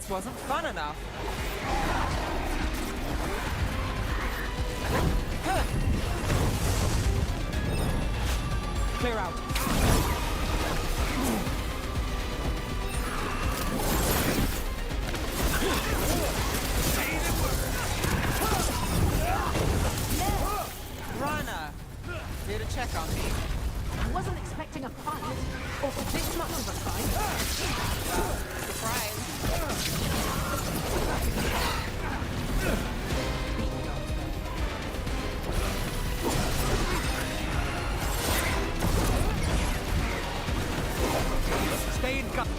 This wasn't fun enough. Clear out. Rana, here to check on me. I wasn't expecting a fight, or for this much of a fight. Surprise. Stay in cover.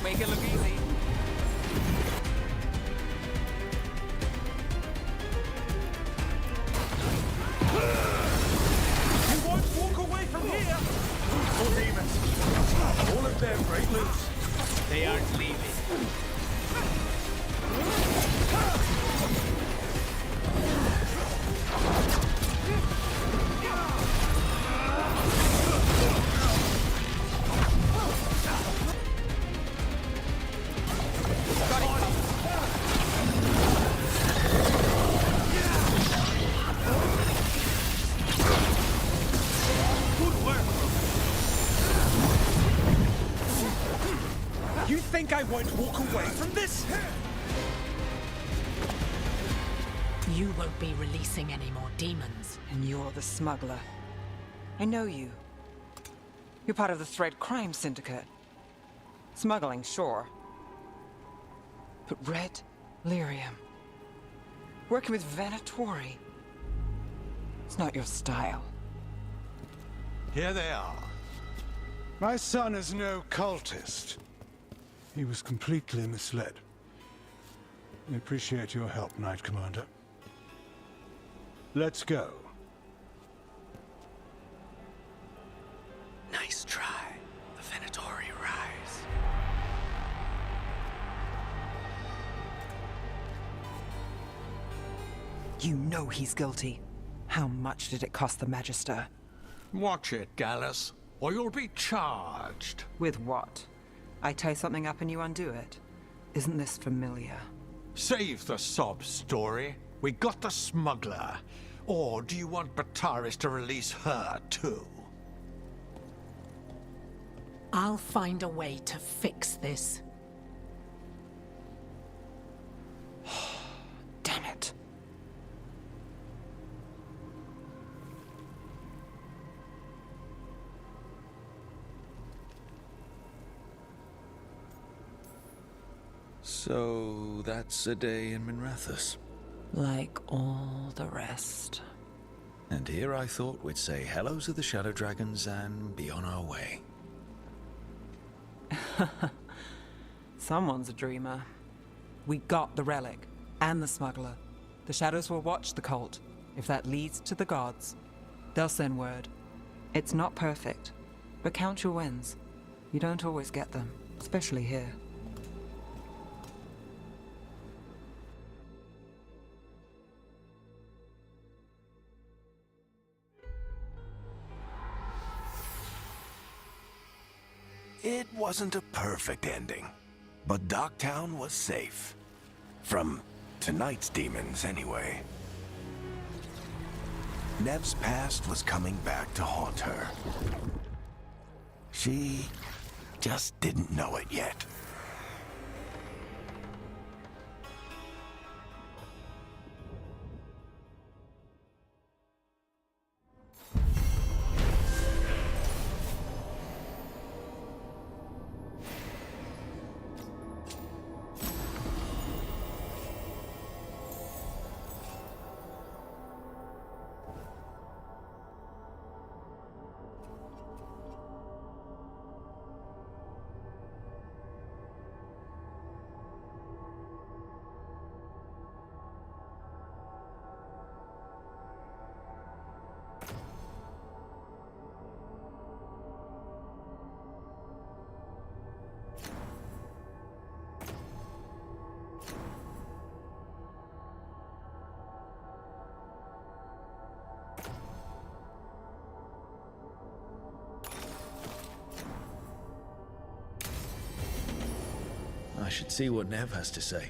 Make it look easy. You won't walk away from here! All demons. All of them break loose. They aren't leaving. You think I won't walk away from this? You won't be releasing any more demons. And you're the smuggler. I know you. You're part of the Thread Crime Syndicate. Smuggling, sure. But Red Lyrium. Working with Venatori. It's not your style. Here they are. My son is no cultist. He was completely misled. I appreciate your help, Knight Commander. Let's go. Nice try. The Venatori rise. You know he's guilty. How much did it cost the Magister? Watch it, Gallus, or you'll be charged. With what? I tie something up and you undo it. Isn't this familiar? Save the sob story. We got the smuggler. Or do you want Bataris to release her, too? I'll find a way to fix this. Damn it. So that's a day in Minrathous. Like all the rest. And here I thought we'd say hello to the Shadow Dragons and be on our way. Someone's a dreamer. We got the relic and the smuggler. The Shadows will watch the cult. If that leads to the gods, they'll send word. It's not perfect, but count your wins. You don't always get them, especially here. It wasn't a perfect ending, but Docktown was safe. From tonight's demons, anyway. Nev's past was coming back to haunt her. She just didn't know it yet. I should see what Nev has to say.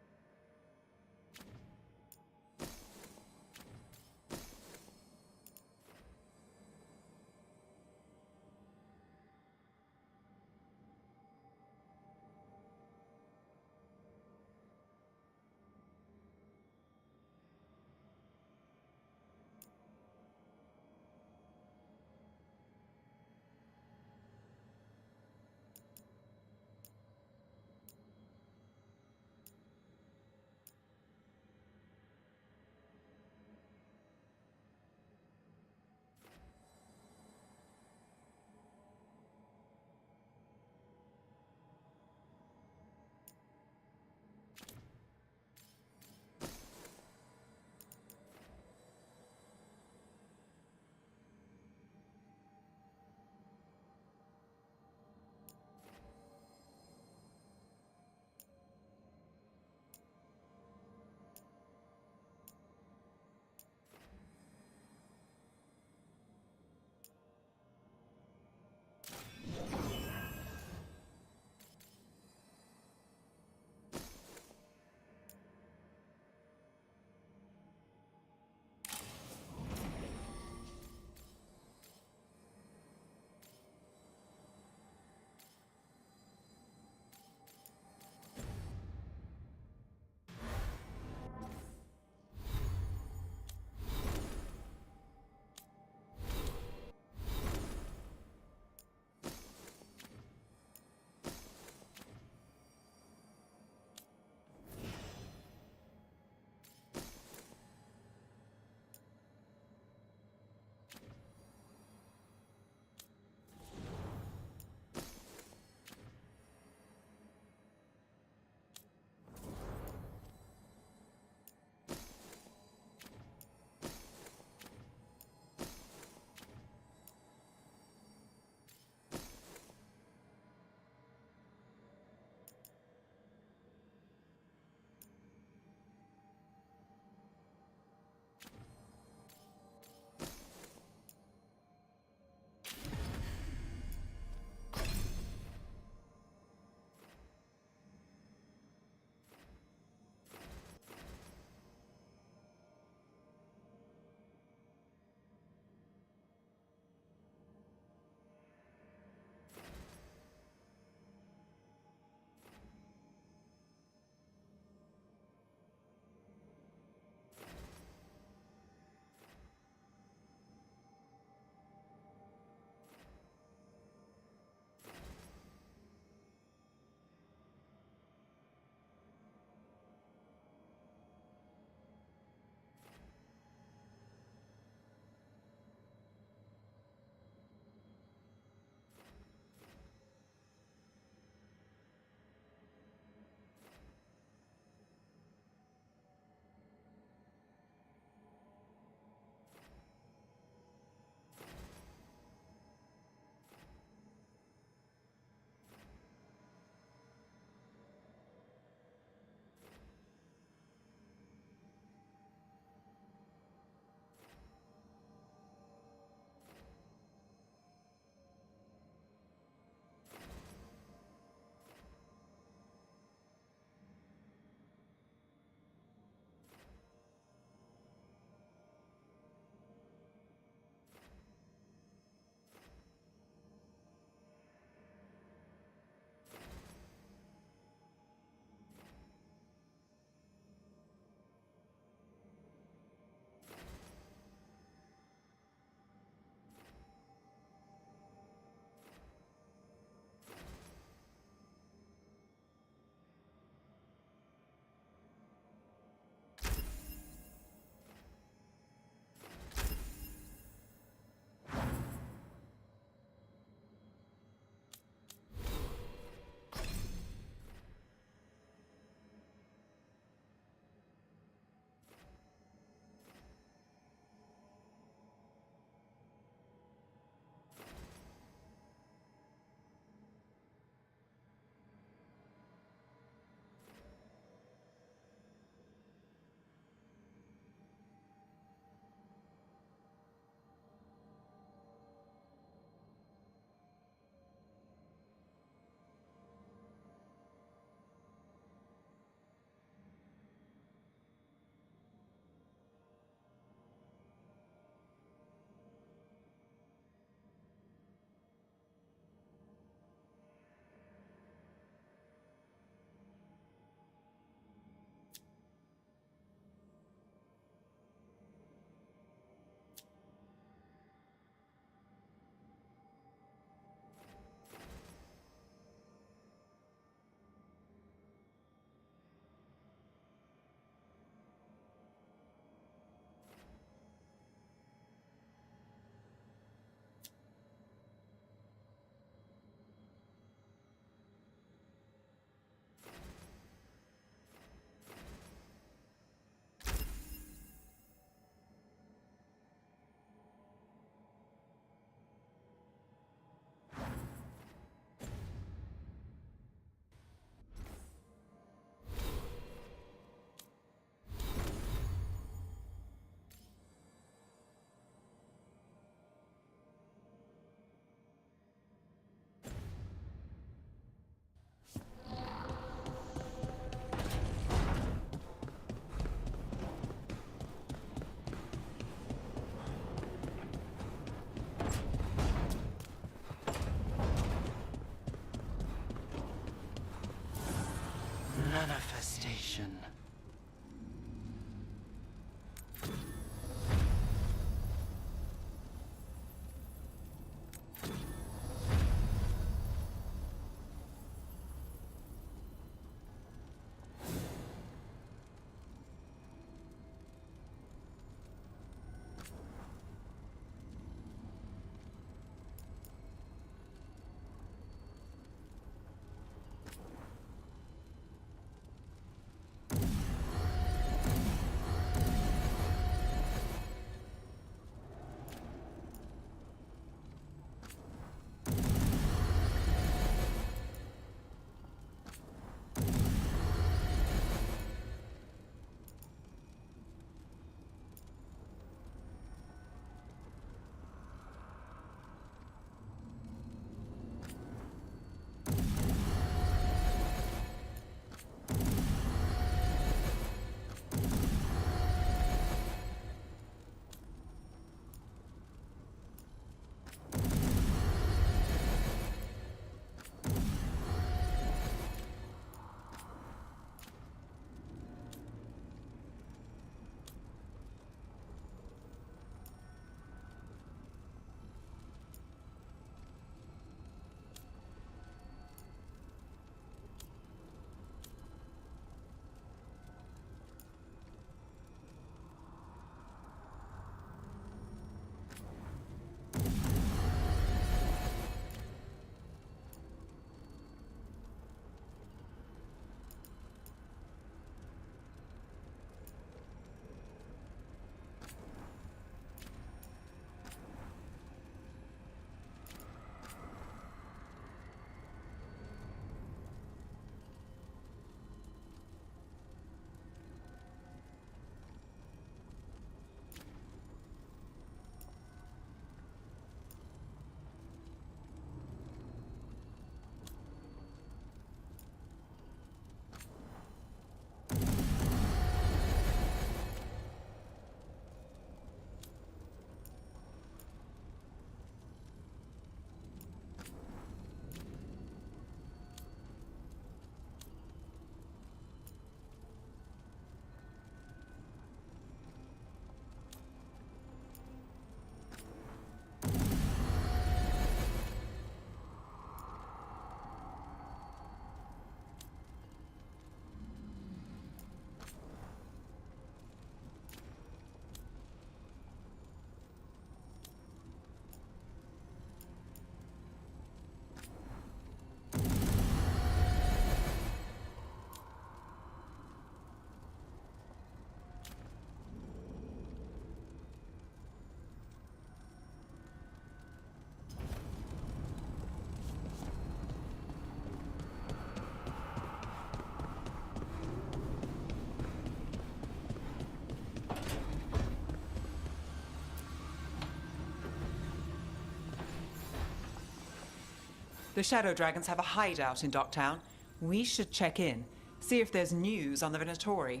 The Shadow Dragons have a hideout in Docktown. We should check in, see if there's news on the Venatori.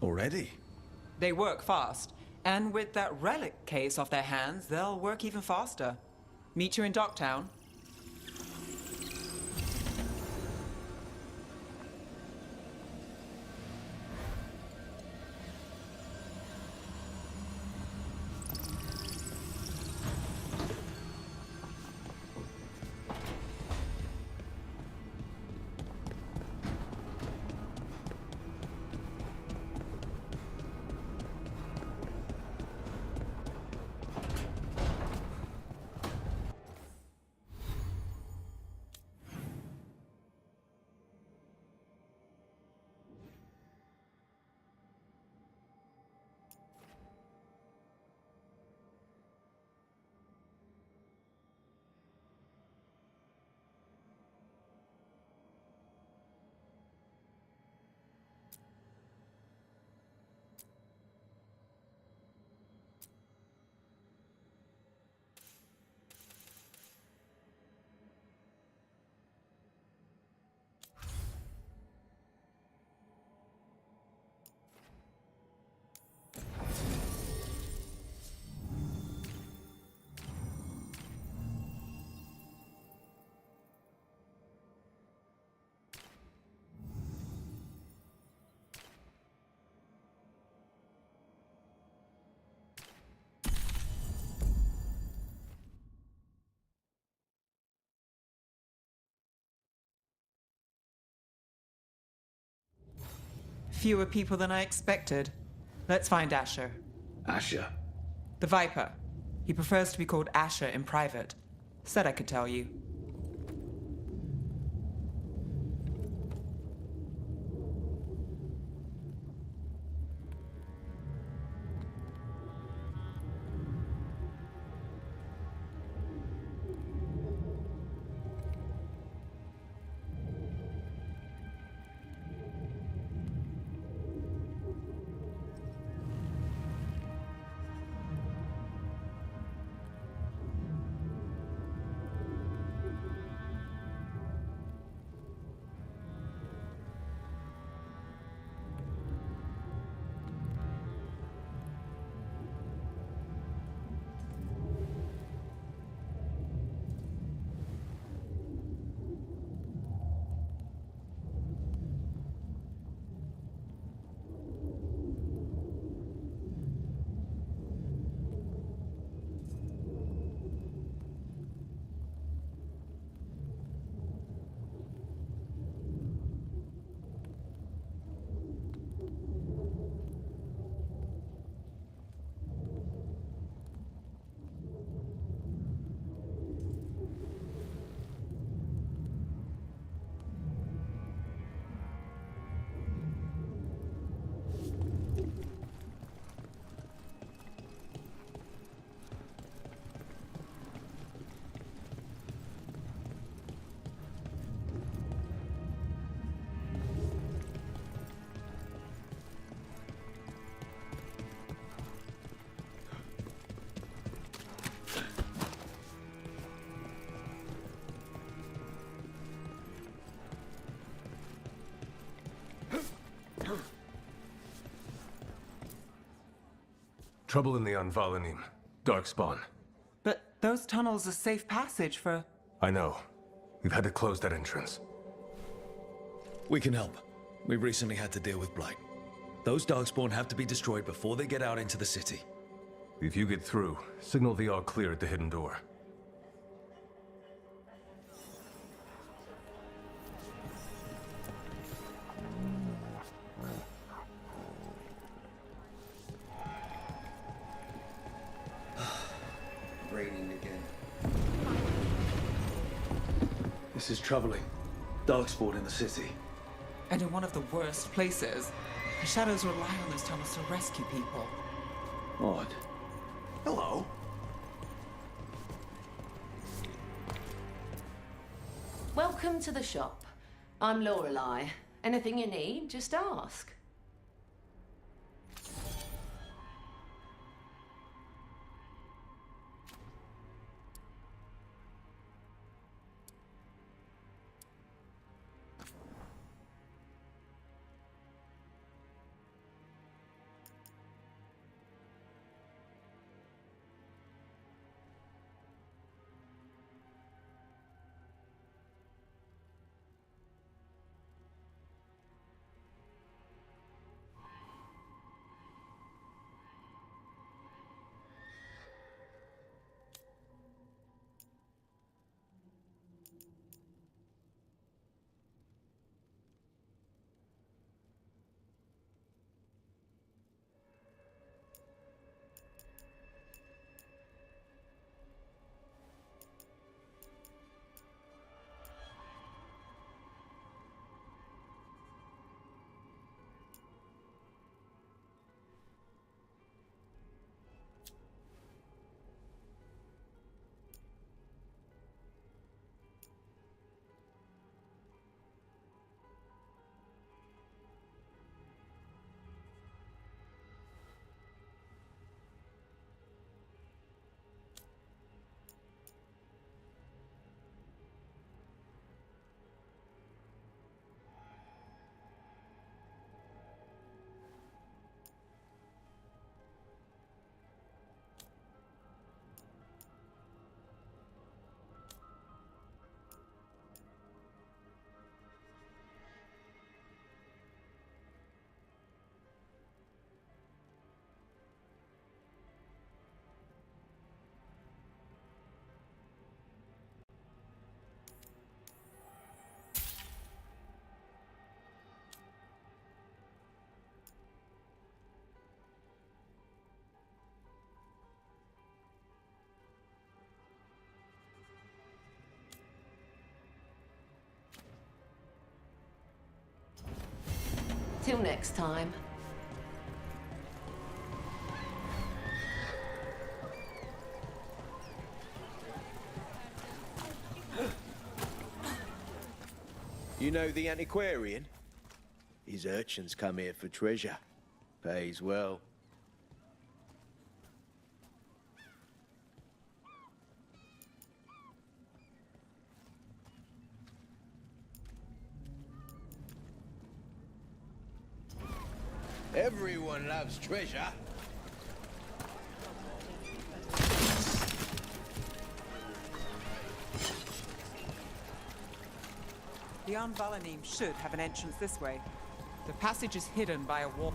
Already? They work fast, and with that relic case off their hands, they'll work even faster. Meet you in Docktown. Fewer people than I expected. Let's find Asher. Asher. The Viper. He prefers to be called Asher in private. Said I could tell you. Trouble in the Anvalanim. Darkspawn. But those tunnels are safe passage for... I know. We've had to close that entrance. We can help. We recently had to deal with Blight. Those Darkspawn have to be destroyed before they get out into the city. If you get through, signal the all clear at the hidden door. Raining again. This is troubling. Darkspawn in the city. And in one of the worst places. The Shadows rely on those tunnels to rescue people. Odd. Hello. Welcome to the shop. I'm Lorelei. Anything you need, just ask. Till next time. You know the antiquarian? His urchins come here for treasure. Pays well. Everyone loves treasure. The Anvalanim should have an entrance this way. The passage is hidden by a wall.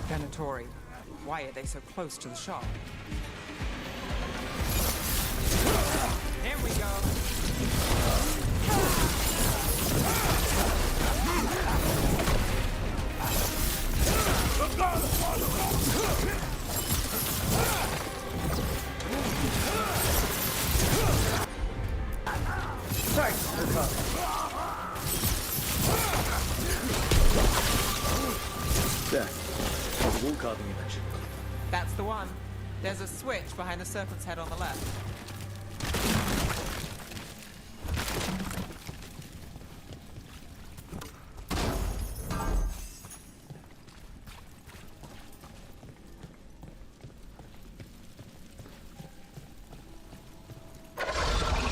Venatori, why are they so close to the shop? Here we go. Thanks for coming. There. The wall carving you mentioned. That's the one. There's a switch behind the serpent's head on the left.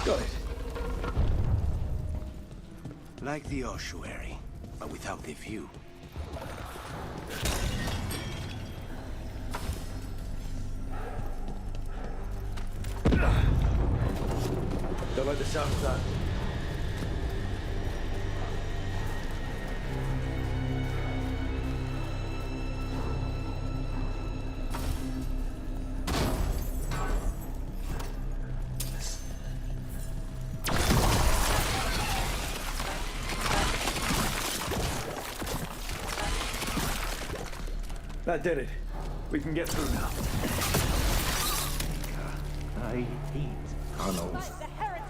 Got it. Like the ossuary, but without the view. Don't like the sound of that. That did it. We can get through now. I hate tunnels.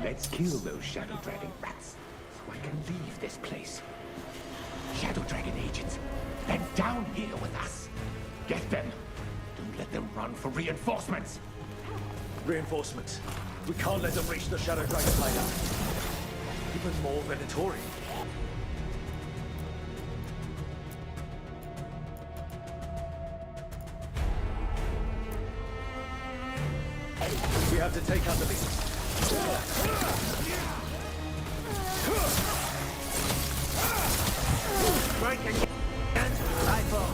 Let's kill those Shadow Dragon rats, so I can leave this place. Shadow Dragon agents, they're down here with us. Get them. Don't let them run for reinforcements. Reinforcements. We can't let them reach the Shadow Dragon hideout. Even more Venatori. We have to take out the leaders. Break and rifle.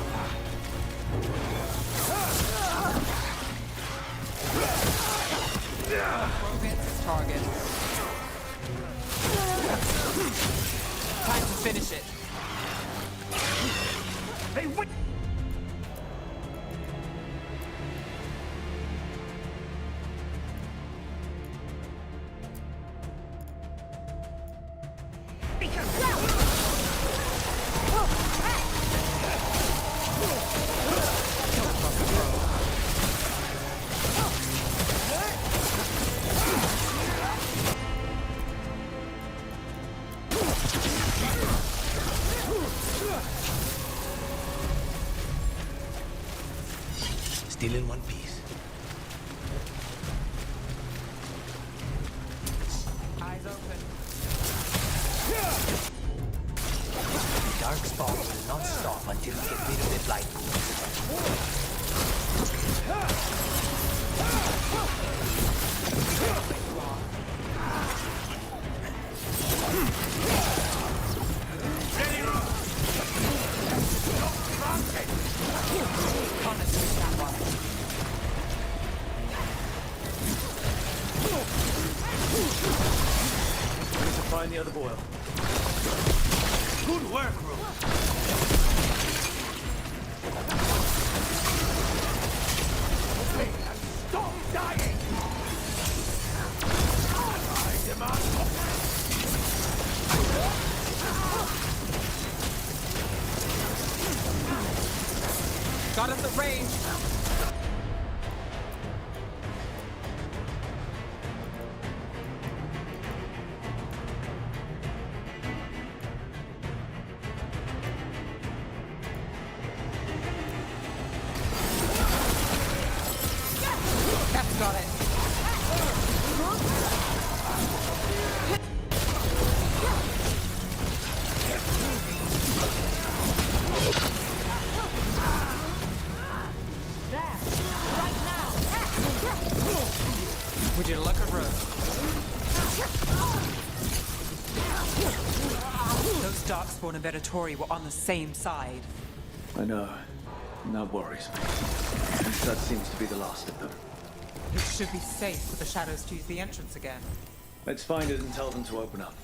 Crow gets its target. Time to finish it. They win! Still in one piece. Eyes open. Darkspawn will not stop until we get rid of the blight. We need to find the other boil. Good work, Rook. Stop dying! I demand. Got us at range. Would you look at Rook? Those Darkspawn and Venatori were on the same side. I know. And that worries me. That seems to be the last of them. It should be safe for the Shadows to use the entrance again. Let's find it and tell them to open up.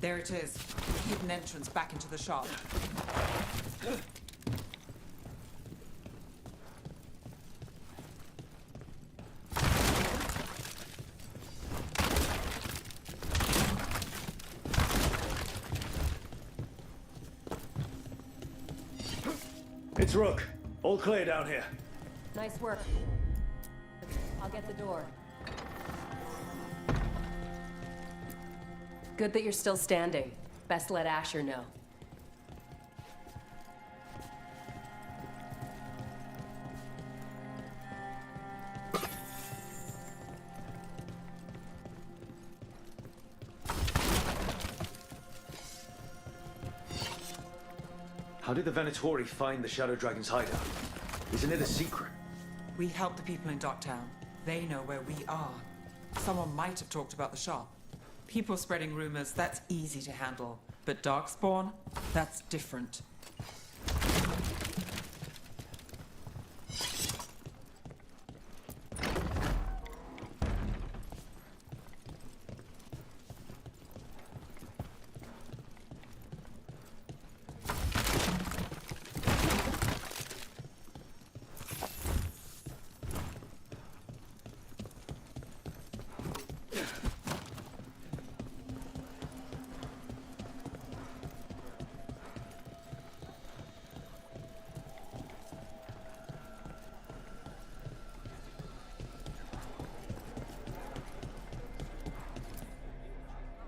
There it is. Hidden entrance back into the shop. It's Rook. All clear down here. Nice work. I'll get the door. Good that you're still standing. Best let Asher know. How did the Venatori find the Shadow Dragon's hideout? Isn't it a secret? We help the people in Docktown. They know where we are. Someone might have talked about the shop. People spreading rumors, that's easy to handle. But Darkspawn, that's different.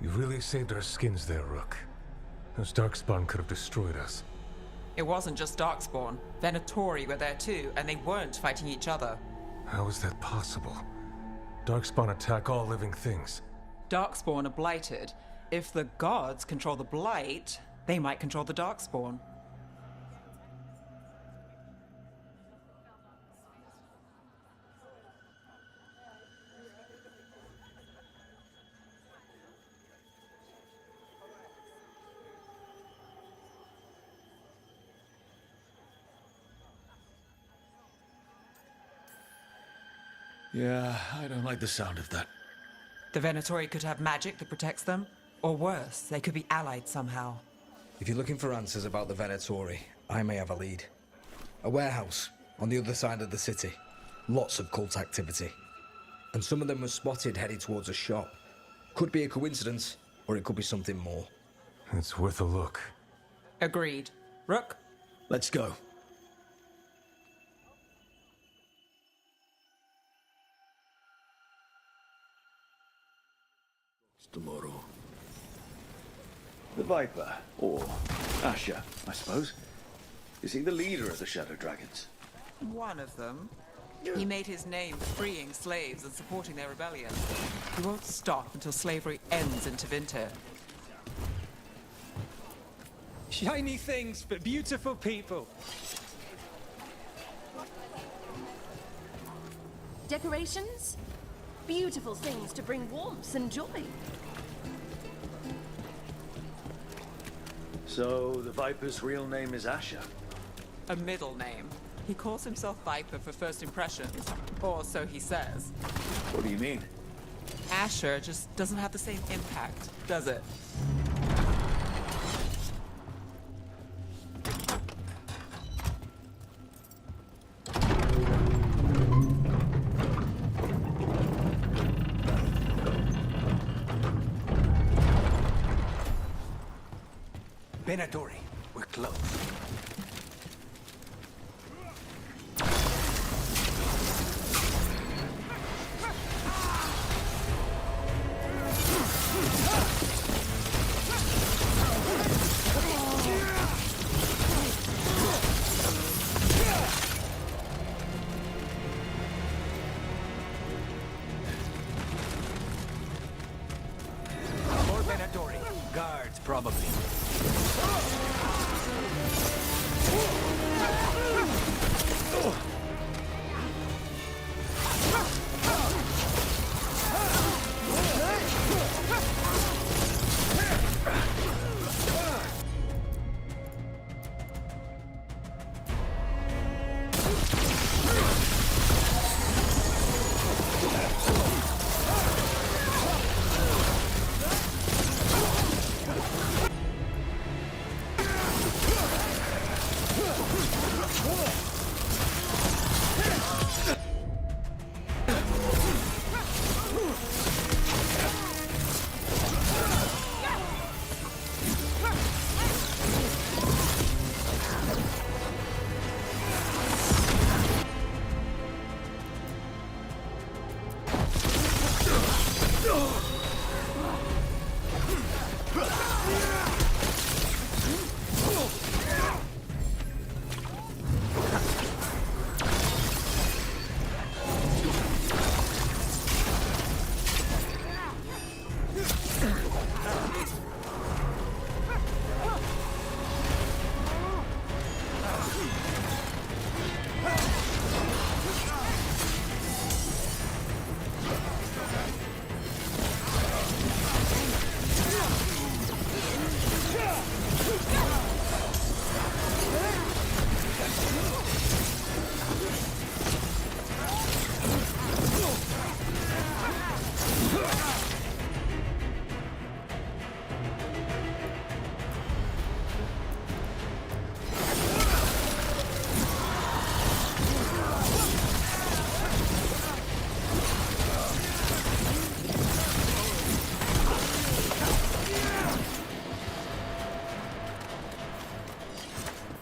You really saved our skins there, Rook. Those Darkspawn could have destroyed us. It wasn't just Darkspawn. Venatori were there too, and they weren't fighting each other. How is that possible? Darkspawn attack all living things. Darkspawn are blighted. If the gods control the blight, they might control the Darkspawn. Yeah, I don't like the sound of that. The Venatori could have magic that protects them, or worse, they could be allied somehow. If you're looking for answers about the Venatori, I may have a lead. A warehouse on the other side of the city. Lots of cult activity. And some of them were spotted headed towards a shop. Could be a coincidence, or it could be something more. It's worth a look. Agreed. Rook? Let's go. Tomorrow. The Viper, or Asher, I suppose. Is he the leader of the Shadow Dragons? One of them. He made his name freeing slaves and supporting their rebellion. He won't stop until slavery ends in Tevinter. Shiny things for beautiful people. Decorations? Beautiful things to bring warmth and joy. So, the Viper's real name is Asher? A middle name. He calls himself Viper for first impressions, or so he says. What do you mean? Asher just doesn't have the same impact, does it? Venatori, we're close. More Venatori. Guards, probably.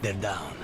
They're down.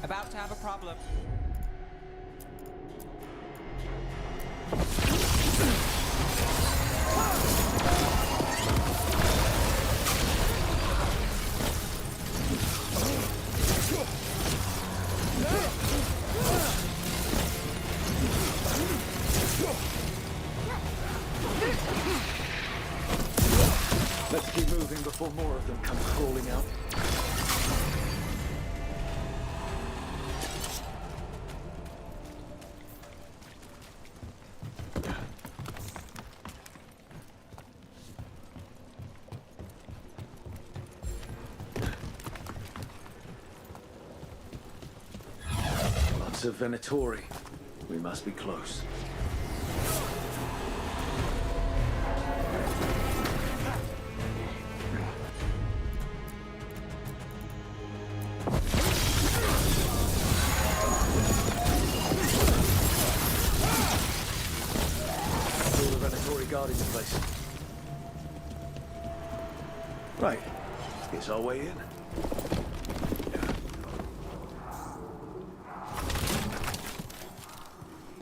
About to have a problem. Let's keep moving before more of them come crawling out. of Venatori. We must be close. All the Venatori guard in place. Right. Here's our way in.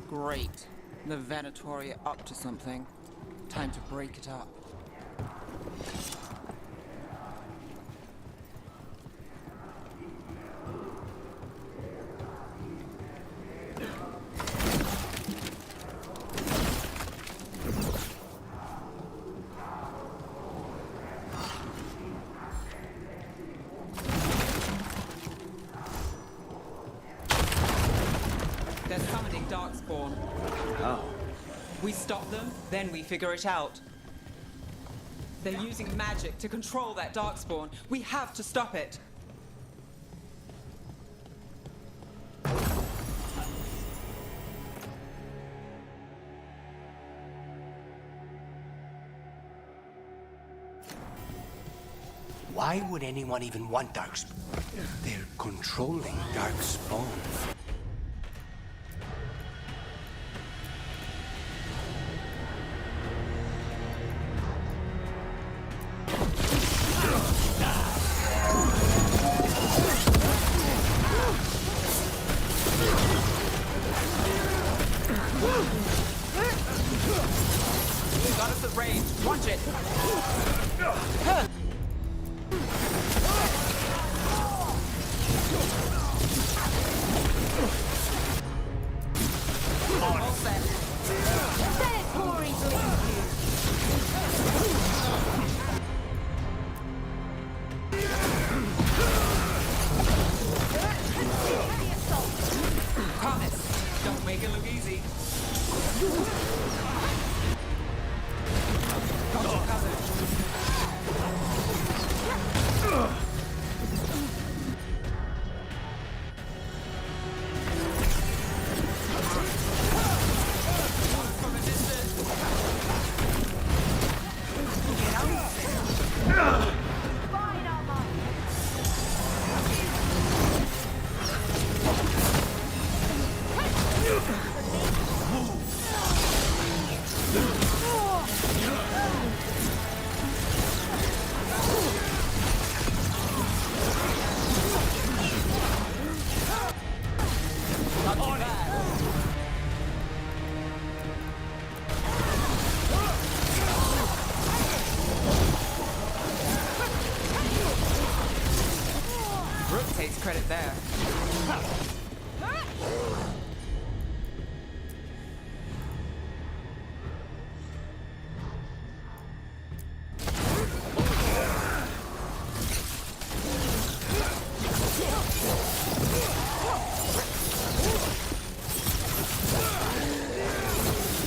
Great. The Venatori are up to something. Time to break it up. They're summoning Darkspawn. How? We stop them, then we figure it out. They're using magic to control that Darkspawn. We have to stop it. Why would anyone even want Darkspawn? They're controlling Darkspawn. Got us at range. Watch it. All set. Venatori bleeds Promise. Don't make it look easy. Got you covered. From a distance. Get out. Fine, Alma. Not too bad. Brooke takes credit there.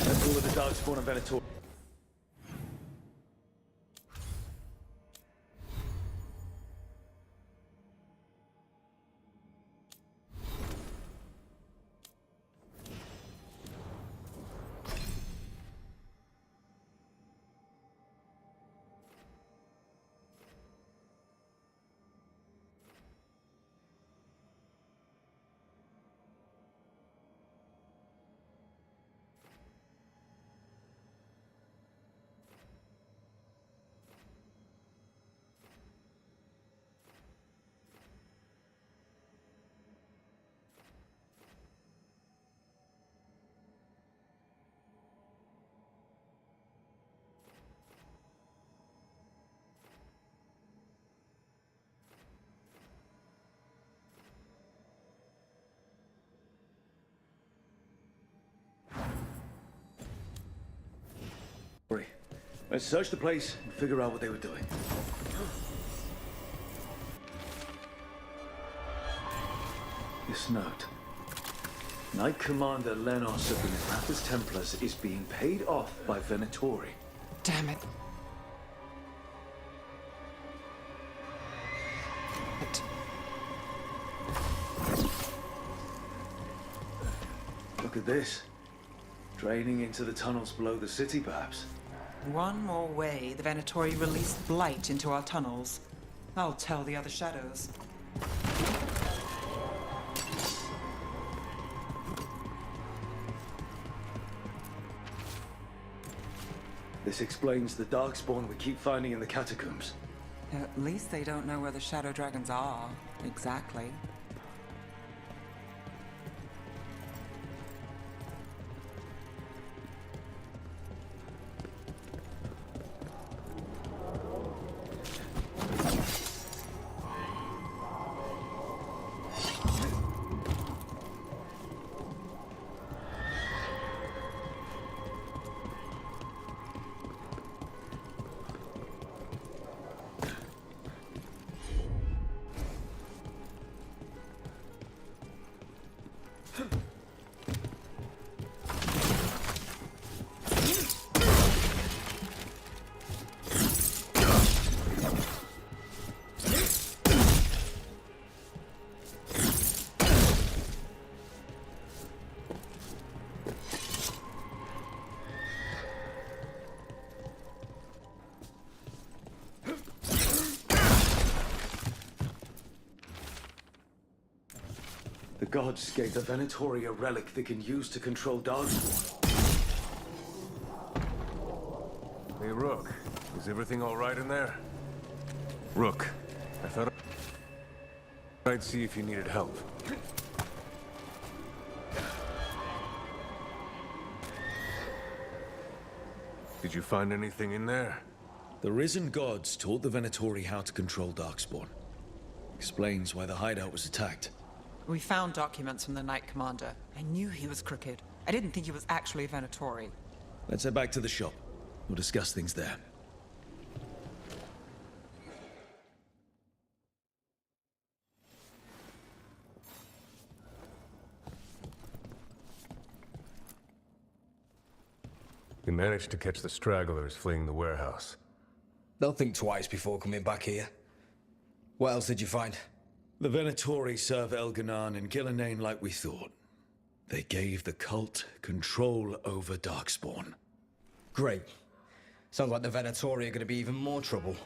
That's all of the Darkspawn and Venatori. Let's search the place and figure out what they were doing. This note. Knight Commander Lenos of the Mithrath's Templars is being paid off by Venatori. Damn it. this? Draining into the tunnels below the city, perhaps? One more way the Venatori released blight into our tunnels. I'll tell the other shadows. This explains the Darkspawn we keep finding in the catacombs. At least they don't know where the Shadow Dragons are, exactly. The gods gave the Venatori a relic they can use to control Darkspawn. Hey, Rook. Is everything all right in there? Rook, I thought I'd see if you needed help. Did you find anything in there? The risen gods taught the Venatori how to control Darkspawn. Explains why the hideout was attacked. We found documents from the Knight Commander. I knew he was crooked. I didn't think he was actually a Venatori. Let's head back to the shop. We'll discuss things there. We managed to catch the stragglers fleeing the warehouse. They'll think twice before coming back here. What else did you find? The Venatori serve Elganan and Gillenane like we thought. They gave the cult control over Darkspawn. Great. Sounds like the Venatori are going to be even more trouble.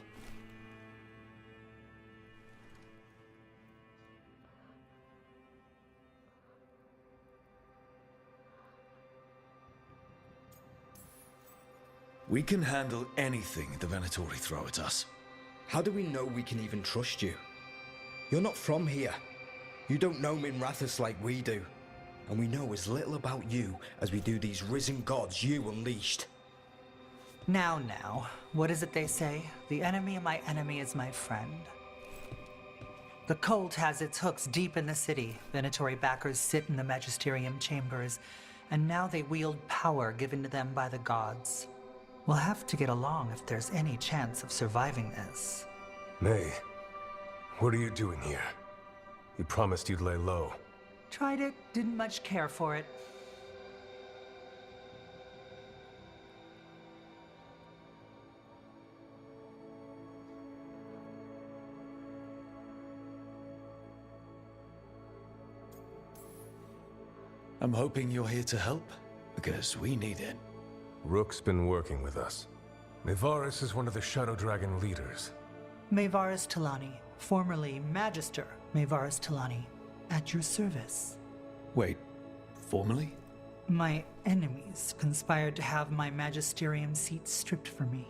We can handle anything the Venatori throw at us. How do we know we can even trust you? You're not from here. You don't know Minrathous like we do. And we know as little about you as we do these risen gods you unleashed. Now, what is it they say? The enemy of my enemy is my friend. The cult has its hooks deep in the city. Venatori backers sit in the magisterium chambers, and now they wield power given to them by the gods. We'll have to get along if there's any chance of surviving this. May, what are you doing here? You promised you'd lay low. Tried it, didn't much care for it. I'm hoping you're here to help, because we need it. Rook's been working with us. Mayvaris is one of the Shadow Dragon leaders. Mayvaris Talani, formerly Magister Mayvaris Talani, at your service. Wait, formally? My enemies conspired to have my magisterium seat stripped from me.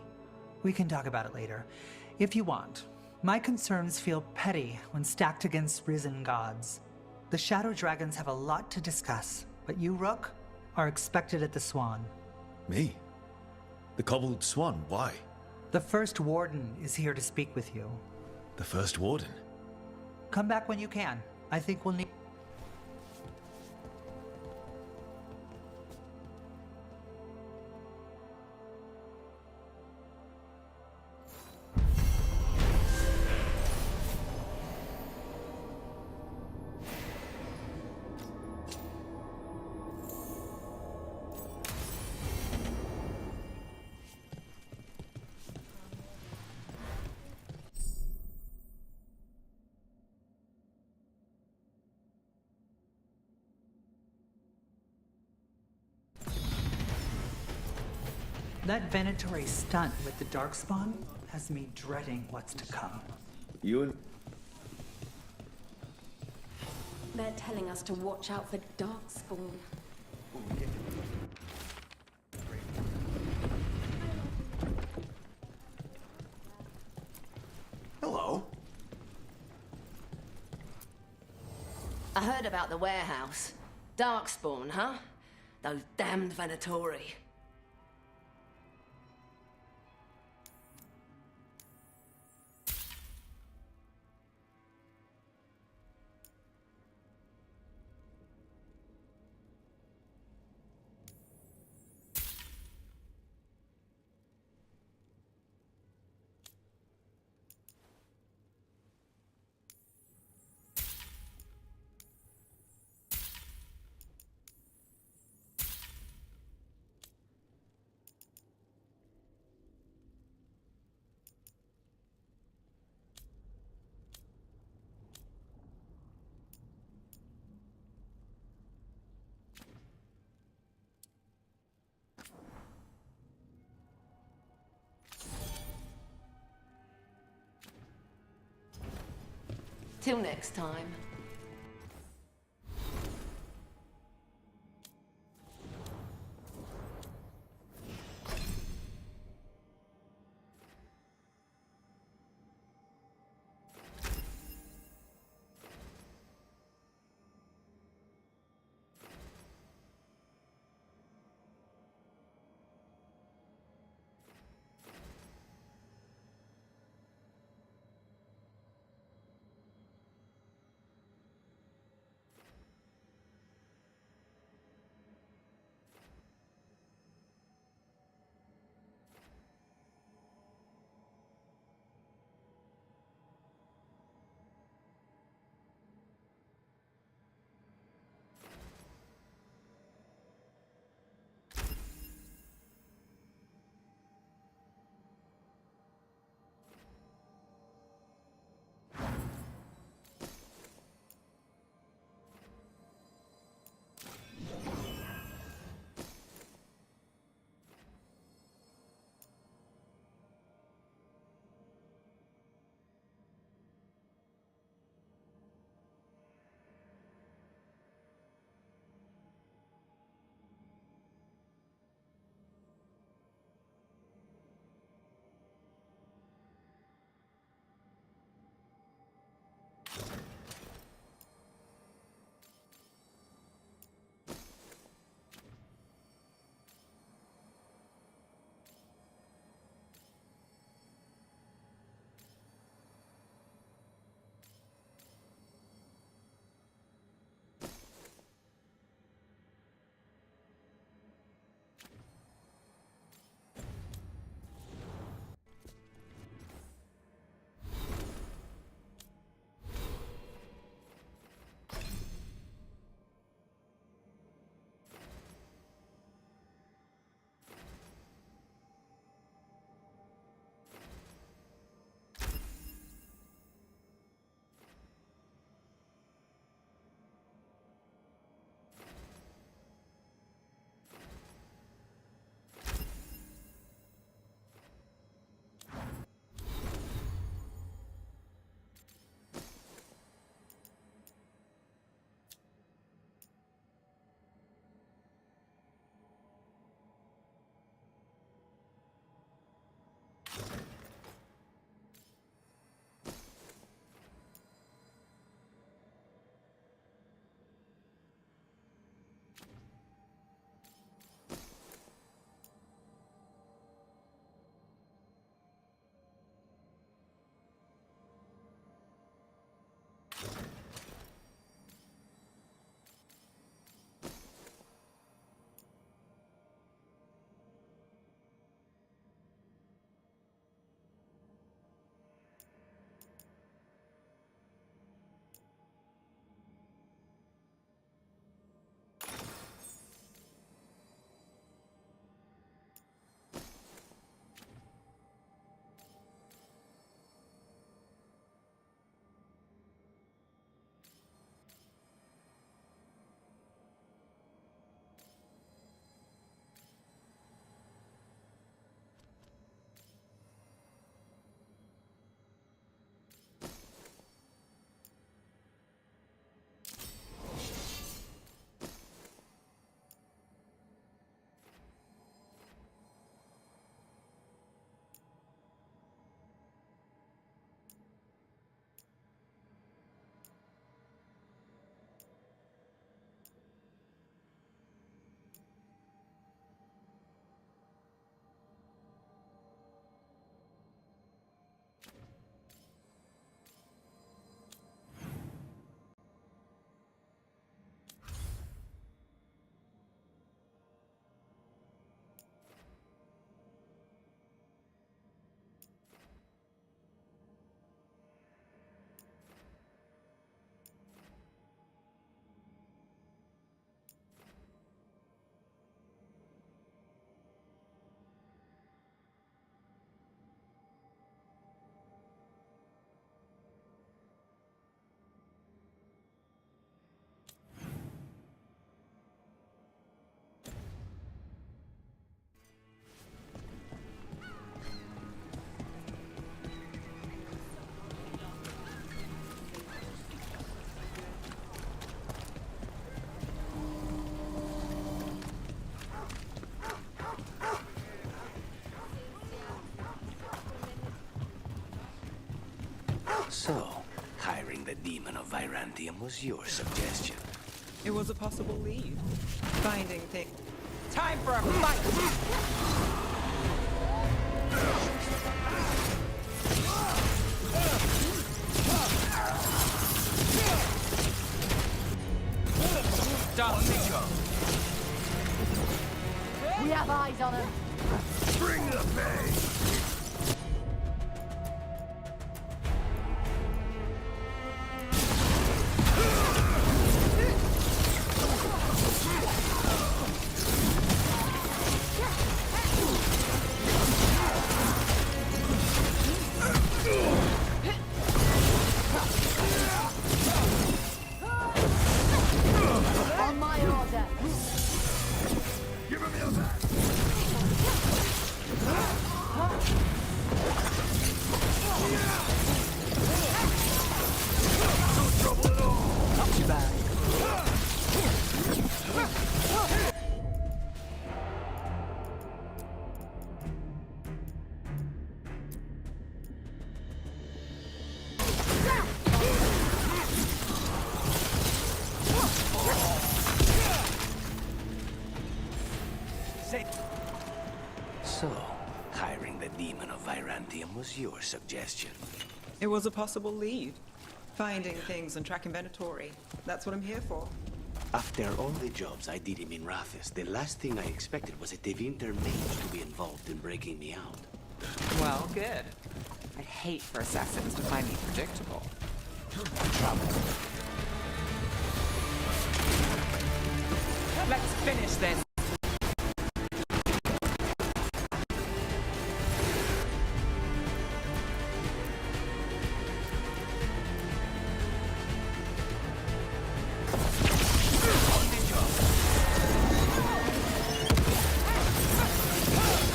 We can talk about it later, if you want. My concerns feel petty when stacked against risen gods. The Shadow Dragons have a lot to discuss, but you, Rook, are expected at the Swan. Me? The Cobbled Swan, why? The First Warden is here to speak with you. The First Warden? Come back when you can. I think we'll need... That Venatori stunt with the Darkspawn has me dreading what's to come. You and... They're telling us to watch out for Darkspawn. Hello. I heard about the warehouse. Darkspawn, huh? Those damned Venatori. Till next time. So, hiring the demon of Virantium was your suggestion. It was a possible lead. Finding things. Time for a fight! We have eyes on him. Bring the pain! On my order. Give him your back! No trouble at all! Not too bad. So, hiring the demon of Virantium was your suggestion. It was a possible lead. Finding things and tracking Venatori. That's what I'm here for. After all the jobs I did in Minrathis, the last thing I expected was a Tevinter mage to be involved in breaking me out. Well, good. I'd hate for assassins to find me predictable. Let's finish this.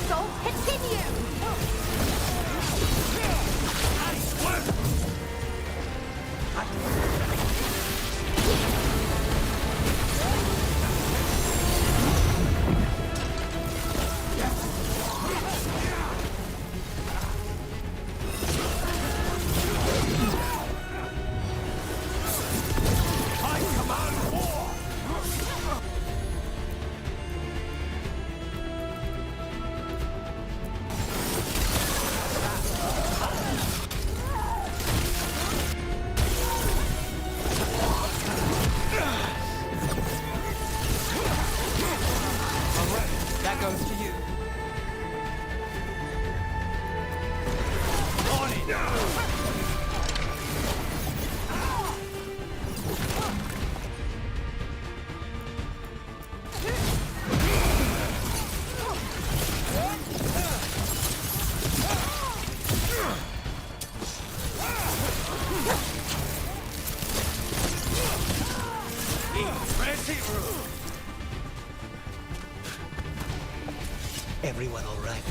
Assault continue! That goes to you. Everyone all right?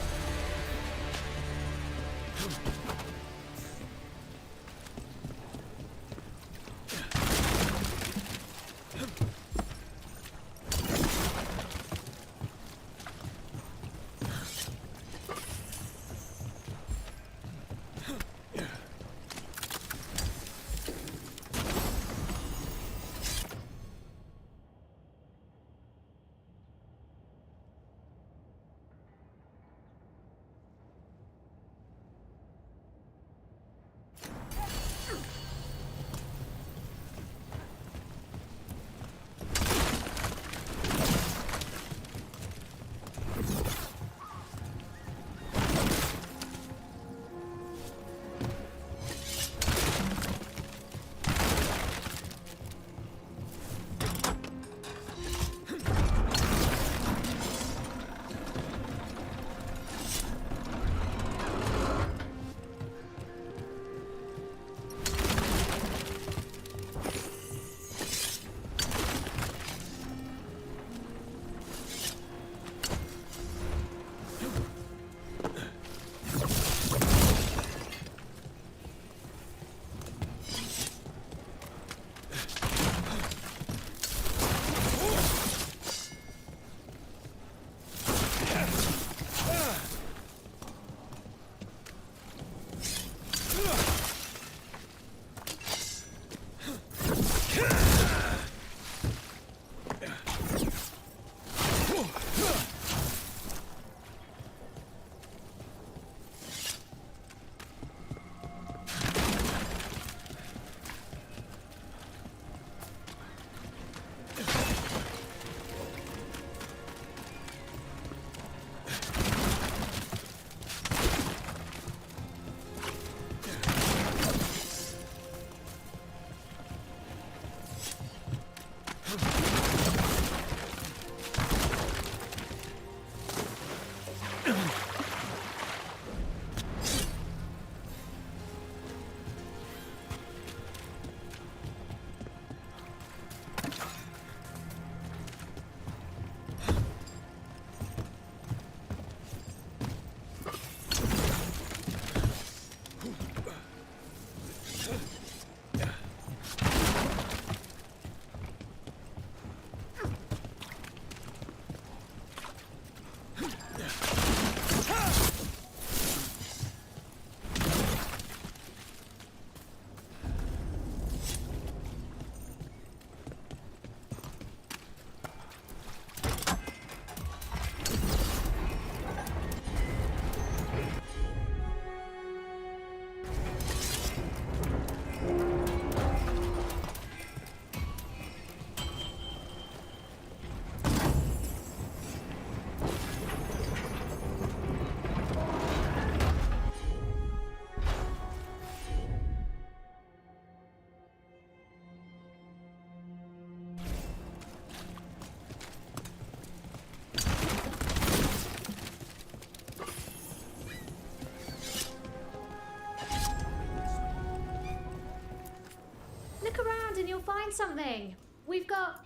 you'll find something. We've got,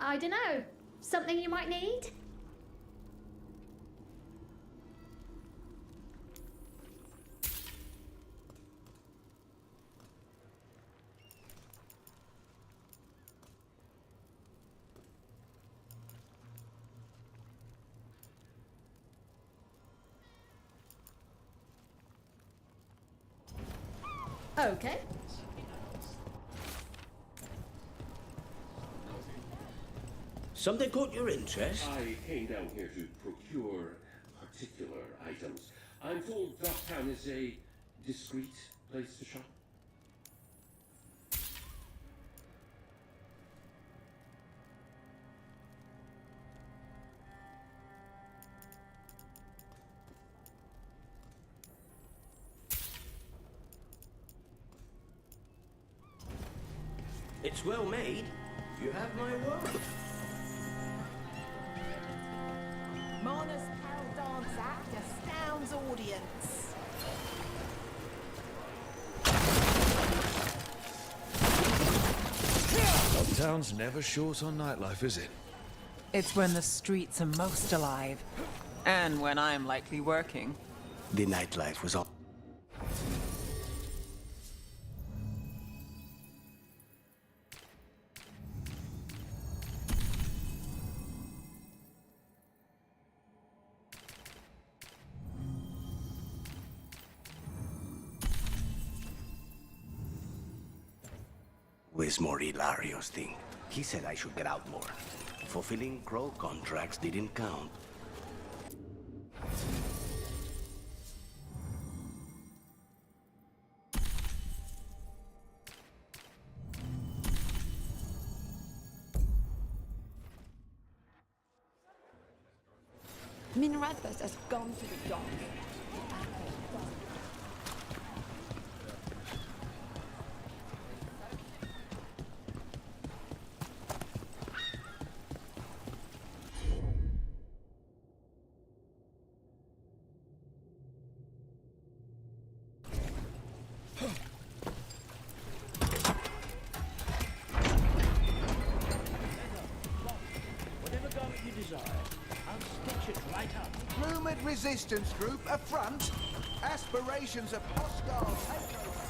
I don't know, something you might need? Okay. Something caught your interest? I came down here to procure particular items. I'm told Docktown is a discreet place to shop. It's well made. You have my word. Mona's Carol Dance Act astounds audience. Uptown's never short on nightlife, is it? It's when the streets are most alive. And when I'm likely working. The nightlife was all. More Hilario's thing. He said I should get out more. Fulfilling crow contracts didn't count. Minrathus has gone to the dock. Resistance group affront aspirations of hostile takeover.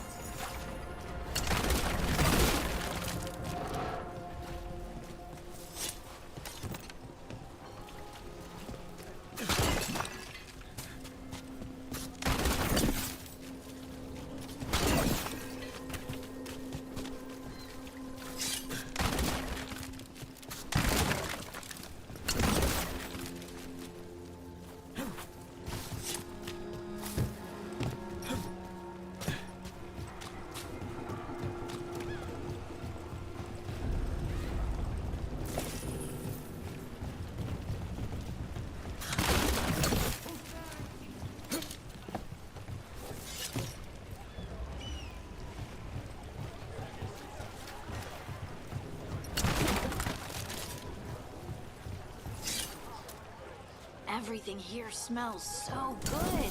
Everything here smells so good.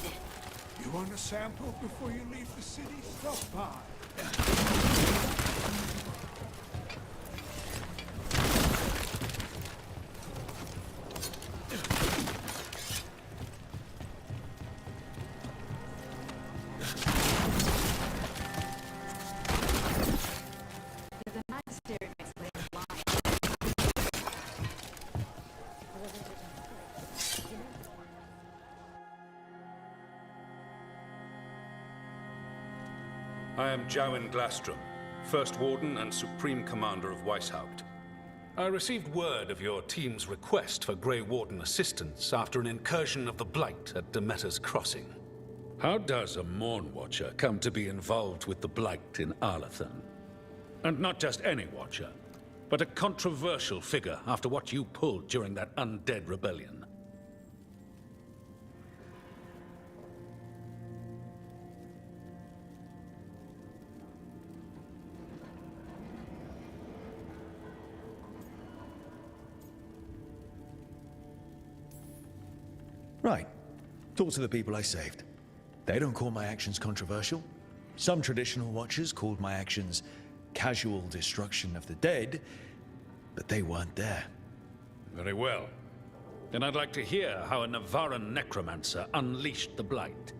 You want a sample before you leave the city? Stop by. I am Jowen Glastrom, First Warden and Supreme Commander of Weishaupt. I received word of your team's request for Grey Warden assistance after an incursion of the Blight at Demeter's Crossing. How does a Morn Watcher come to be involved with the Blight in Arlathan? And not just any Watcher, but a controversial figure after what you pulled during that undead rebellion. Right. Talk to the people I saved. They don't call my actions controversial. Some traditional watchers called my actions casual destruction of the dead, but they weren't there. Very well. Then I'd like to hear how a Navaran necromancer unleashed the Blight.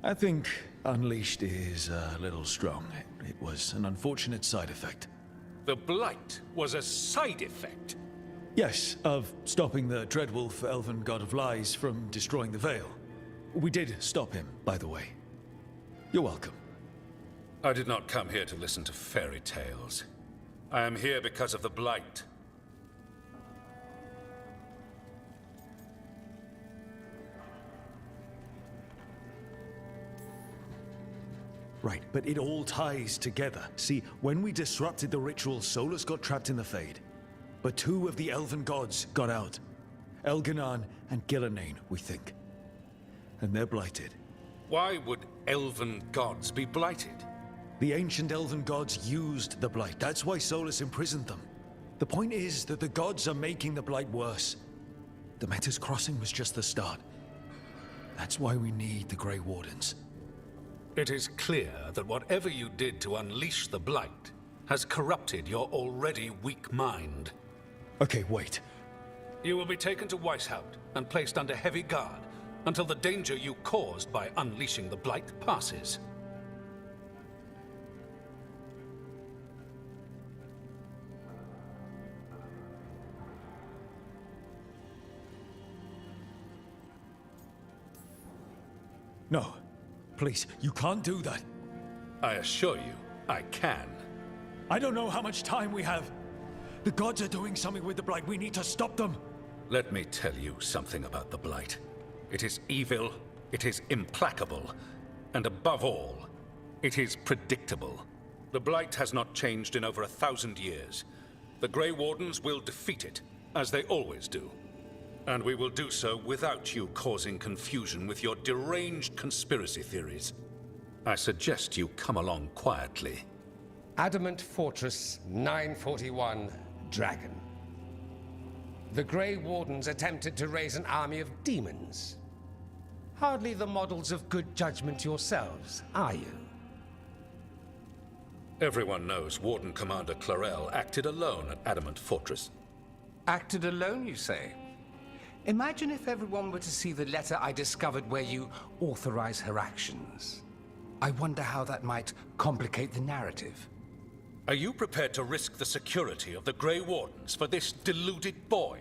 I think unleashed is a little strong. It was an unfortunate side effect. The Blight was a side effect? Yes, of stopping the Dreadwolf, elven god of lies, from destroying the Veil. We did stop him, by the way. You're welcome. I did not come here to listen to fairy tales. I am here because of the Blight. Right, but it all ties together. See, when we disrupted the ritual, Solus got trapped in the Fade. But two of the elven gods got out. Elganan and Gillanane, we think. And they're blighted. Why would elven gods be blighted? The ancient elven gods used the Blight. That's why Solus imprisoned them. The point is that the gods are making the Blight worse. The Metas Crossing was just the start. That's why we need the Grey Wardens. It is clear that whatever you did to unleash the Blight has corrupted your already weak mind. Okay, wait. You will be taken to Weishaupt and placed under heavy guard until the danger you caused by unleashing the Blight passes. No. Please, you can't do that. I assure you, I can. I don't know how much time we have. The gods are doing something with the Blight. We need to stop them. Let me tell you something about the Blight. It is evil, it is implacable, and above all, it is predictable. The Blight has not changed in over 1,000 years. The Grey Wardens will defeat it, as they always do. And we will do so without you causing confusion with your deranged conspiracy theories. I suggest you come along quietly. Adamant Fortress 941, Dragon. The Grey Wardens attempted to raise an army of demons. Hardly the models of good judgment yourselves, are you? Everyone knows Warden Commander Clarel acted alone at Adamant Fortress. Acted alone, you say? Imagine if everyone were to see the letter I discovered where you authorize her actions. I wonder how that might complicate the narrative. Are you prepared to risk the security of the Grey Wardens for this deluded boy?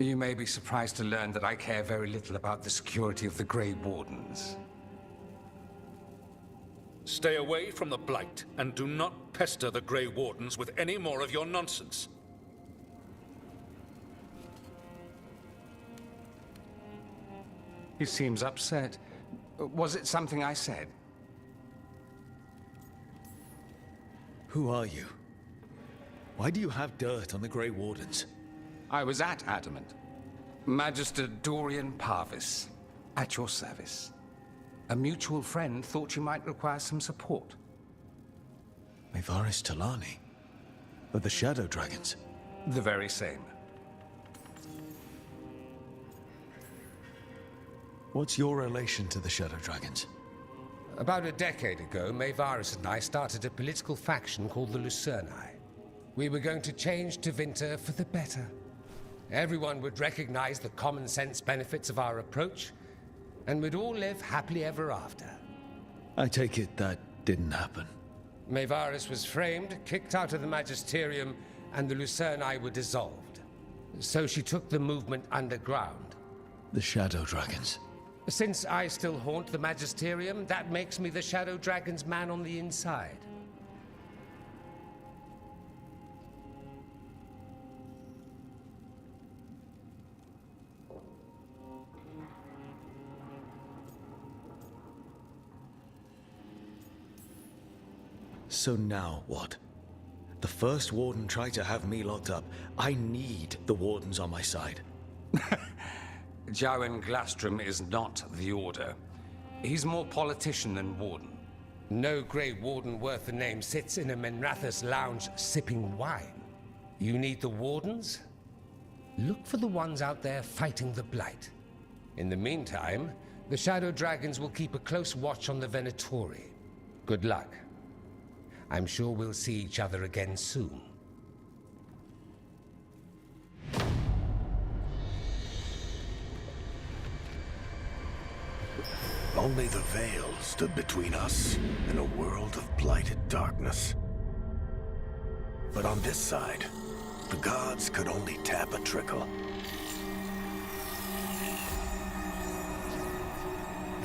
You may be surprised to learn that I care very little about the security of the Grey Wardens. Stay away from the Blight, and do not pester the Grey Wardens with any more of your nonsense. He seems upset. Was it something I said? Who are you? Why do you have dirt on the Grey Wardens? I was at Adamant. Magister Dorian Parvis, at your service. A mutual friend thought you might require some support. Maevaris Talani? Of the Shadow Dragons? The very same. What's your relation to the Shadow Dragons? About a decade ago, Maevaris and I started a political faction called the Lucerni. We were going to change Tevinter for the better. Everyone would recognize the common sense benefits of our approach, and we'd all live happily ever after. I take it that didn't happen. Maevaris was framed, kicked out of the Magisterium, and the Lucerni were dissolved. So she took the movement underground. The Shadow Dragons. Since I still haunt the Magisterium, that makes me the Shadow Dragon's man on the inside. So now what? The first Warden tried to have me locked up. I need the Wardens on my side. Jowen Glastrom is not the Order. He's more politician than Warden. No Grey Warden worth the name sits in a Menrathus lounge sipping wine. You need the Wardens? look for the ones out there fighting the Blight. In the meantime, the Shadow Dragons will keep a close watch on the Venatori. Good luck. I'm sure we'll see each other again soon. Only the veil stood between us and a world of blighted darkness. But on this side, the gods could only tap a trickle.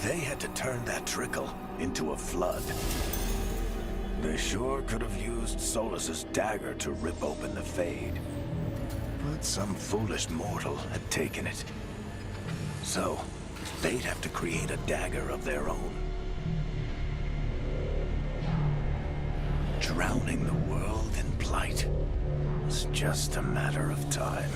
They had to turn that trickle into a flood. They sure could have used Solus's dagger to rip open the Fade. But some foolish mortal had taken it. So, they'd have to create a dagger of their own. Drowning the world in blight was just a matter of time.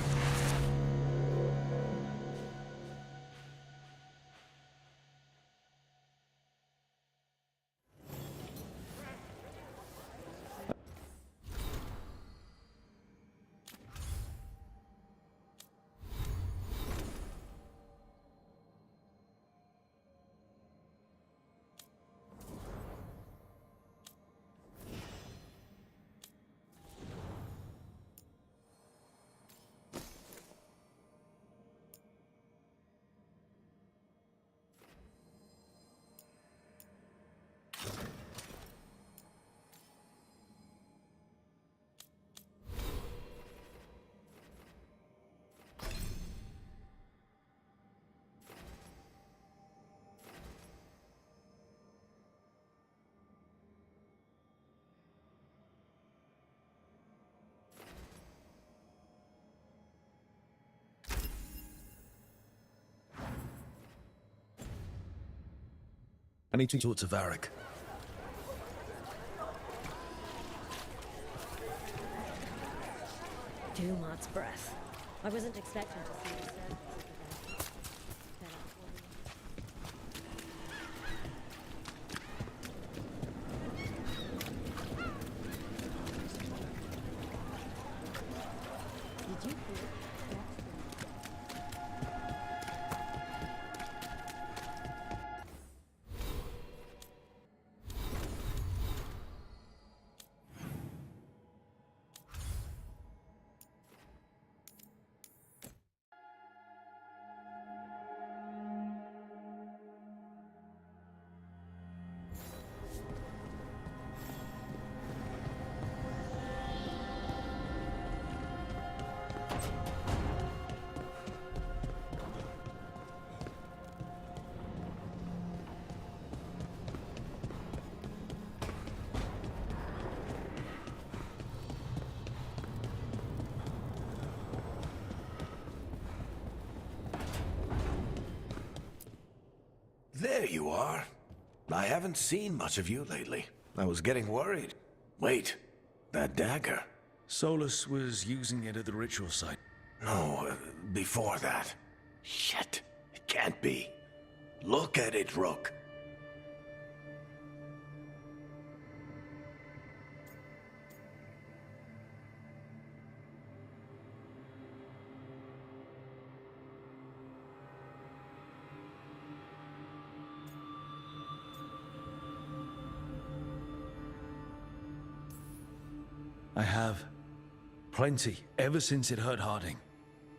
I need to talk to Varric. Dumont breath. I wasn't expecting to see this. There you are. I haven't seen much of you lately. I was getting worried. Wait, that dagger. Solus was using it at the ritual site. No, before that. Shit, it can't be. Look at it, Rook. I have. Plenty, ever since it hurt Harding.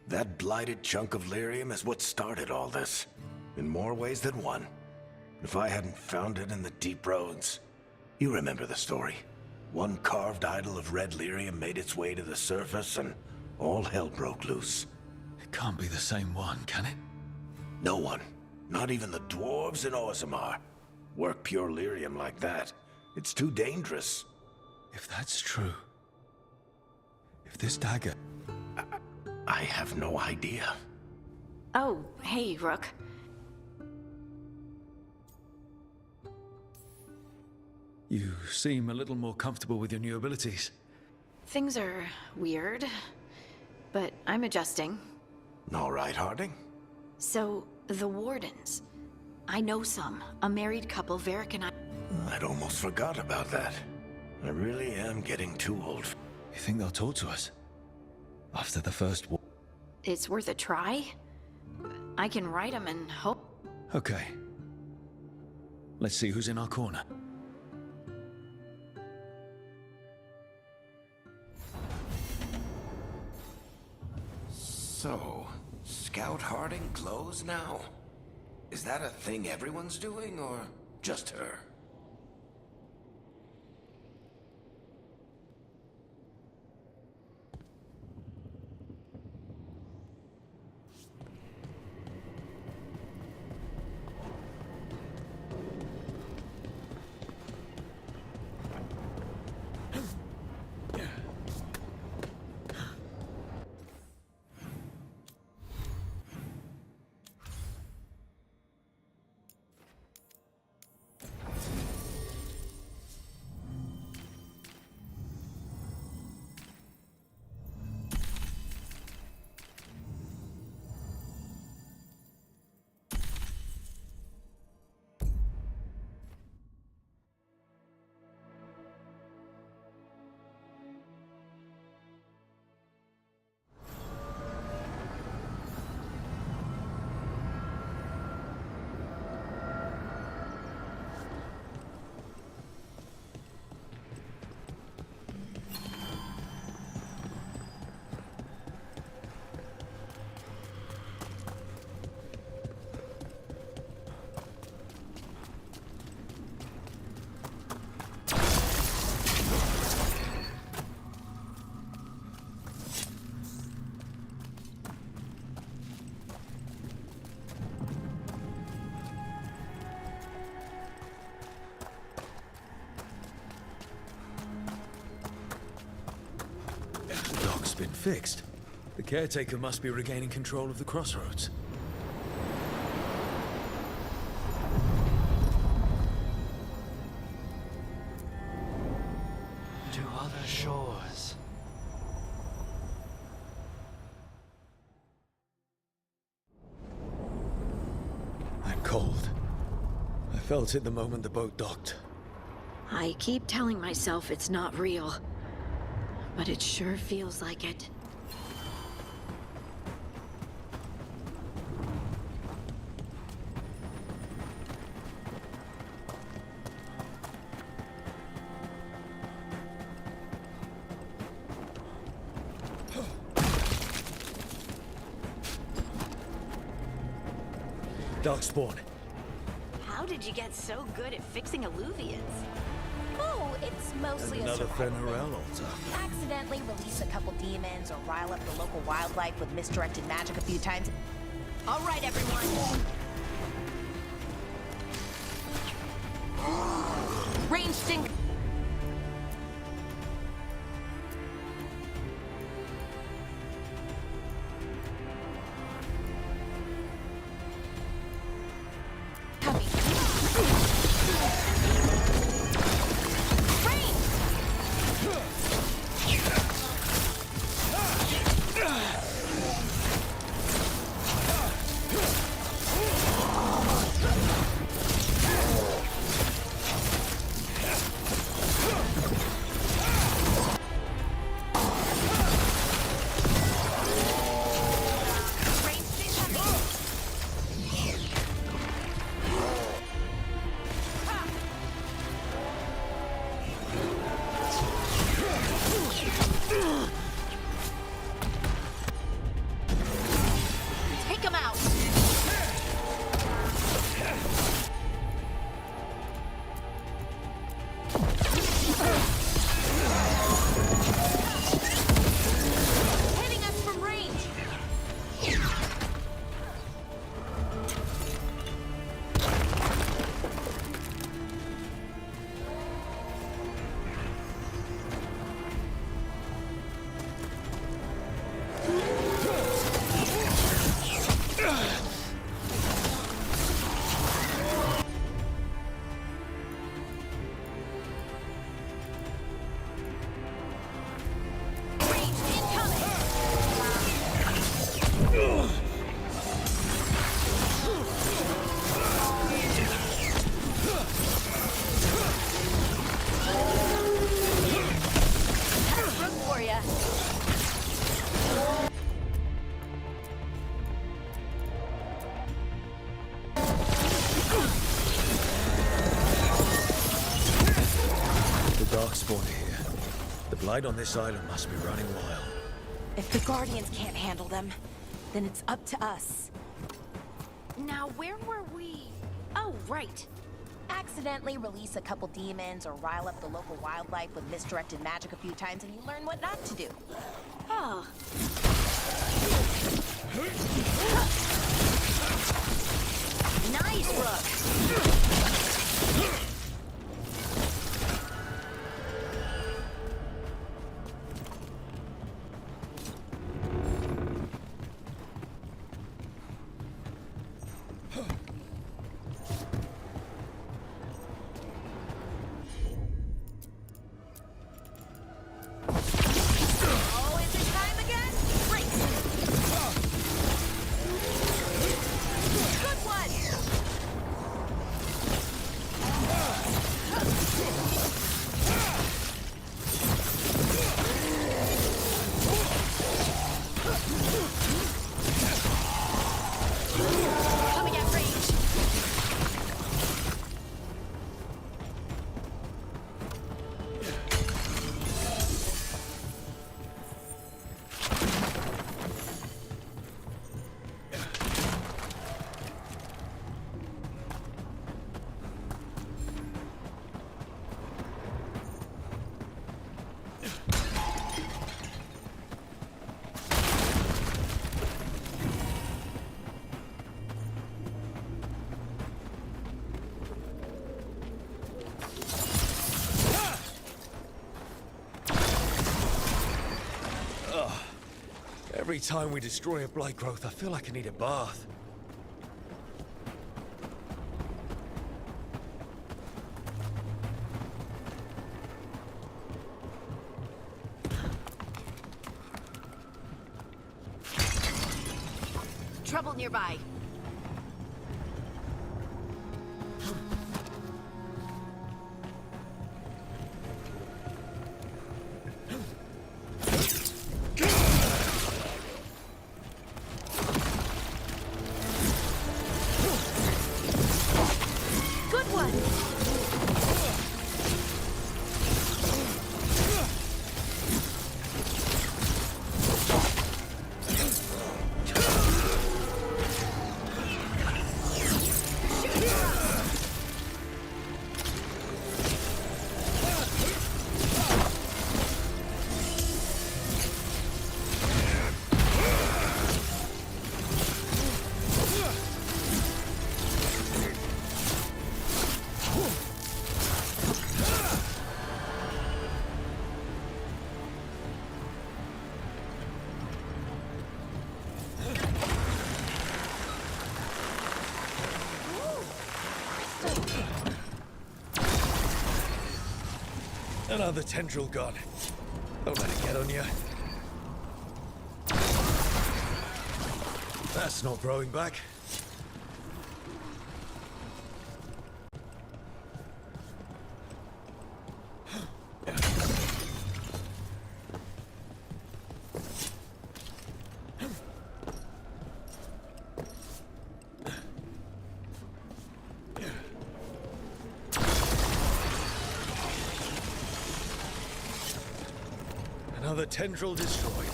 That blighted chunk of lyrium is what started all this. In more ways than one. If I hadn't found it in the deep roads. You remember the story. One carved idol of red lyrium made its way to the surface and all hell broke loose. It can't be the same one, can it? No one, not even the dwarves in Orzammar, work pure lyrium like that. It's too dangerous. If that's true... If this dagger... I have no idea. Oh, hey, Rook. You seem a little more comfortable with your new abilities. Things are weird, but I'm adjusting. All right, Harding. So, the Wardens. I know some. A married couple, Varric and I... I'd almost forgot about that. I really am getting too old. You think they'll talk to us? After the first war? it's worth a try. I can write them and hope. Okay. Let's see who's in our corner. So, Scout Harding glows now? Is that a thing everyone's doing, or just her? Been fixed. The caretaker must be regaining control of the crossroads. To other shores. I'm cold. I felt it the moment the boat docked. I keep telling myself it's not real, but it sure feels like it. Darkspawn. How did you get so good at fixing alluvians? Oh, it's mostly And a another survival thing. Fenerel altar. Accidentally release a couple demons or rile up the local wildlife with misdirected magic a few times. All right, everyone. Range stink. dark spawner here. The blight on this island must be running wild. If the Guardians can't handle them, then it's up to us. Now, where were we? Oh, right. Accidentally release a couple demons or rile up the local wildlife with misdirected magic a few times and you learn what not to do. Oh. Nice, Rook. Every time we destroy a blight growth, I feel like I need a bath. Trouble nearby. Another tendril gone. Don't let it get on you. That's not growing back. Another tendril destroyed.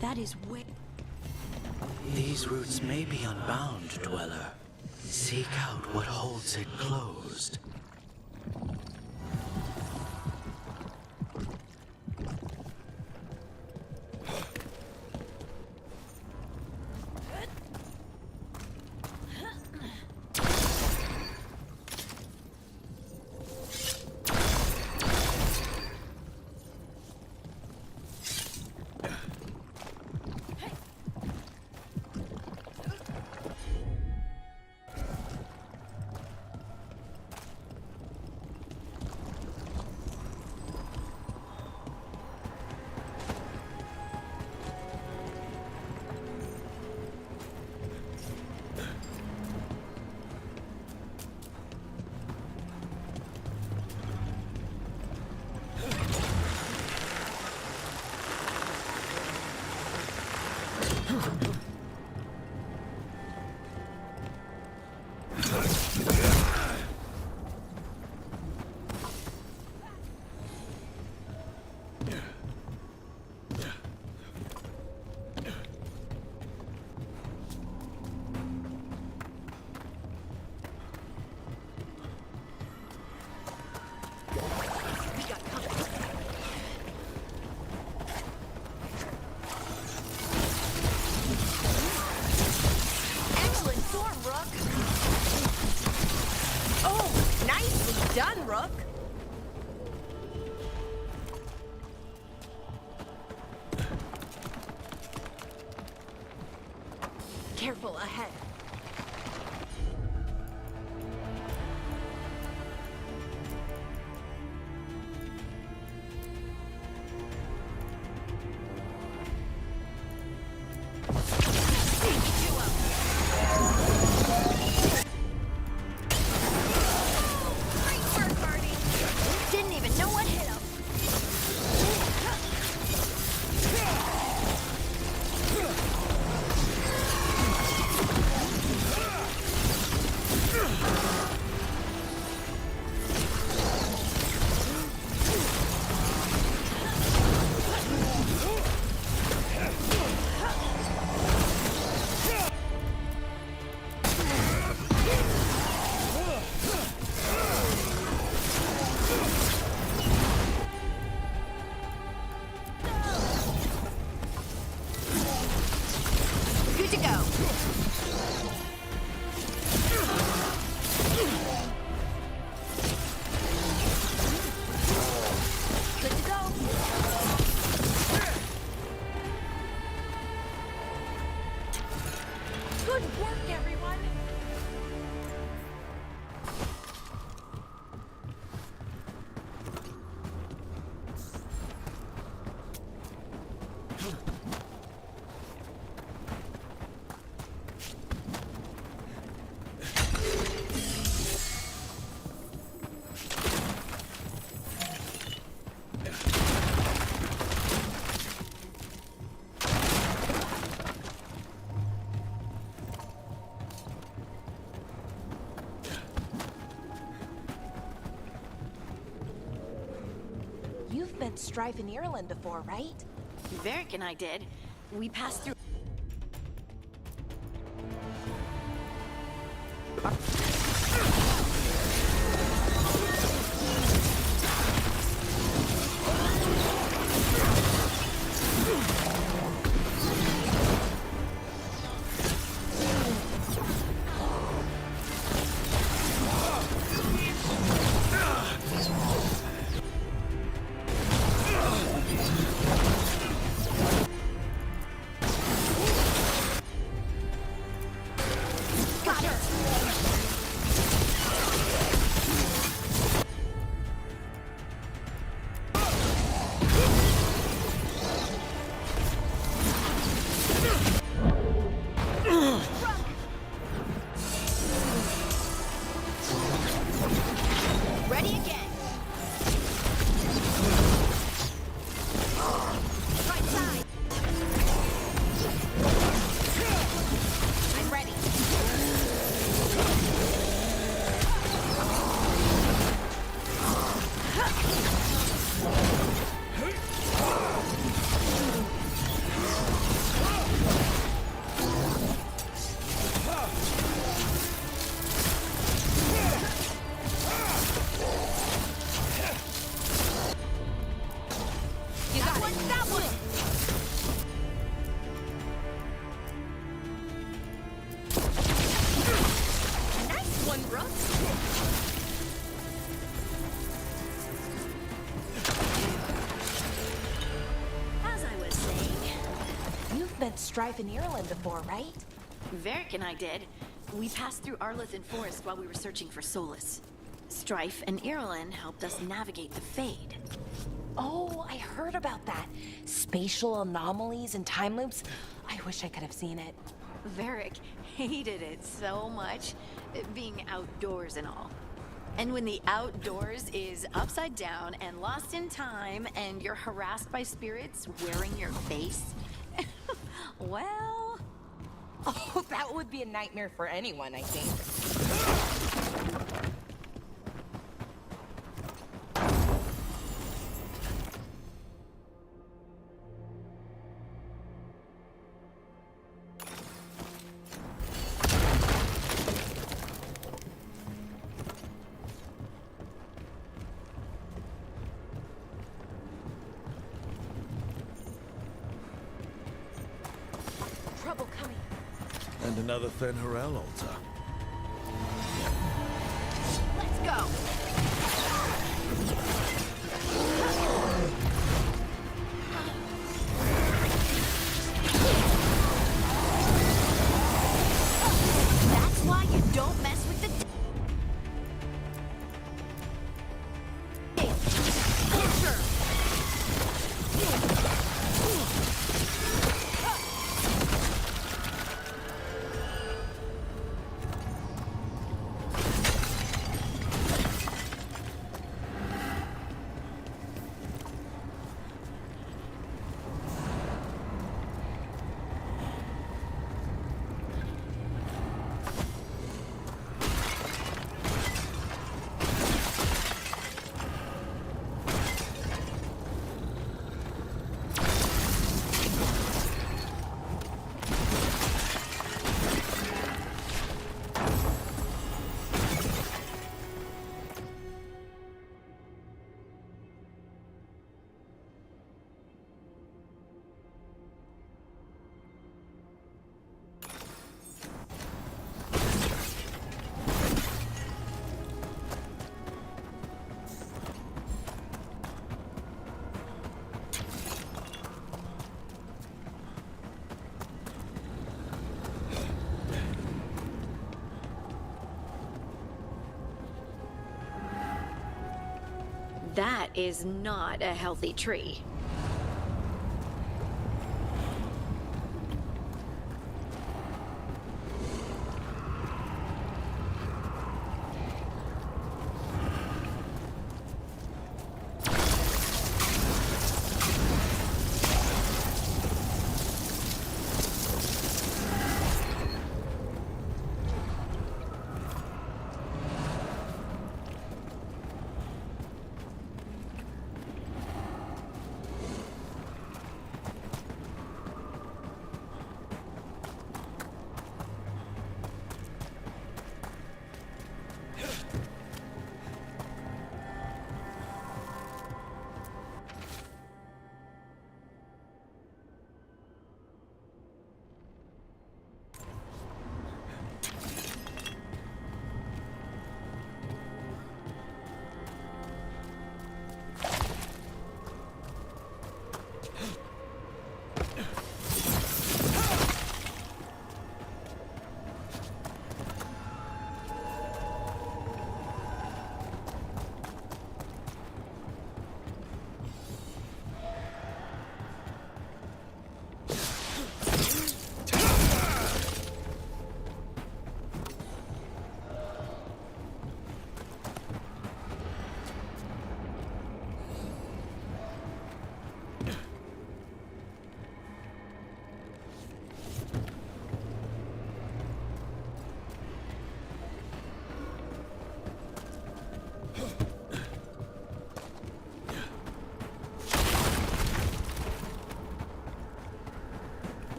That is way... These roots may be unbound, Dweller. Seek out what holds it closed. Done, Rook. Careful ahead. You've been Strife in Ireland before, right? Varric and I did. We passed through. Strife in Ireland before, right? Varric and I did. We passed through Arlethan Forest while we were searching for Solus. Strife and Ireland helped us navigate the Fade. Oh, I heard about that. Spatial anomalies and time loops. I wish I could have seen it. Varric hated it so much, being outdoors and all. And when the outdoors is upside down and lost in time and you're harassed by spirits wearing your face, well, Oh, that would be a nightmare for anyone, I think. Trouble coming. And another Fen'Harel altar. Let's go. That's why you don't mess with the Pitcher. That is not a healthy tree.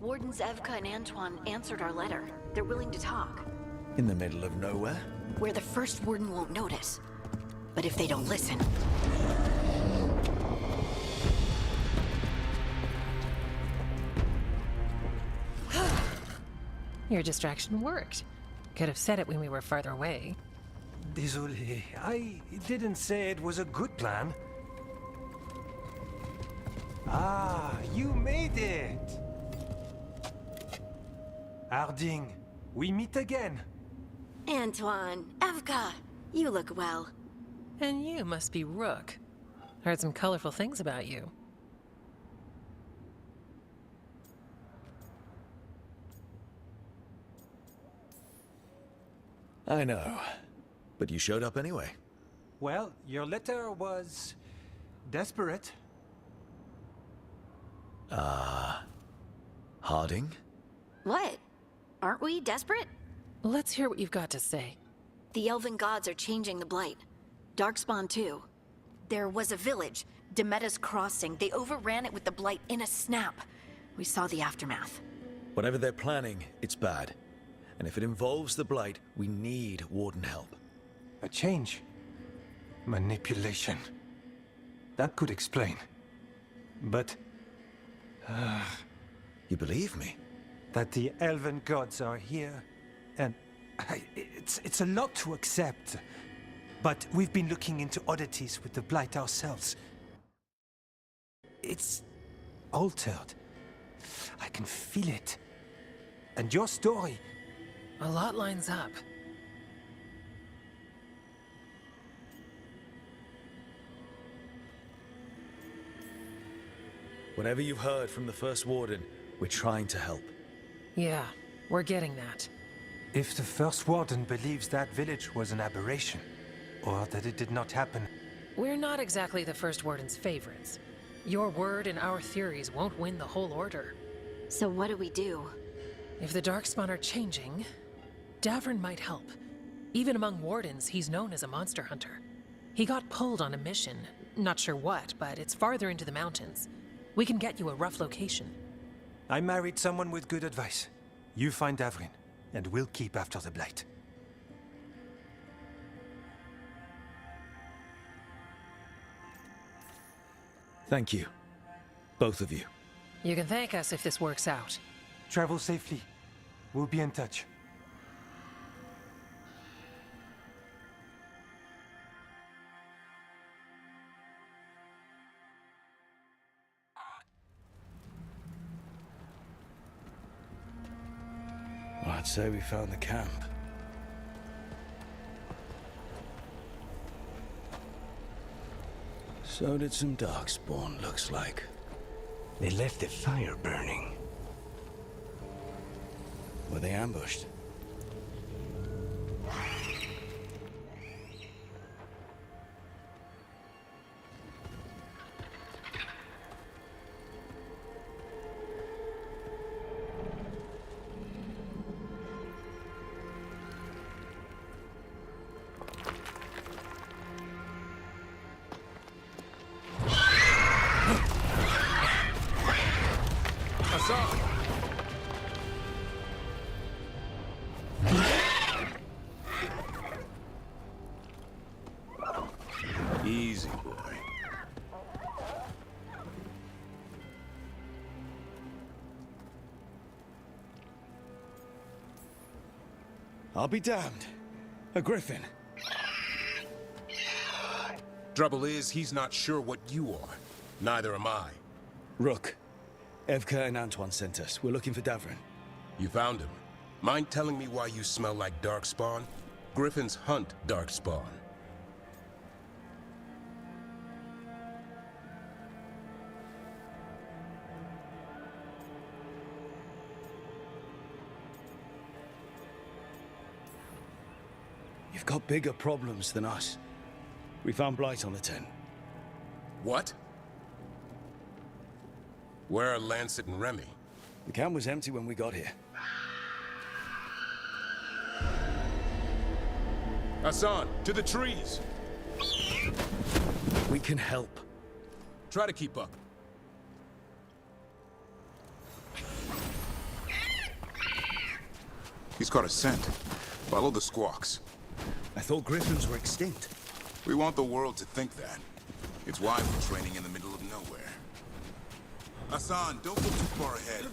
Wardens Evka and Antoine answered our letter. They're willing to talk. In the middle of nowhere? Where the first warden won't notice. But if they don't listen... Your distraction worked. Could have said it when we were farther away. Désolé, I didn't say it was a good plan. Ah, you made it! Harding, we meet again. Antoine, Evka, you look well. And you must be Rook. Heard some colorful things about you. I know. But you showed up anyway. Well, your letter was... desperate. Harding? What? Aren't we desperate? Let's hear what you've got to say. The Elven gods are changing the Blight. Darkspawn too. There was a village, Demeta's Crossing. They overran it with the Blight in a snap. We saw the aftermath. Whatever they're planning, it's bad. And if it involves the Blight, we need Warden help. A change. Manipulation. That could explain. But... You believe me? That the Elven gods are here, and... It's a lot to accept. But we've been looking into oddities with the Blight ourselves. It's... altered. I can feel it. And your story... A lot lines up. Whatever you've heard from the First Warden, we're trying to help. Yeah, we're getting that. If the First Warden believes that village was an aberration, or that it did not happen... We're not exactly the First Warden's favorites. Your word and our theories won't win the whole order. So what do we do? If the Darkspawn are changing, Davern might help. Even among Wardens, he's known as a monster hunter. He got pulled on a mission. Not sure what, but it's farther into the mountains. We can get you a rough location. I married someone with good advice. You find Davrin, and we'll keep after the Blight. Thank you. Both of you. You can thank us if this works out. Travel safely. We'll be in touch. Well, I'd say we found the camp. So did some Darkspawn, looks like. They left the fire burning. Were they ambushed? Easy, boy. I'll be damned. A griffin. Trouble is, he's not sure what you are. Neither am I. Rook. Evka and Antoine sent us. We're looking for Davrin. You found him. Mind telling me why you smell like Darkspawn? Griffins hunt Darkspawn. You've got bigger problems than us. We found Blight on the tent. What? Where are Lancet and Remy? The camp was empty when we got here. Hassan, to the trees! We can help. Try to keep up. He's caught a scent. Follow the squawks. I thought griffins were extinct. We want the world to think that. It's why we're training in the middle of nowhere. Hassan, don't go too far ahead.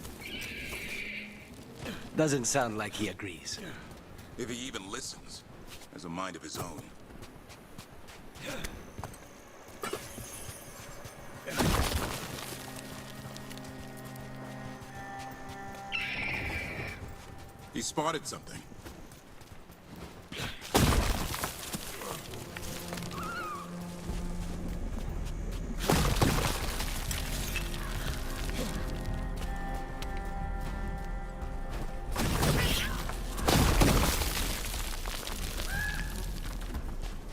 Doesn't sound like he agrees. If he even listens. Has a mind of his own. He spotted something.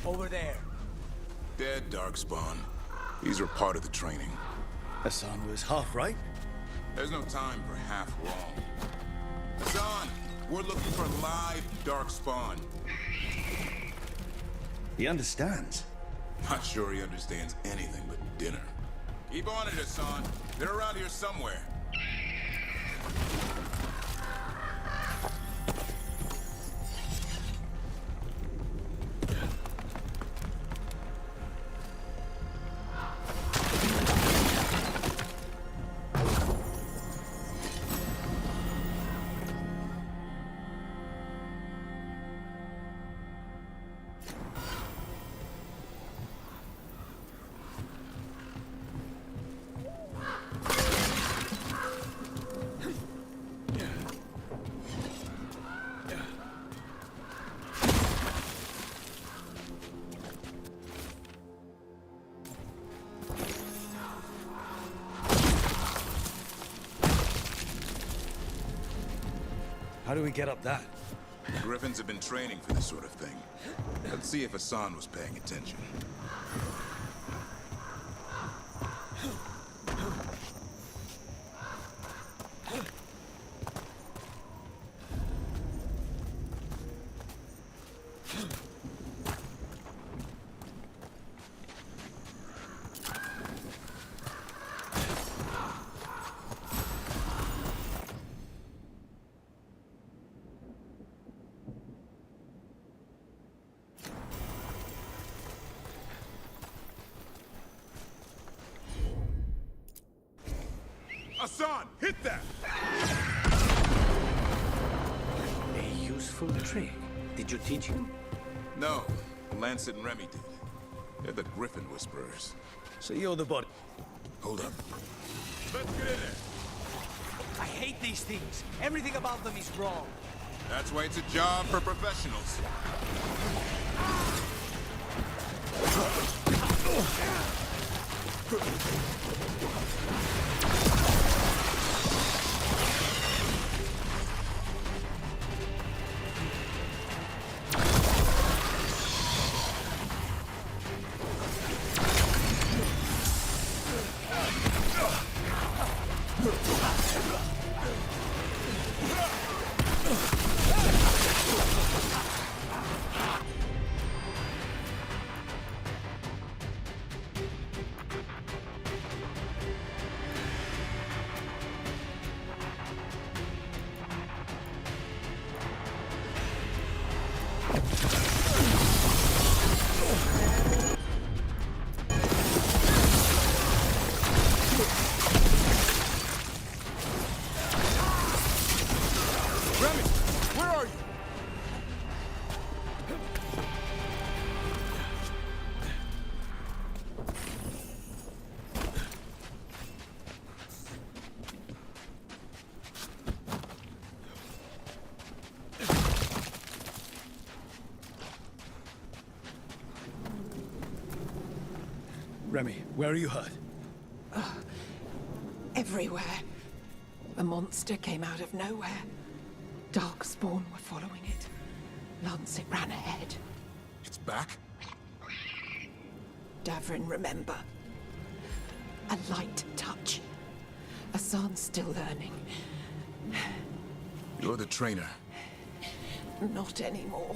Over there. Dead, Darkspawn. These are part of the training. Hassan was half right. There's no time for half wrong. Hassan, we're looking for live Darkspawn. He understands. Not sure he understands anything but dinner. Keep on it, Hassan. They're around here somewhere. How do we get up that? Griffins have been training for this sort of thing. Let's see if Hassan was paying attention. Hassan, hit that! A useful trick. Did you teach him? No, Lancet and Remy did. They're the Griffin Whisperers. So you're the body. Hold up. Let's get in there. I hate these things. Everything about them is wrong. That's why it's a job for professionals. Remy, where are you hurt? Everywhere. A monster came out of nowhere. Darkspawn were following it. Lancet ran ahead. It's back? Davrin, remember. A light touch. Hassan's still learning. You're the trainer. Not anymore.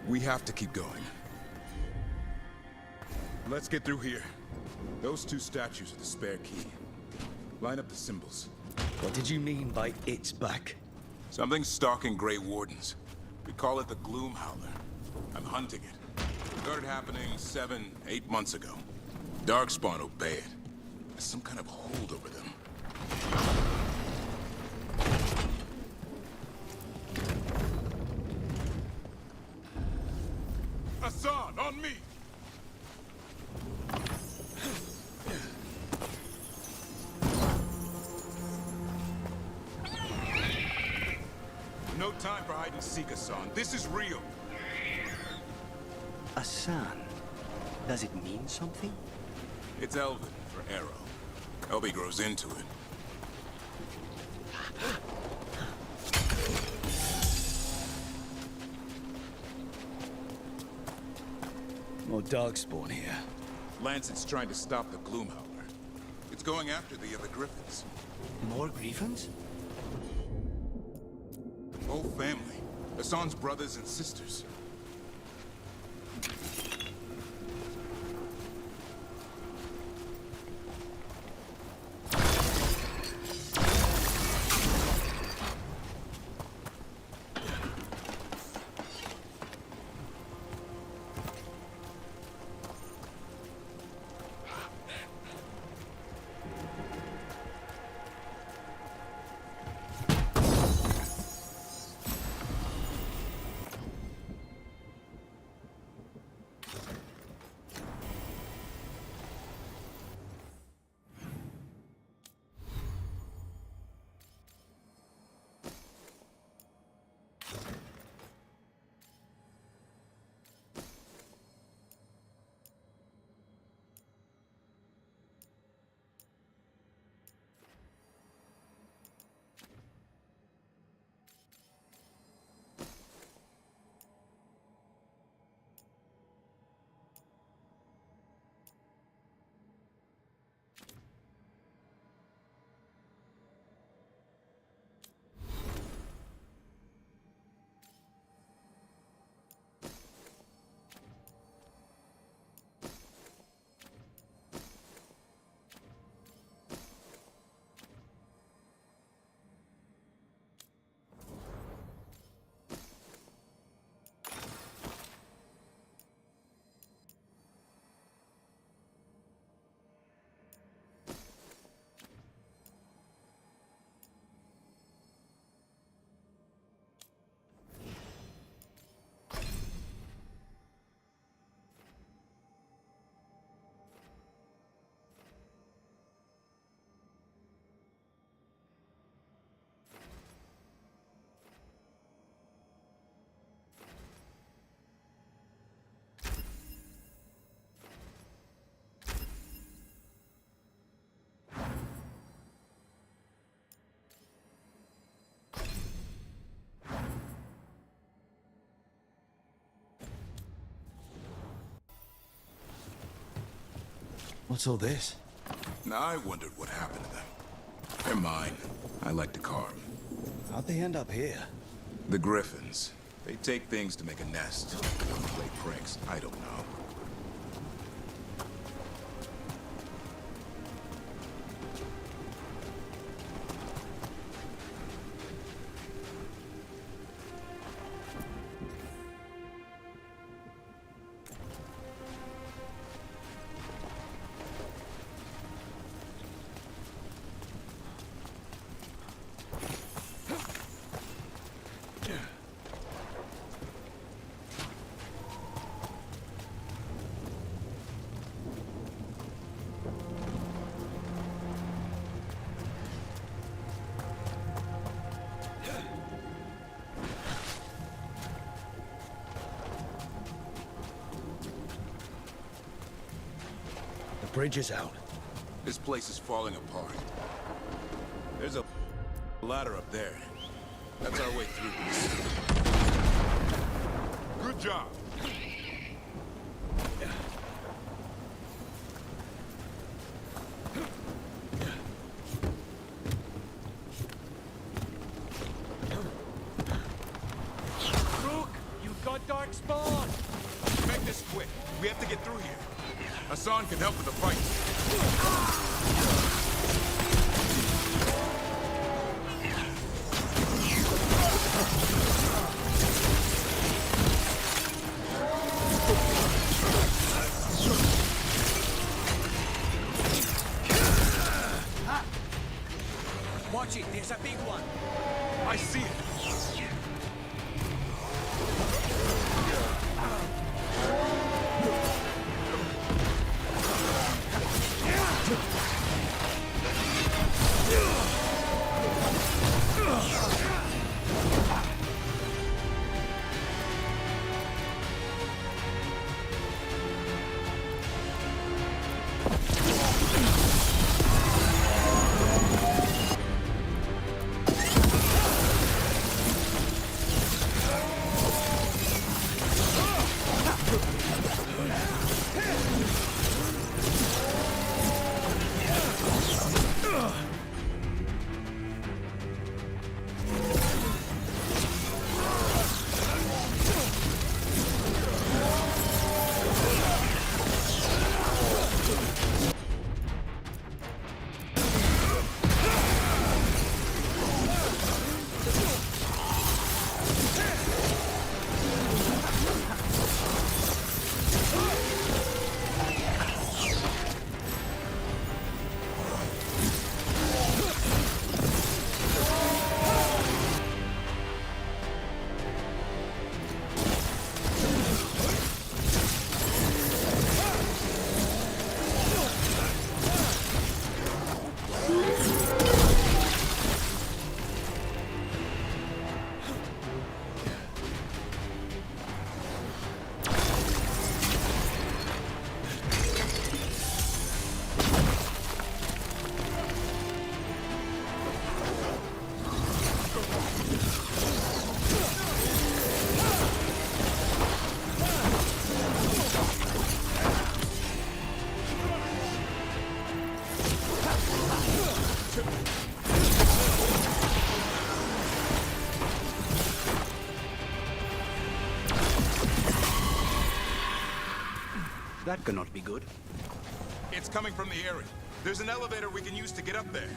We have to keep going. Let's get through here. Those two statues are the spare key. Line up the symbols. What did you mean by it's back? Something's stalking Grey Wardens. We call it the Gloom Howler. I'm hunting it. Started happening 7, 8 months ago. Darkspawn obey it. There's some kind of hold over them. Hassan, on me! No time for hide and seek, Hassan. This is real. Asan. Does it mean something? It's Elven for arrow. Elby grows into it. More darkspawn here. Lancet's trying to stop the Gloomhowler. It's going after the other Griffins. More Griffins? Whole family. Hassan's brothers and sisters. What's all this? Now I wondered what happened to them. They're mine. I like to carve. How'd they end up here? The Griffins. They take things to make a nest. Play pranks, I don't know. Bridge is out. This place is falling apart. There's a ladder up there. That's our way through. Good job. Rook, you've got darkspawn. Make this quick. We have to get through here. Hassan can help with the fight. Watch it, there's a big one. I see it. That cannot be good. It's coming from the area. There's an elevator we can use to get up there.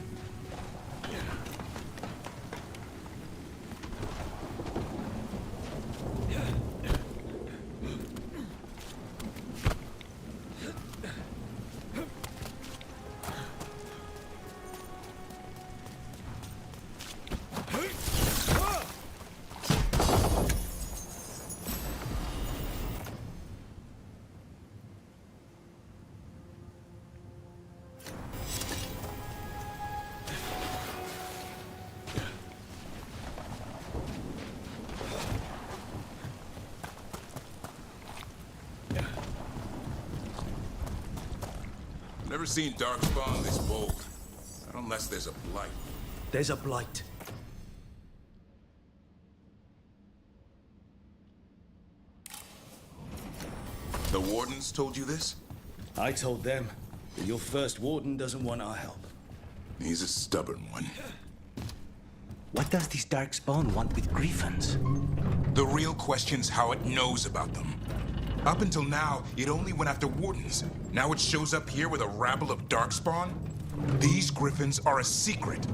Never seen Darkspawn this bold. Not unless there's a blight. There's a blight. The Wardens told you this? I told them that your first warden doesn't want our help. He's a stubborn one. What does this Darkspawn want with Griffins? The real question's how it knows about them. Up until now, it only went after Wardens. Now it shows up here with a rabble of Darkspawn? These Griffins are a secret.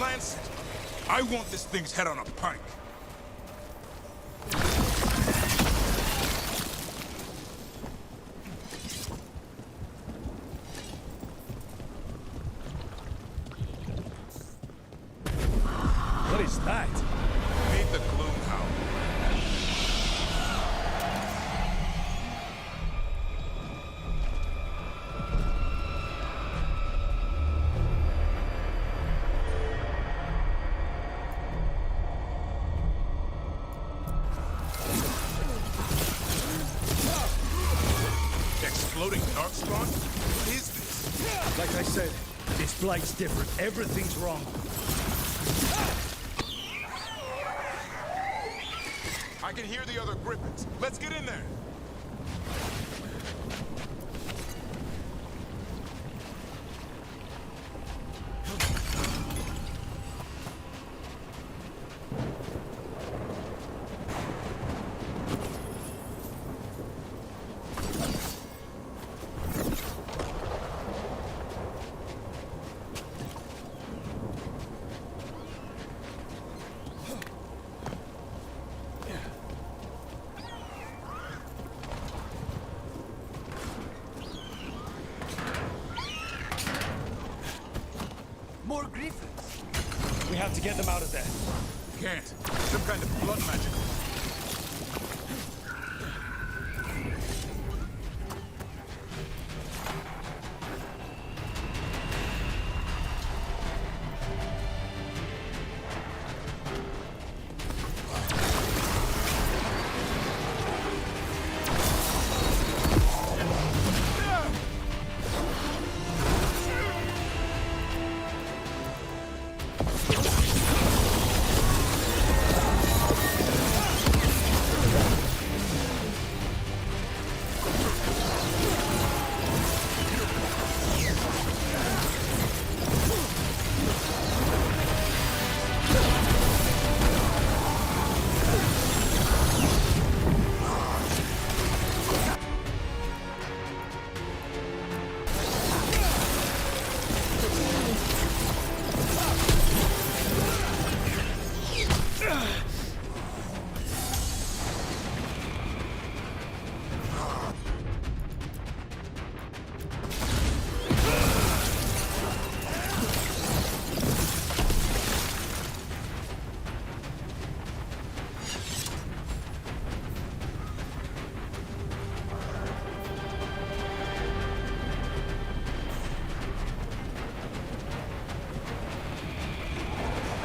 Lance it. I want this thing's head on a pike. What is that? Meet the Gloomhound. Exploding darkspawn? What is this? Like I said, this blight's different. Everything's wrong. I can hear the other griffins. Let's get in there. More griffins. We have to get them out of there. Can't. Some kind of blood magic.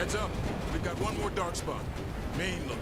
Heads up. We've got one more darkspawn. Mean looking.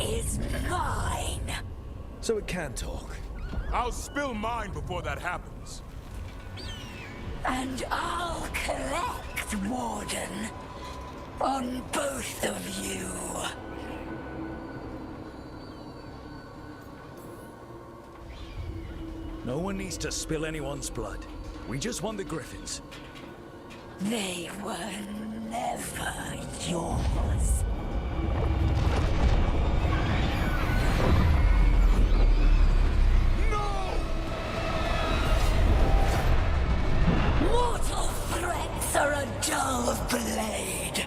is mine. So it can talk. I'll spill mine before that happens. And I'll collect, Warden. On both of you. No one needs to spill anyone's blood. We just want the Griffins. They were never yours. Mortal threats are a dull blade.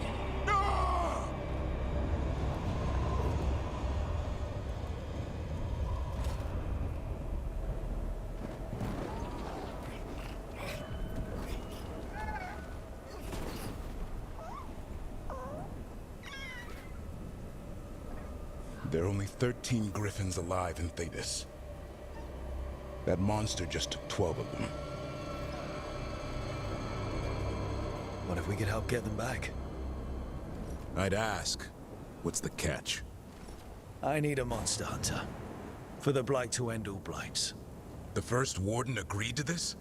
There are only 13 Griffins alive in Thetis. That monster just took 12 of them. What if we could help get them back? I'd ask, what's the catch? I need a monster hunter. For the Blight to end all blights. The first Warden agreed to this?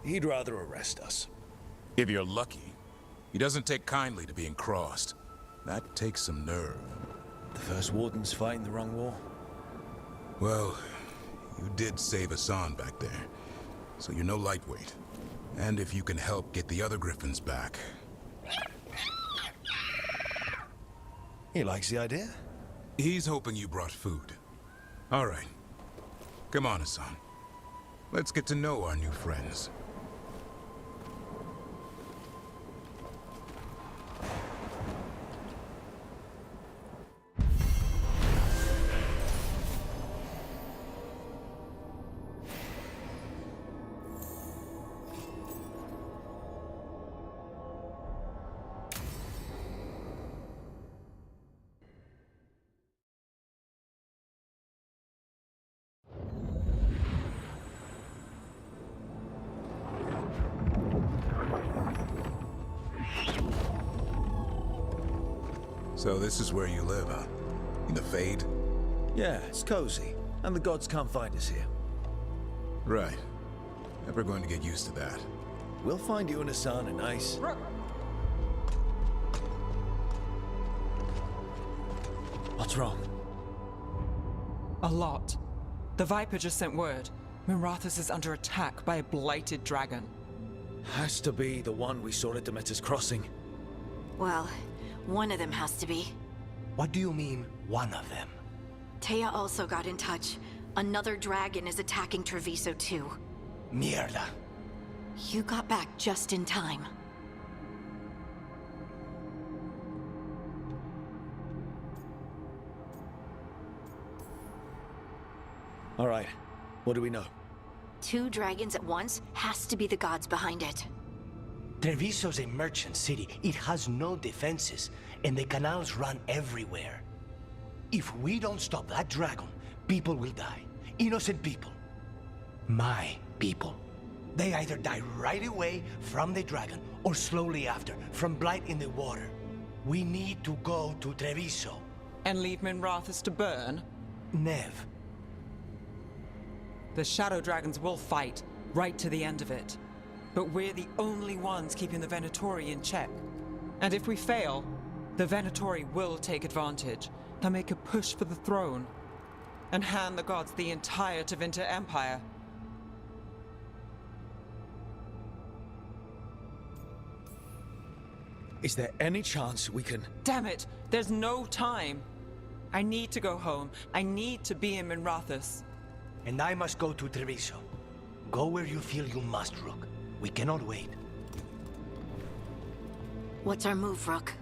He'd rather arrest us. If you're lucky. He doesn't take kindly to being crossed. That takes some nerve. The first Warden's fighting the wrong war. Well, you did save Hassan back there, so you're no lightweight. And if you can help get the other Griffins back... He likes the idea. He's hoping you brought food. All right. Come on, Hassan. Let's get to know our new friends. So this is where you live, huh? In the Fade? Yeah, it's cozy. And the gods can't find us here. Right. Never going to get used to that. We'll find you and Hassan a nice... What's wrong? A lot. The Viper just sent word. Mirathus is under attack by a blighted dragon. Has to be the one we saw at Demeter's Crossing. Well, one of them has to be. What do you mean, one of them? Taya also got in touch. Another dragon is attacking Treviso too. Mierda. You got back just in time. All right. What do we know? 2 dragons at once has to be the gods behind it. Treviso's a merchant city. It has no defenses, and the canals run everywhere. If we don't stop that dragon, people will die. Innocent people. My people. They either die right away from the dragon, or slowly after, from blight in the water. We need to go to Treviso. And leave Minrathus to burn? Nev. The Shadow Dragons will fight, right to the end of it. But we're the only ones keeping the Venatori in check. And if we fail, the Venatori will take advantage. They'll make a push for the throne. And hand the gods the entire Tevinter Empire. Is there any chance we can... Damn it! There's no time! I need to go home. I need to be in Minrathus. And I must go to Treviso. Go where you feel you must, Rook. We cannot wait. What's our move, Rook?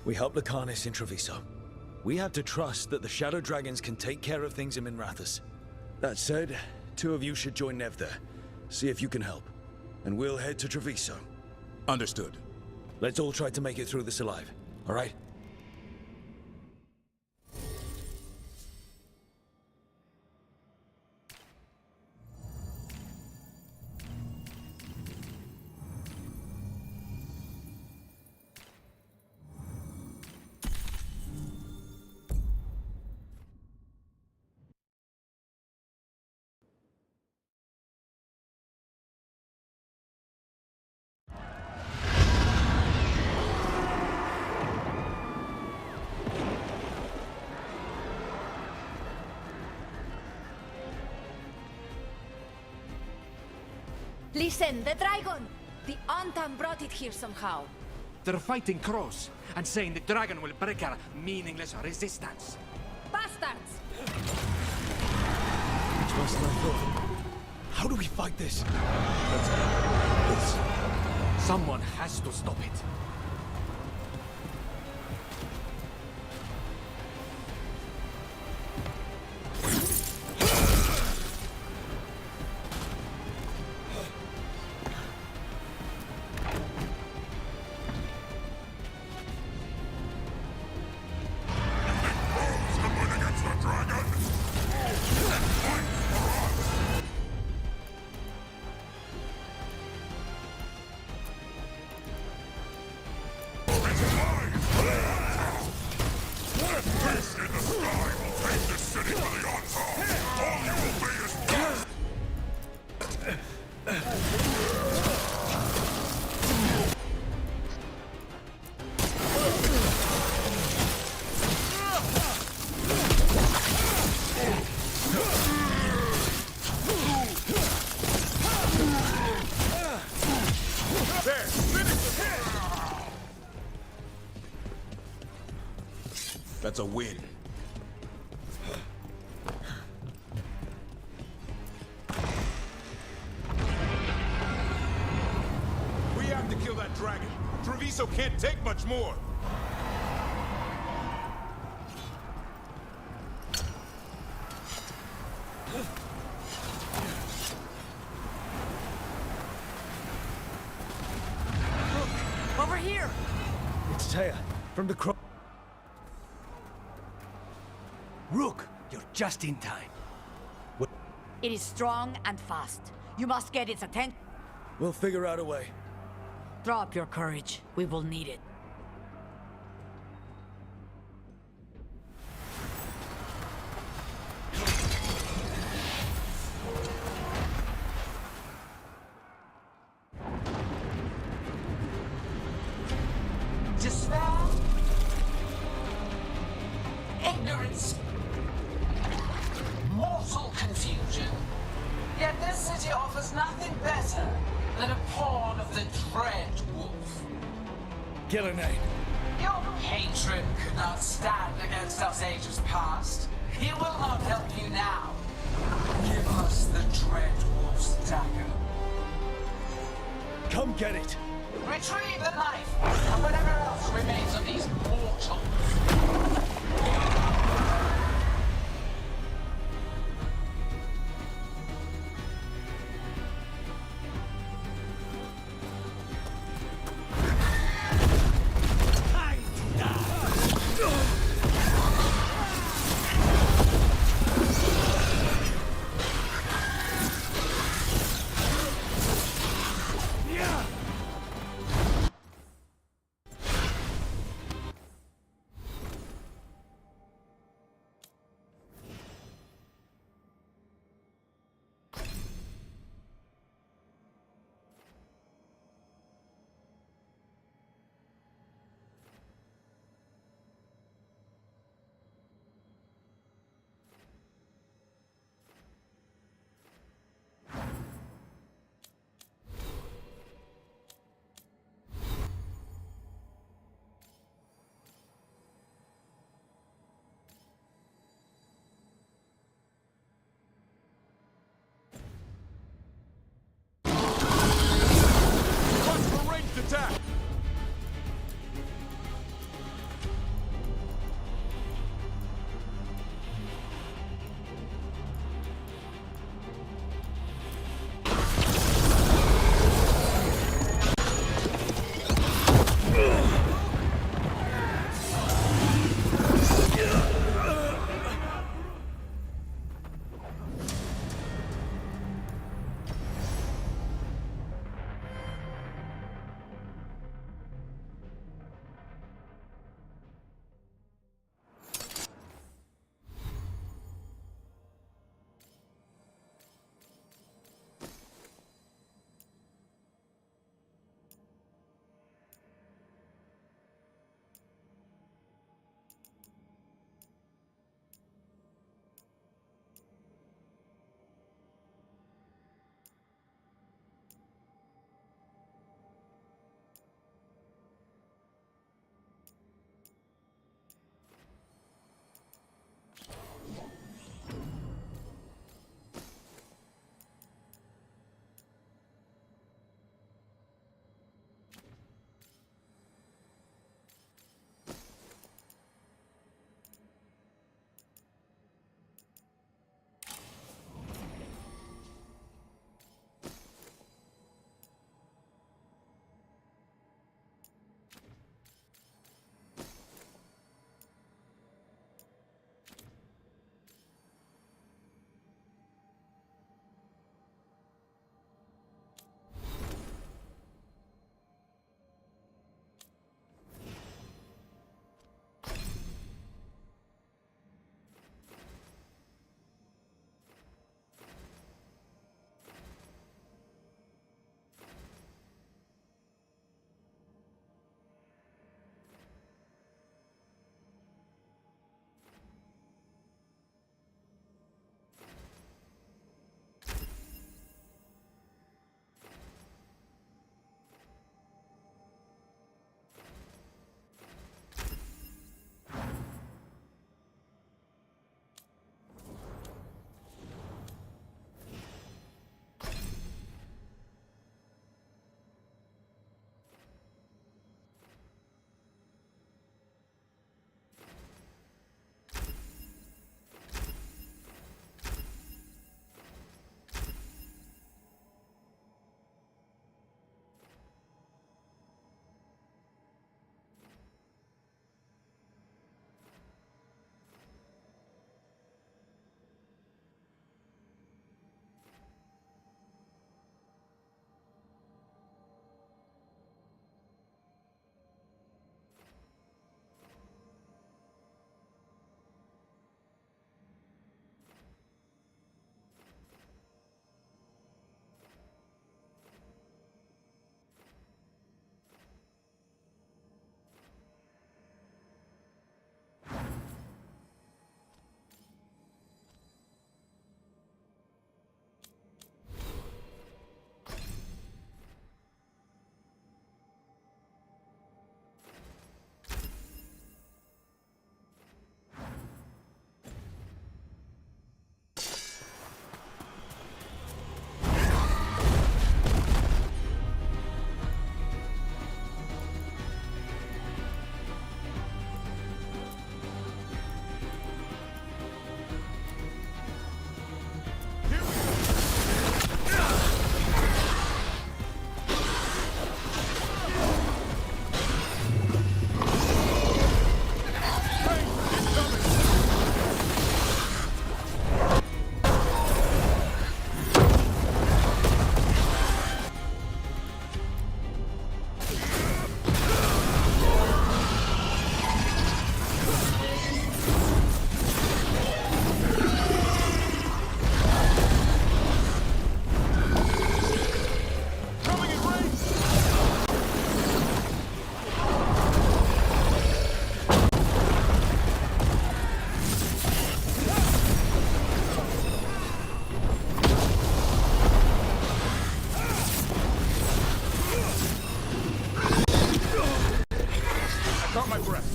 We help Lucanus in Treviso. We have to trust that the Shadow Dragons can take care of things in Minrathous. That said, 2 of you should join Nev there. See if you can help. And we'll head to Treviso. Understood. Let's all try to make it through this alive, all right? Listen, the dragon! The Antam brought it here somehow. They're fighting crows and saying the dragon will break our meaningless resistance. Bastards! It's worse than I thought. How do we fight this? Someone has to stop it. That's a win. We have to kill that dragon. Treviso can't take much more. Over here! It's Taya, from the crow. Rook, you're just in time. It is strong and fast. You must get its attention. We'll figure out a way. Drop your courage. We will need it. Despair, ignorance, mortal confusion. Yet this city offers nothing better than a pawn of the Dread Wolf. Gillenade. Your patron could not stand against us ages past. He will not help you now. Give us the Dread Wolf's dagger. Come get it. Retrieve the knife and whatever else remains of these mortals. Attack! my breath.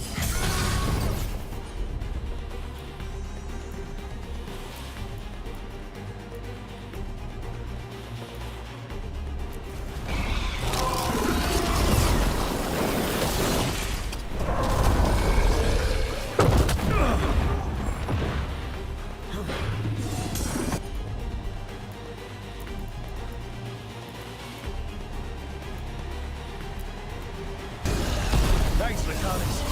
Thanks, Laconis.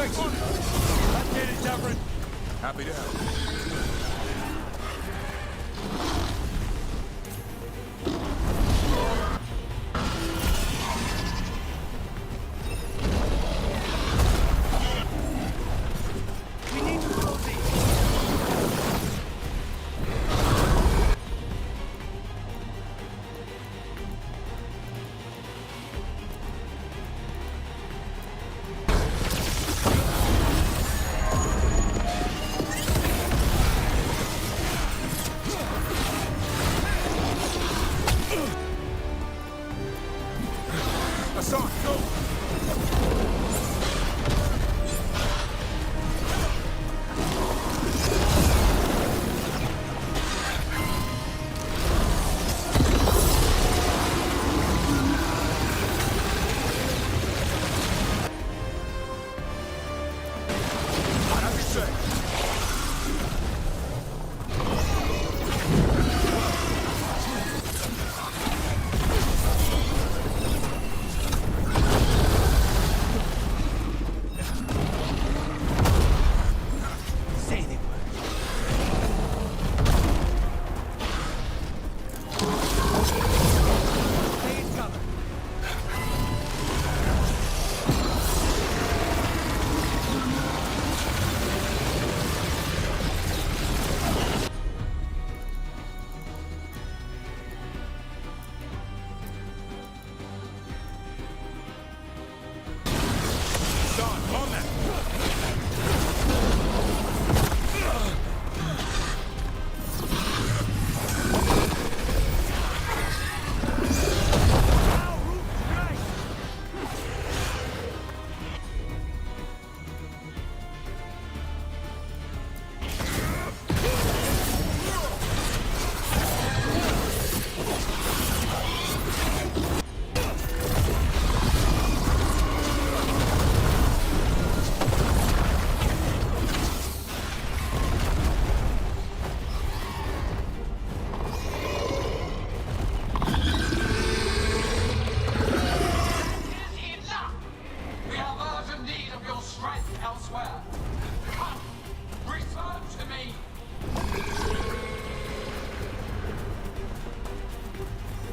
Thanks. I get it, Davrin. Happy to help.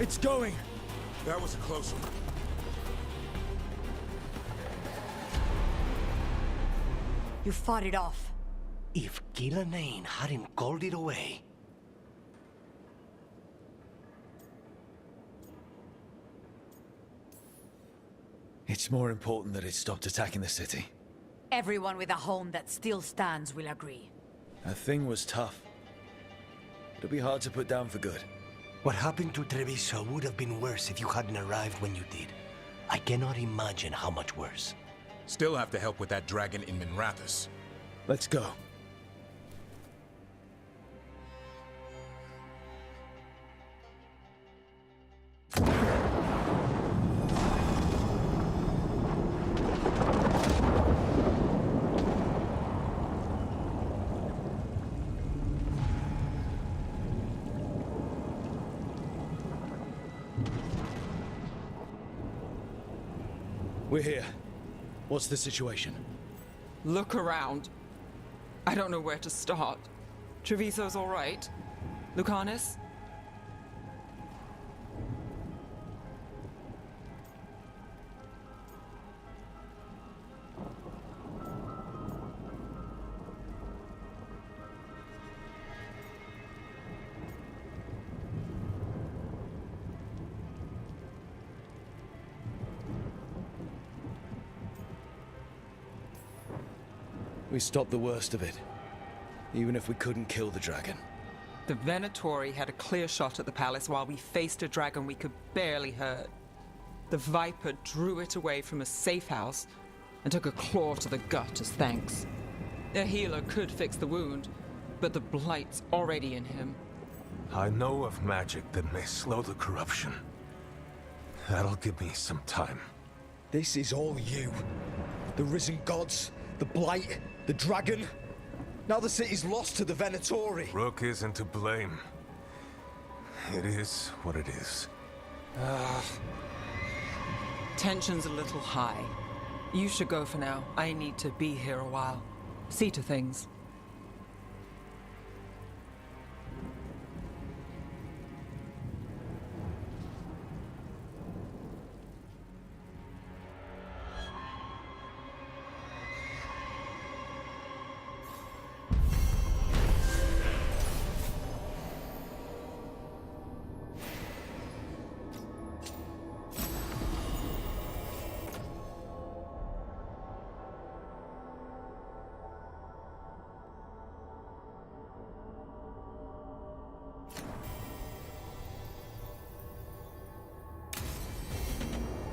It's going! That was a close one. You fought it off. If Gillenane hadn't called it away... It's more important that it stopped attacking the city. Everyone with a home that still stands will agree. That thing was tough. It'll be hard to put down for good. What happened to Treviso would have been worse if you hadn't arrived when you did. I cannot imagine how much worse. Still have to help with that dragon in Minrathous. Let's go. We're here. What's the situation? Look around. I don't know where to start. Treviso's all right. Lucanus? We stopped the worst of it, even if we couldn't kill the dragon. The Venatori had a clear shot at the palace while we faced a dragon we could barely hurt. The Viper drew it away from a safe house and took a claw to the gut as thanks. A healer could fix the wound, but the Blight's already in him. I know of magic that may slow the corruption. That'll give me some time. This is all you. The risen gods, the Blight, the dragon. Now the city's lost to the Venatori. Rook isn't to blame. It is what it is. Tension's a little high. You should go for now. I need to be here a while. See to things.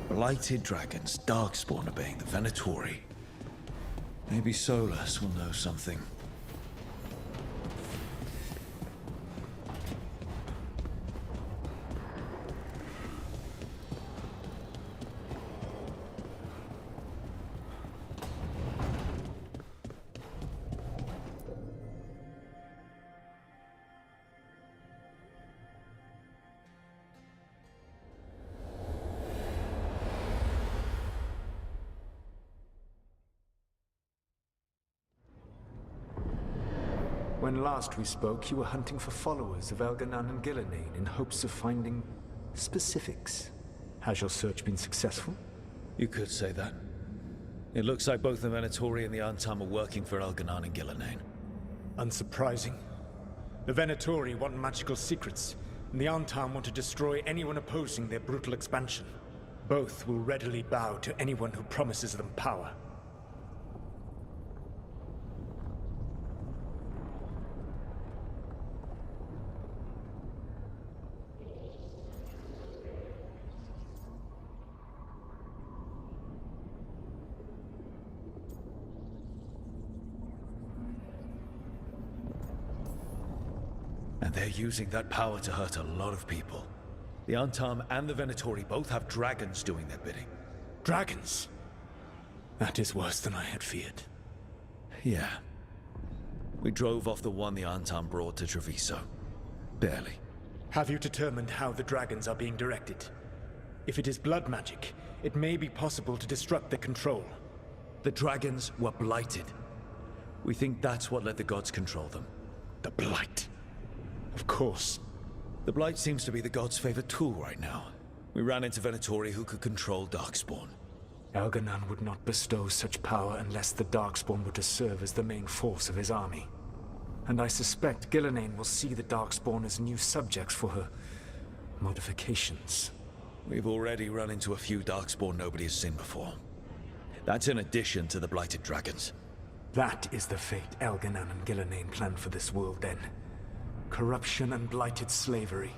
Blighted dragons, Darkspawn obeying the Venatori. Maybe Solus will know something. When last we spoke, you were hunting for followers of Elganan and Gillenane in hopes of finding specifics. Has your search been successful? You could say that. It looks like both the Venatori and the Antam are working for Elganan and Gillenane. Unsurprising. The Venatori want magical secrets, and the Antam want to destroy anyone opposing their brutal expansion. Both will readily bow to anyone who promises them power. And they're using that power to hurt a lot of people. The Antam and the Venatori both have dragons doing their bidding. Dragons? That is worse than I had feared. Yeah. We drove off the one the Antam brought to Treviso. Barely. Have you determined how the dragons are being directed? If it is blood magic, it may be possible to disrupt their control. The dragons were blighted. We think that's what let the gods control them. The blight. Of course. The blight seems to be the god's favorite tool right now. We ran into Venatori who could control Darkspawn. Elganan would not bestow such power unless the Darkspawn were to serve as the main force of his army. And I suspect Gillenane will see the Darkspawn as new subjects for her modifications. We've already run into a few Darkspawn nobody has seen before. That's in addition to the blighted dragons. That is the fate Elganan and Gillenane planned for this world then. Corruption and blighted slavery.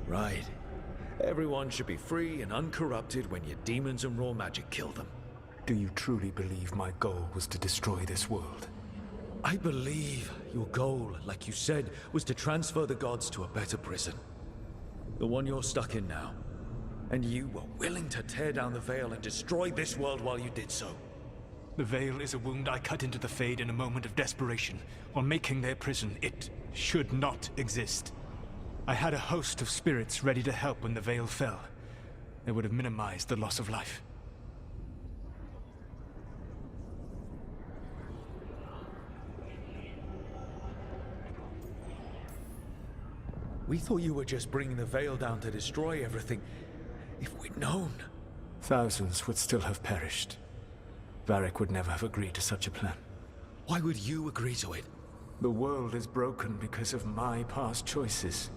Right. Everyone should be free and uncorrupted when your demons and raw magic kill them. Do you truly believe my goal was to destroy this world? I believe your goal, like you said, was to transfer the gods to a better prison. The one you're stuck in now. And you were willing to tear down the veil and destroy this world while you did so. The veil is a wound I cut into the Fade in a moment of desperation, while making their prison. It should not exist. I had a host of spirits ready to help when the veil fell. They would have minimized the loss of life. We thought you were just bringing the veil down to destroy everything. If we'd known... Thousands would still have perished. Varric would never have agreed to such a plan. Why would you agree to it? The world is broken because of my past choices.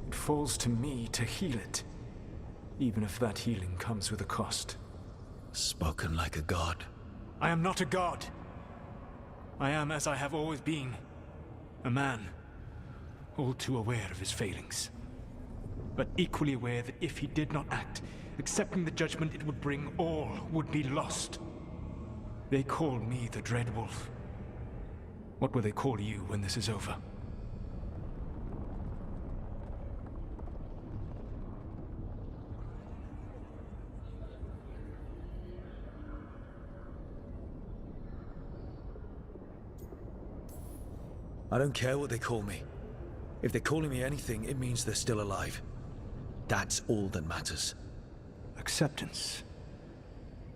It falls to me to heal it, even if that healing comes with a cost. Spoken like a god. I am not a god. I am as I have always been. A man. All too aware of his failings. But equally aware that if he did not act, accepting the judgment it would bring, all would be lost. They call me the Dread Wolf. What will they call you when this is over? I don't care what they call me. If they're calling me anything, it means they're still alive. That's all that matters. Acceptance.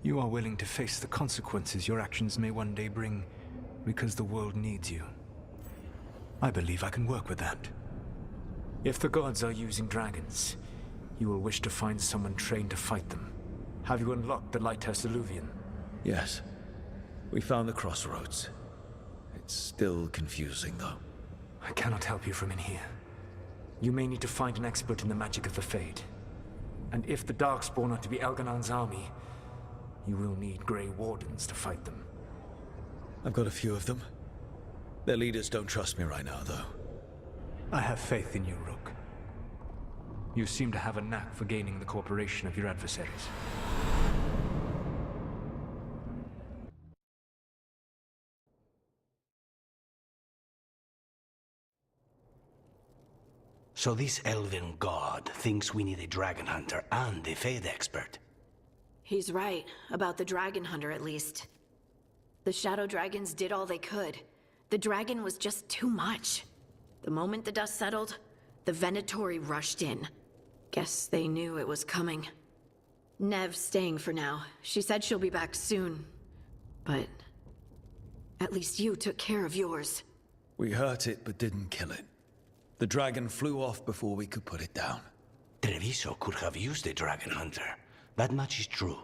You are willing to face the consequences your actions may one day bring because the world needs you. I believe I can work with that. If the gods are using dragons, you will wish to find someone trained to fight them. Have you unlocked the Lighthouse Illuvian? Yes. We found the crossroads. It's still confusing, though. I cannot help you from in here. You may need to find an expert in the magic of the Fade. And if the Darkspawn are to be Elganon's army, you will need Grey Wardens to fight them. I've got a few of them. Their leaders don't trust me right now, though. I have faith in you, Rook. You seem to have a knack for gaining the cooperation of your adversaries. So this elven god thinks we need a dragon hunter and a Fade expert. He's right, about the dragon hunter at least. The shadow dragons did all they could. The dragon was just too much. The moment the dust settled, the Venatori rushed in. Guess they knew it was coming. Nev's staying for now. She said she'll be back soon. But at least you took care of yours. We hurt it, but didn't kill it. The dragon flew off before we could put it down. Treviso could have used a dragon hunter. That much is true.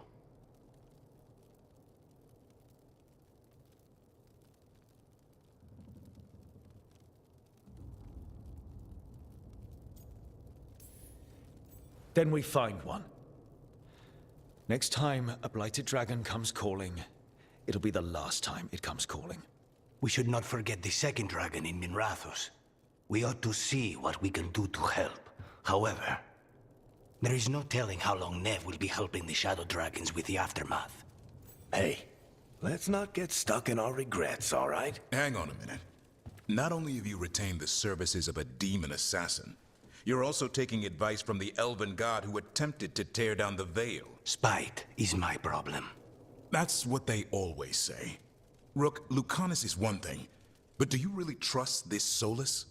Then we find one. Next time a blighted dragon comes calling, it'll be the last time it comes calling. We should not forget the second dragon in Minrathos. We ought to see what we can do to help. However, there is no telling how long Nev will be helping the Shadow Dragons with the aftermath. Hey, let's not get stuck in our regrets, all right? Hang on a minute. Not only have you retained the services of a demon assassin, you're also taking advice from the elven god who attempted to tear down the veil. Spite is my problem. That's what they always say. Rook, Lucanus is one thing, but do you really trust this Solus?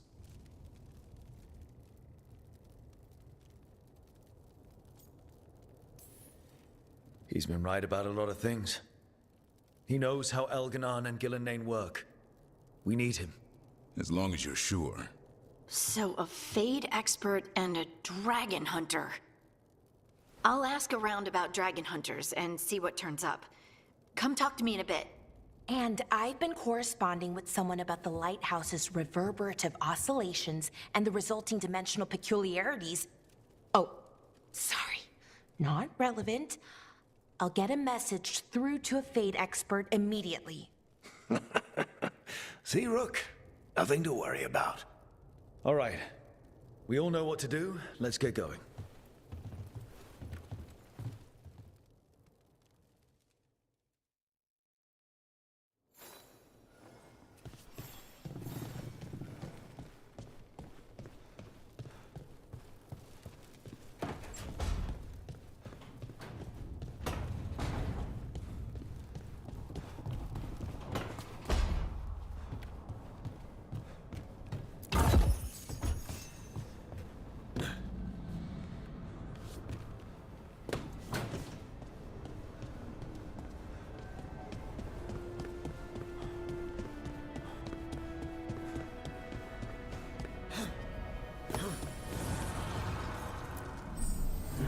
He's been right about a lot of things. He knows how Elganon and Gillenane work. We need him. As long as you're sure. So a Fade expert and a dragon hunter. I'll ask around about dragon hunters and see what turns up. Come talk to me in a bit. And I've been corresponding with someone about the lighthouse's reverberative oscillations and the resulting dimensional peculiarities. Oh, sorry. Not relevant. I'll get a message through to a Fade expert immediately. See, Rook? Nothing to worry about. All right. We all know what to do. Let's get going.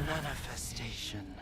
Manifestation.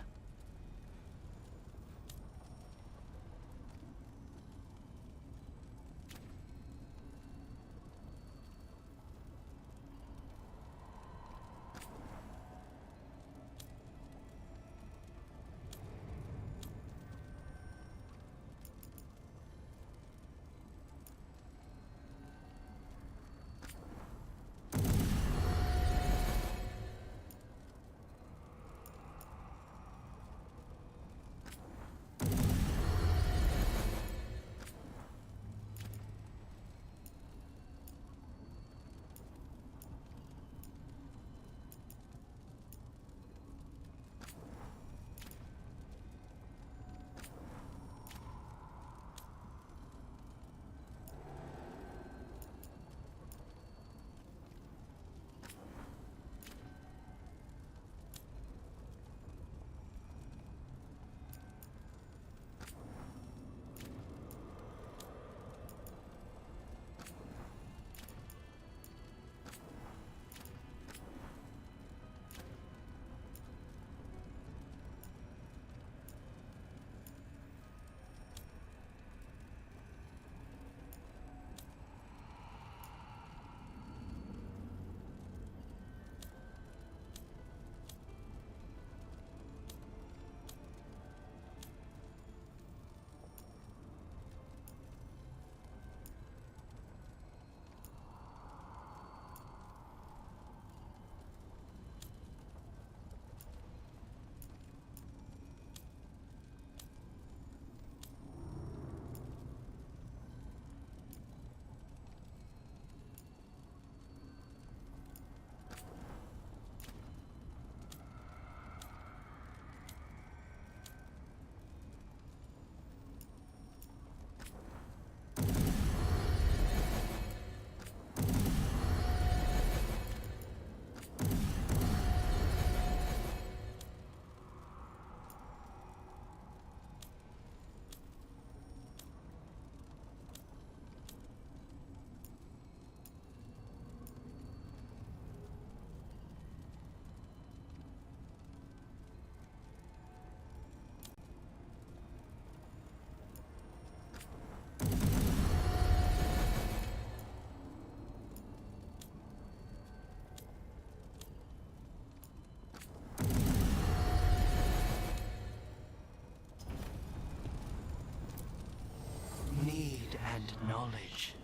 and knowledge.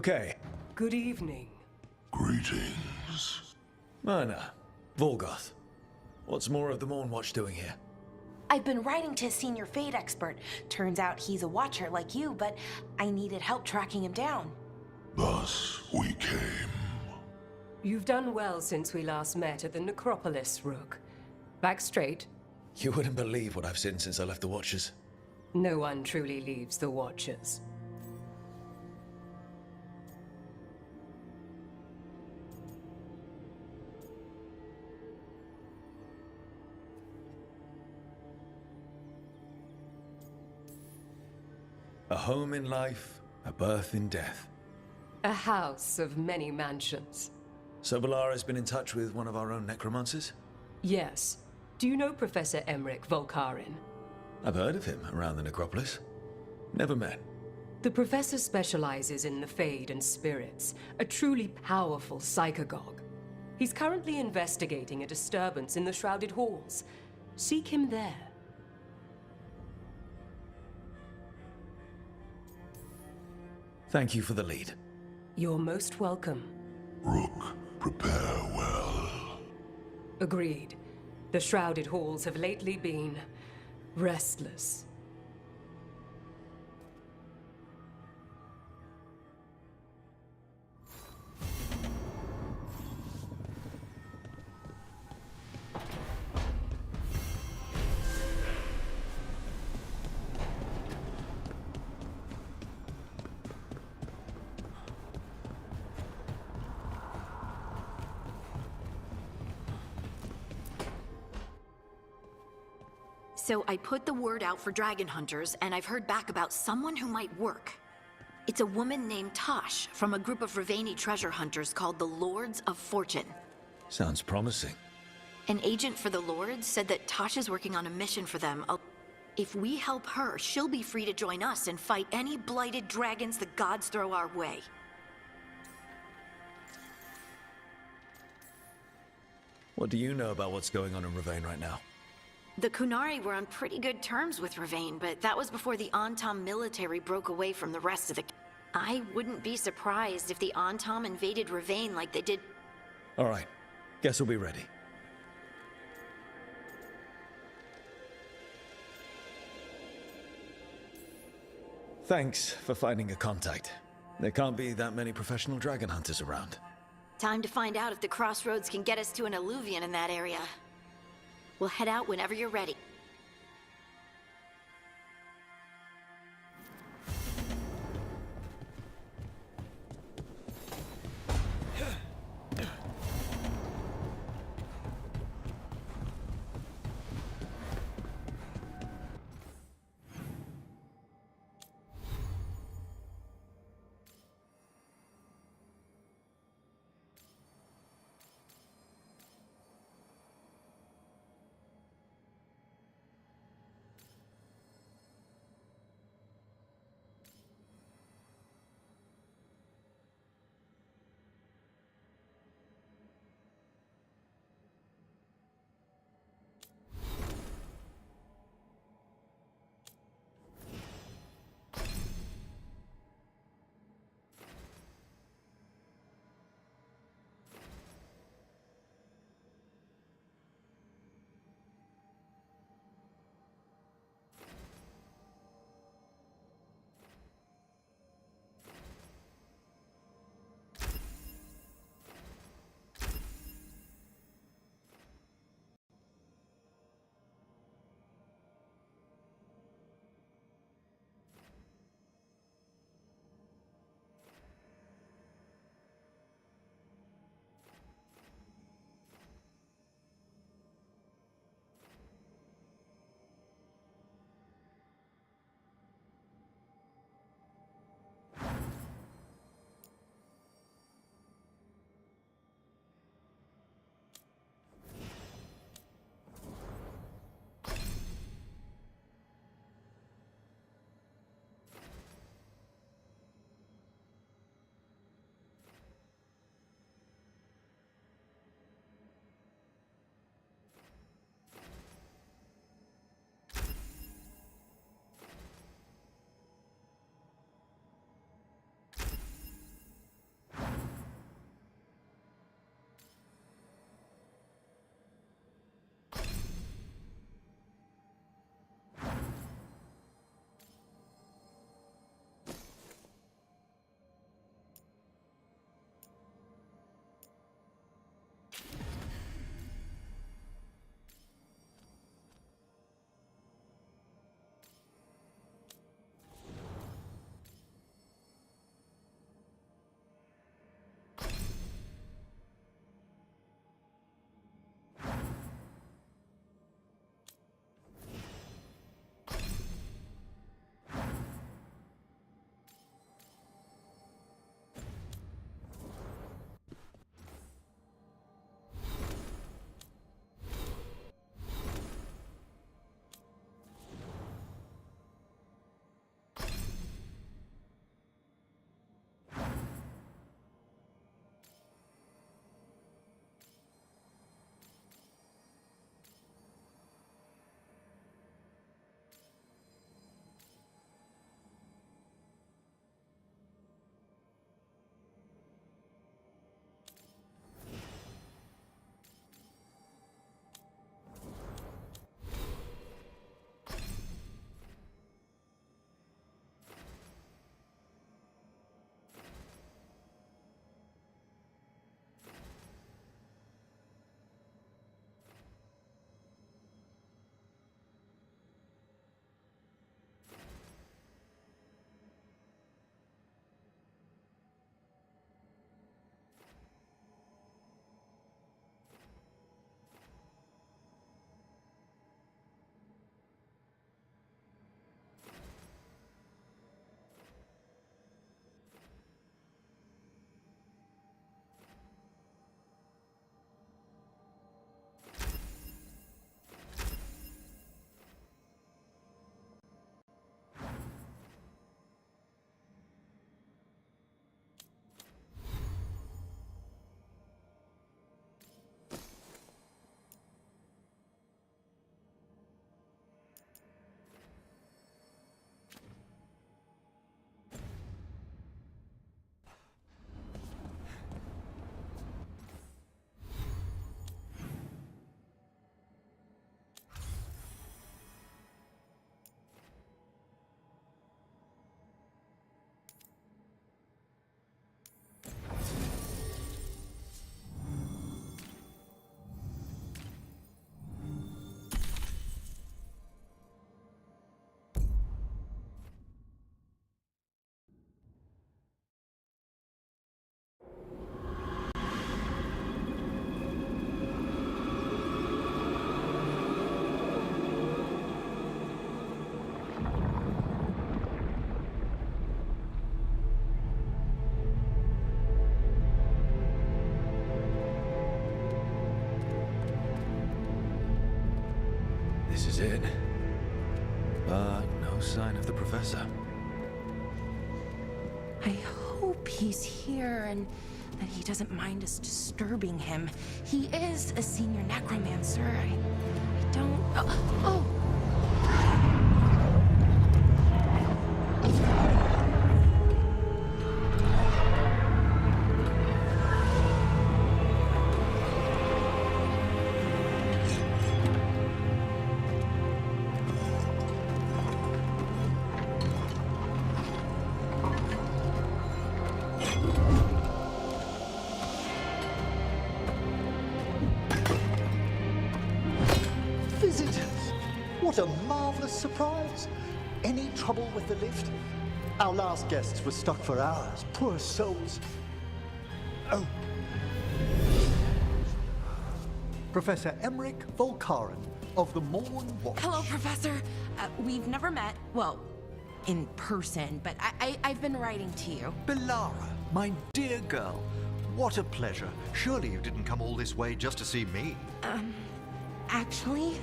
Okay. Good evening. Greetings. Myrna, Volgoth. What's more of the Mornwatch doing here? I've been writing to a senior Fade expert. Turns out he's a watcher like you, but I needed help tracking him down. Thus we came. You've done well since we last met at the Necropolis, Rook. Back straight. You wouldn't believe what I've seen since I left the Watchers. No one truly leaves the Watchers. A home in life, a birth in death. A house of many mansions. So Valara's been in touch with one of our own necromancers? Yes. Do you know Professor Emmerich Volkarin? I've heard of him around the necropolis. Never met. The professor specializes in the Fade and spirits, a truly powerful psychagogue. He's currently investigating a disturbance in the Shrouded Halls. Seek him there. Thank you for the lead. You're most welcome. Rook, prepare well. Agreed. The Shrouded Halls have lately been restless. So I put the word out for dragon hunters, and I've heard back about someone who might work. It's a woman named Tosh from a group of Riveni treasure hunters called the Lords of Fortune. Sounds promising. An agent for the Lords said that Tosh is working on a mission for them. If we help her, she'll be free to join us and fight any blighted dragons the gods throw our way. What do you know about what's going on in Ravane right now? The Kunari were on pretty good terms with Ravane, but that was before the Antam military broke away from the rest of the... I wouldn't be surprised if the Antam invaded Ravane like they did... All right. Guess we'll be ready. Thanks for finding a contact. There can't be that many professional dragon hunters around. Time to find out if the crossroads can get us to an alluvion in that area. We'll head out whenever you're ready. it. But no sign of the professor. I hope he's here and that he doesn't mind us disturbing him. He is a senior necromancer. I don't... Oh! Visitors! What a marvelous surprise! Any trouble with the lift? Our last guests were stuck for hours. Poor souls. Oh. Professor Emmerich Volkaren of the Morn Watch. Hello, Professor. We've never met, well, in person, but I've been writing to you. Belara, my dear girl. What a pleasure. Surely you didn't come all this way just to see me. Actually,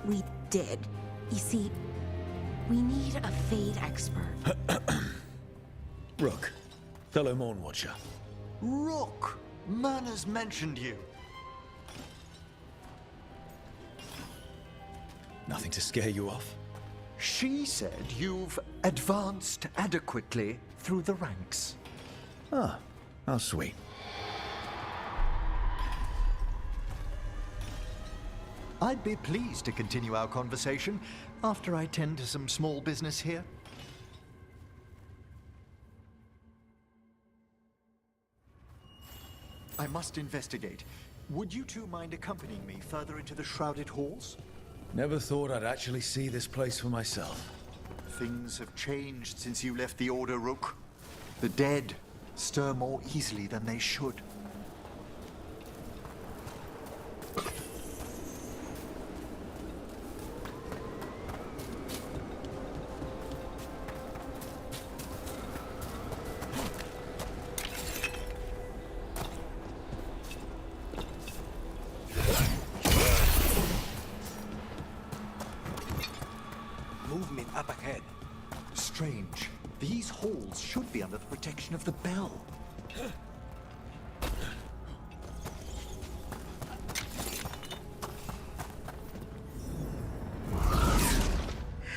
we did. You see, we need a Fade expert. Rook, fellow Morn Watcher. Rook! Myrna's mentioned you. Nothing to scare you off? She said you've advanced adequately through the ranks. Ah, how sweet. I'd be pleased to continue our conversation after I tend to some small business here. I must investigate. Would you two mind accompanying me further into the Shrouded Halls? Never thought I'd actually see this place for myself. Things have changed since you left the Order, Rook. The dead stir more easily than they should. Movement up ahead. Strange. These halls should be under the protection of the bell.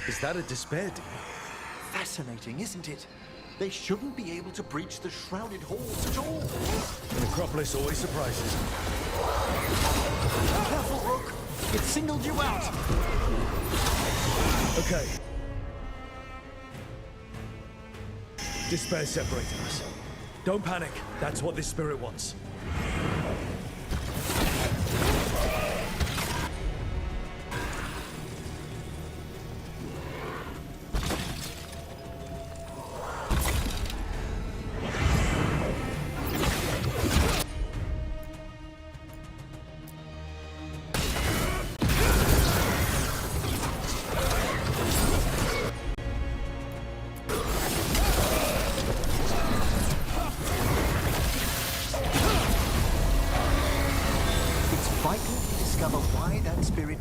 Is that a despair demon? Fascinating, isn't it? They shouldn't be able to breach the Shrouded Halls at all. The necropolis always surprises. Careful, Rook! It singled you out! Okay. Despair separating us. Don't panic. That's what this spirit wants.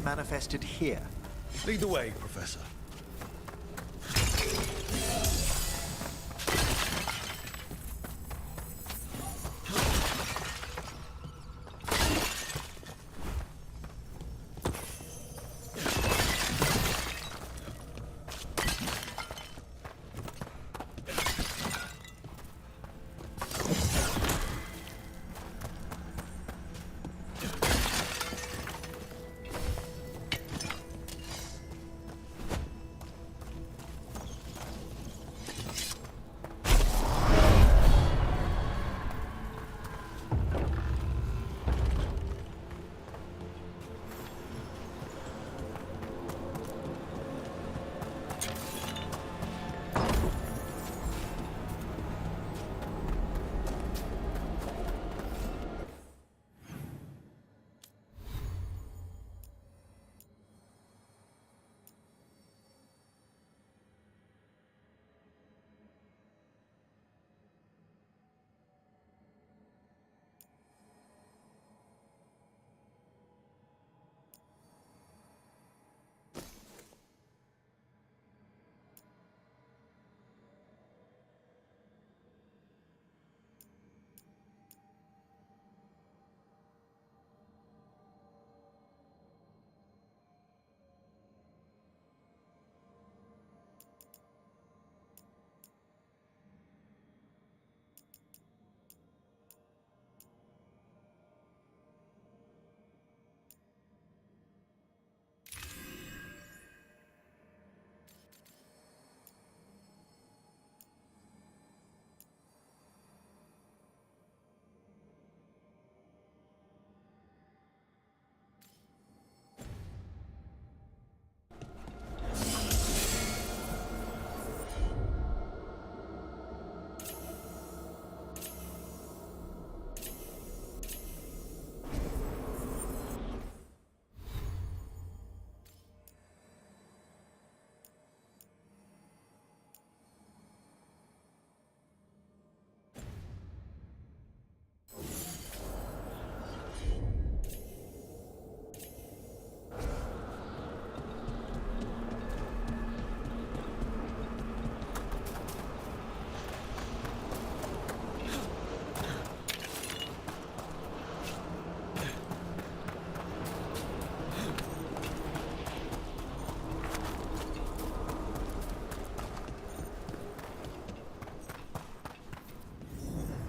Manifested here. Lead the way, Professor.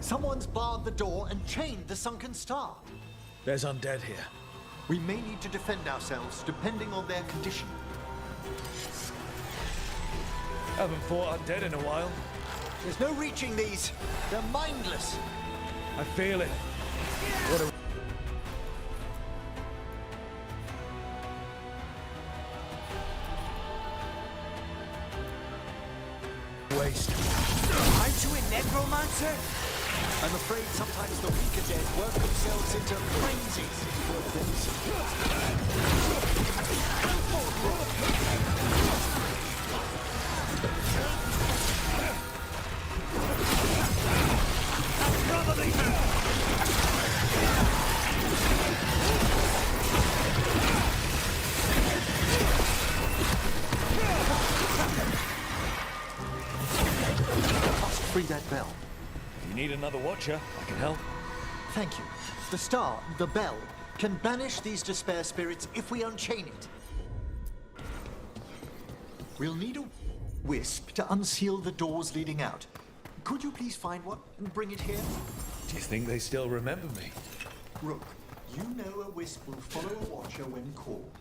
Someone's barred the door and chained the sunken star. There's undead here. We may need to defend ourselves depending on their condition. Haven't fought undead in a while. There's no reaching these. They're mindless. I feel it. What a... waste. Aren't you a necromancer? I'm afraid sometimes the weaker dead work themselves into frenzies. Free that bell. You need another watcher, I can help. Thank you. The star, the bell, can banish these despair spirits if we unchain it. We'll need a wisp to unseal the doors leading out. Could you please find one and bring it here? Do you think they still remember me? Rook, you know a wisp will follow a watcher when called.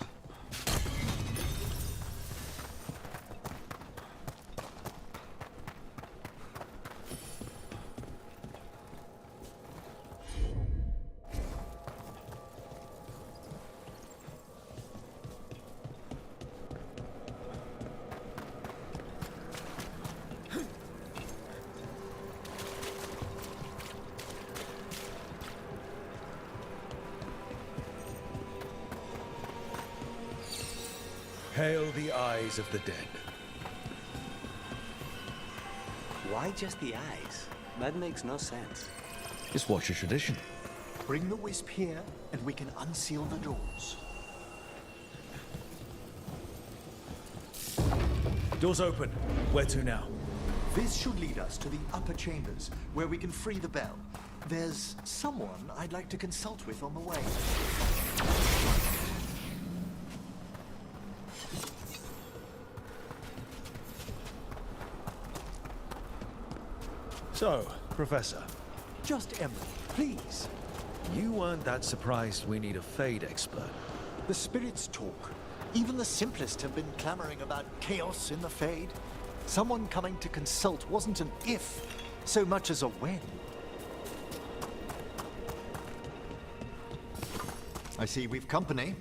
Hail the eyes of the dead. Why just the eyes? That makes no sense. It's watcher tradition. Bring the wisp here, and we can unseal the doors. Doors open. Where to now? This should lead us to the upper chambers, where we can free the bell. There's someone I'd like to consult with on the way. So, Professor. Just Emily, please. You weren't that surprised we need a Fade expert. The spirits talk. Even the simplest have been clamoring about chaos in the Fade. Someone coming to consult wasn't an if, so much as a when. I see we've company.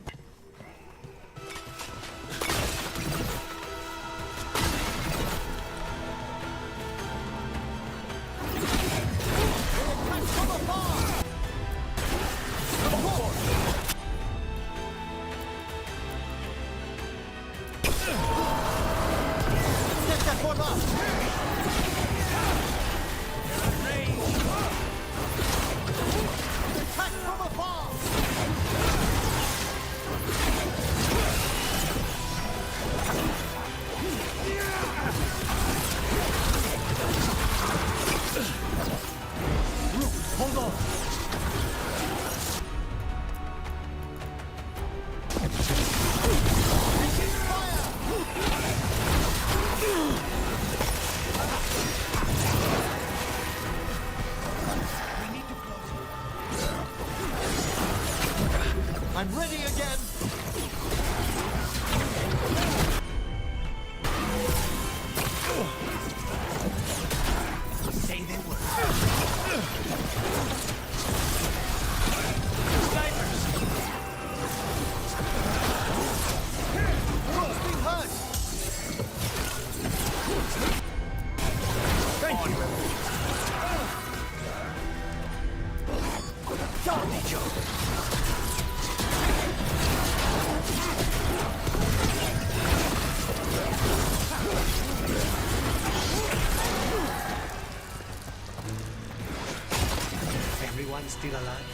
I'm ready again! Say they were. Snipers! Rook's being hurt! Thank you! Down, Joe! Everyone's still alive?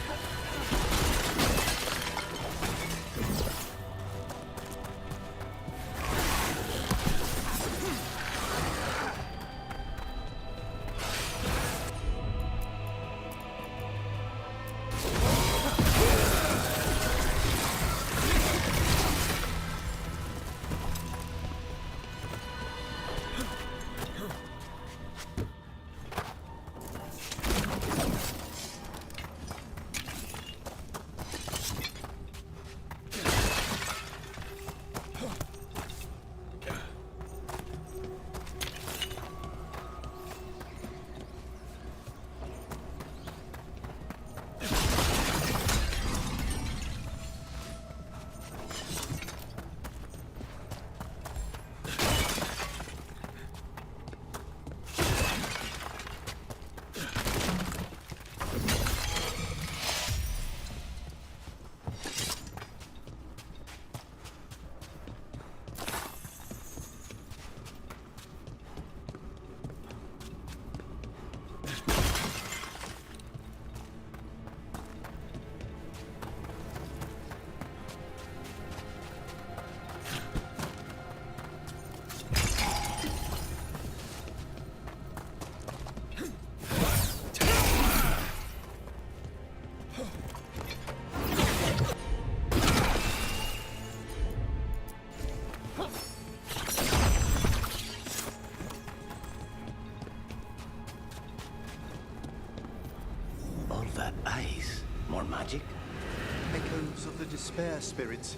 the despair spirits,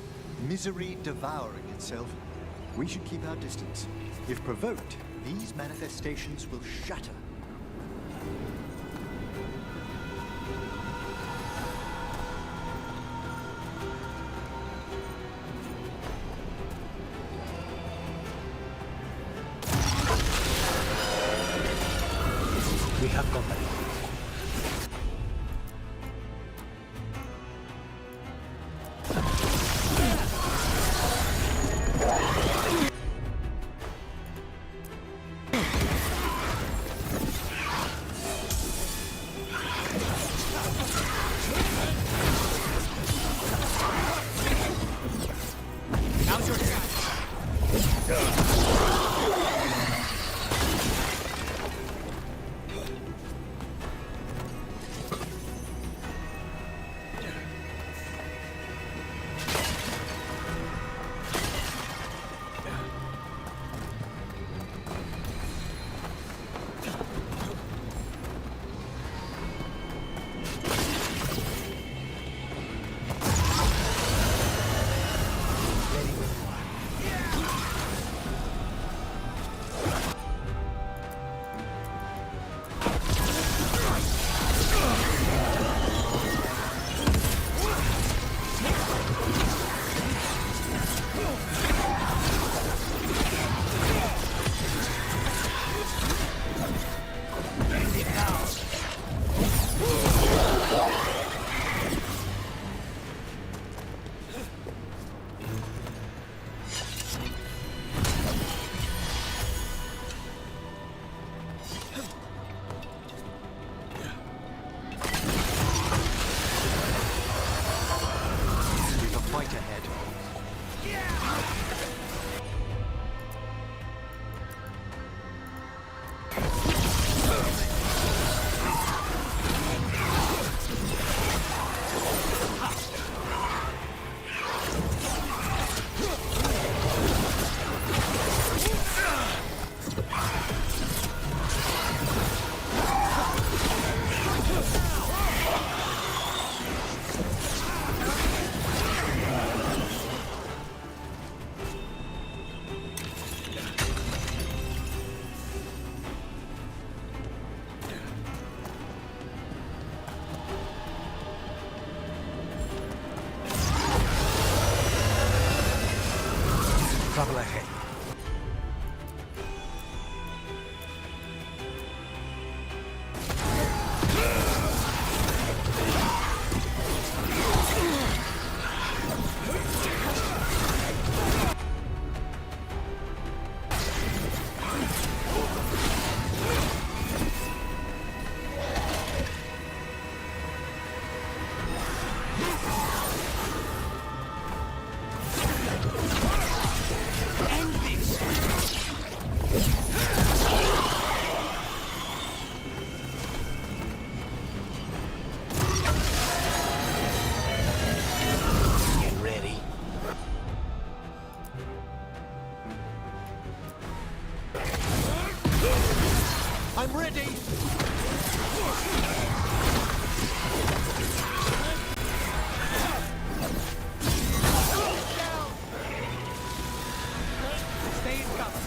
misery devouring itself, we should keep our distance. If provoked, these manifestations will shatter. We have company. Now's your time. Trouble ahead. I'm ready! Stay in cover.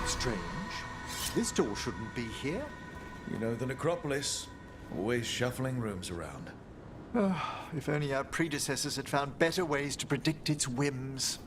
Strange. This door shouldn't be here. You know the necropolis. Always shuffling rooms around. If only our predecessors had found better ways to predict its whims.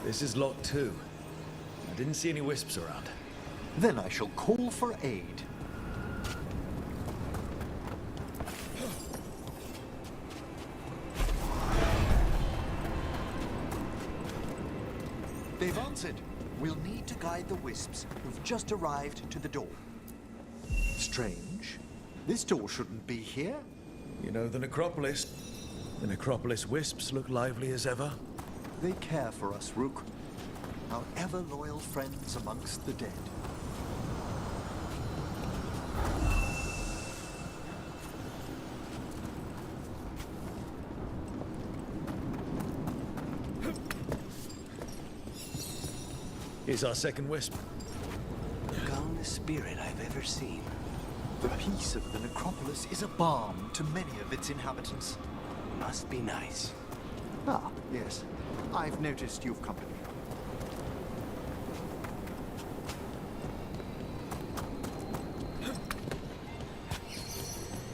This is locked too. I didn't see any wisps around. Then I shall call for aid. They've answered. We'll need to guide the wisps who've just arrived to the door. Strange. This door shouldn't be here. You know the necropolis. The necropolis wisps look lively as ever. They care for us, Rook. Our ever-loyal friends amongst the dead. Here's our second wisp. The calmest spirit I've ever seen. The peace of the necropolis is a balm to many of its inhabitants. Must be nice. Ah, yes. I've noticed you've company.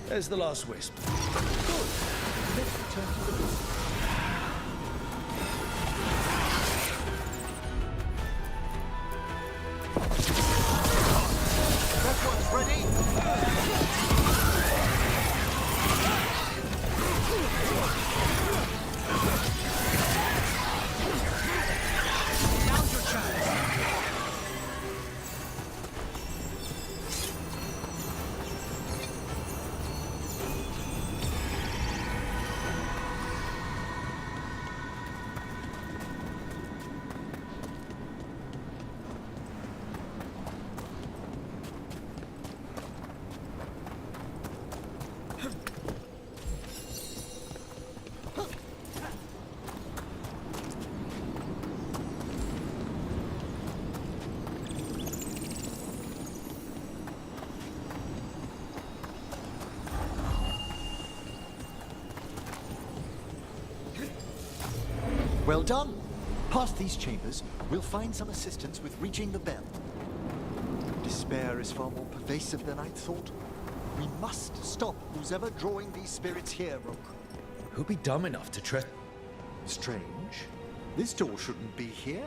There's the last wisp. Good. Let's return to the wisp. That one's ready. Now's your chance. Well done. Past these chambers, we'll find some assistance with reaching the bell. Despair is far more pervasive than I'd thought. We must stop who's ever drawing these spirits here, Rook. Who'd be dumb enough to try? Strange. This door shouldn't be here.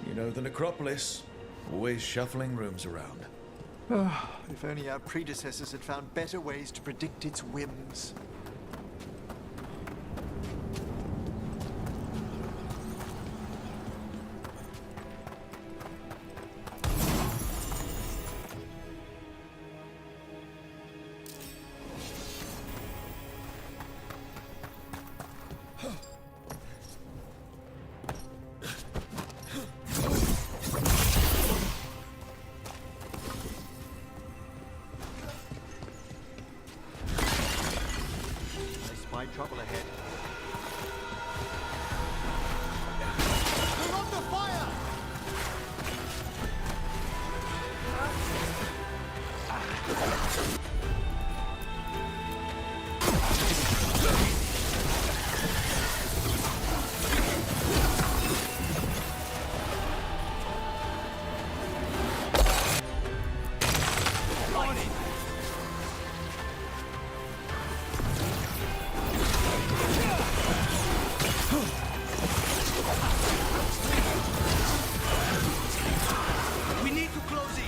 You know the necropolis. Always shuffling rooms around. If only our predecessors had found better ways to predict its whims. I spy trouble ahead. We're under fire! We need to close in.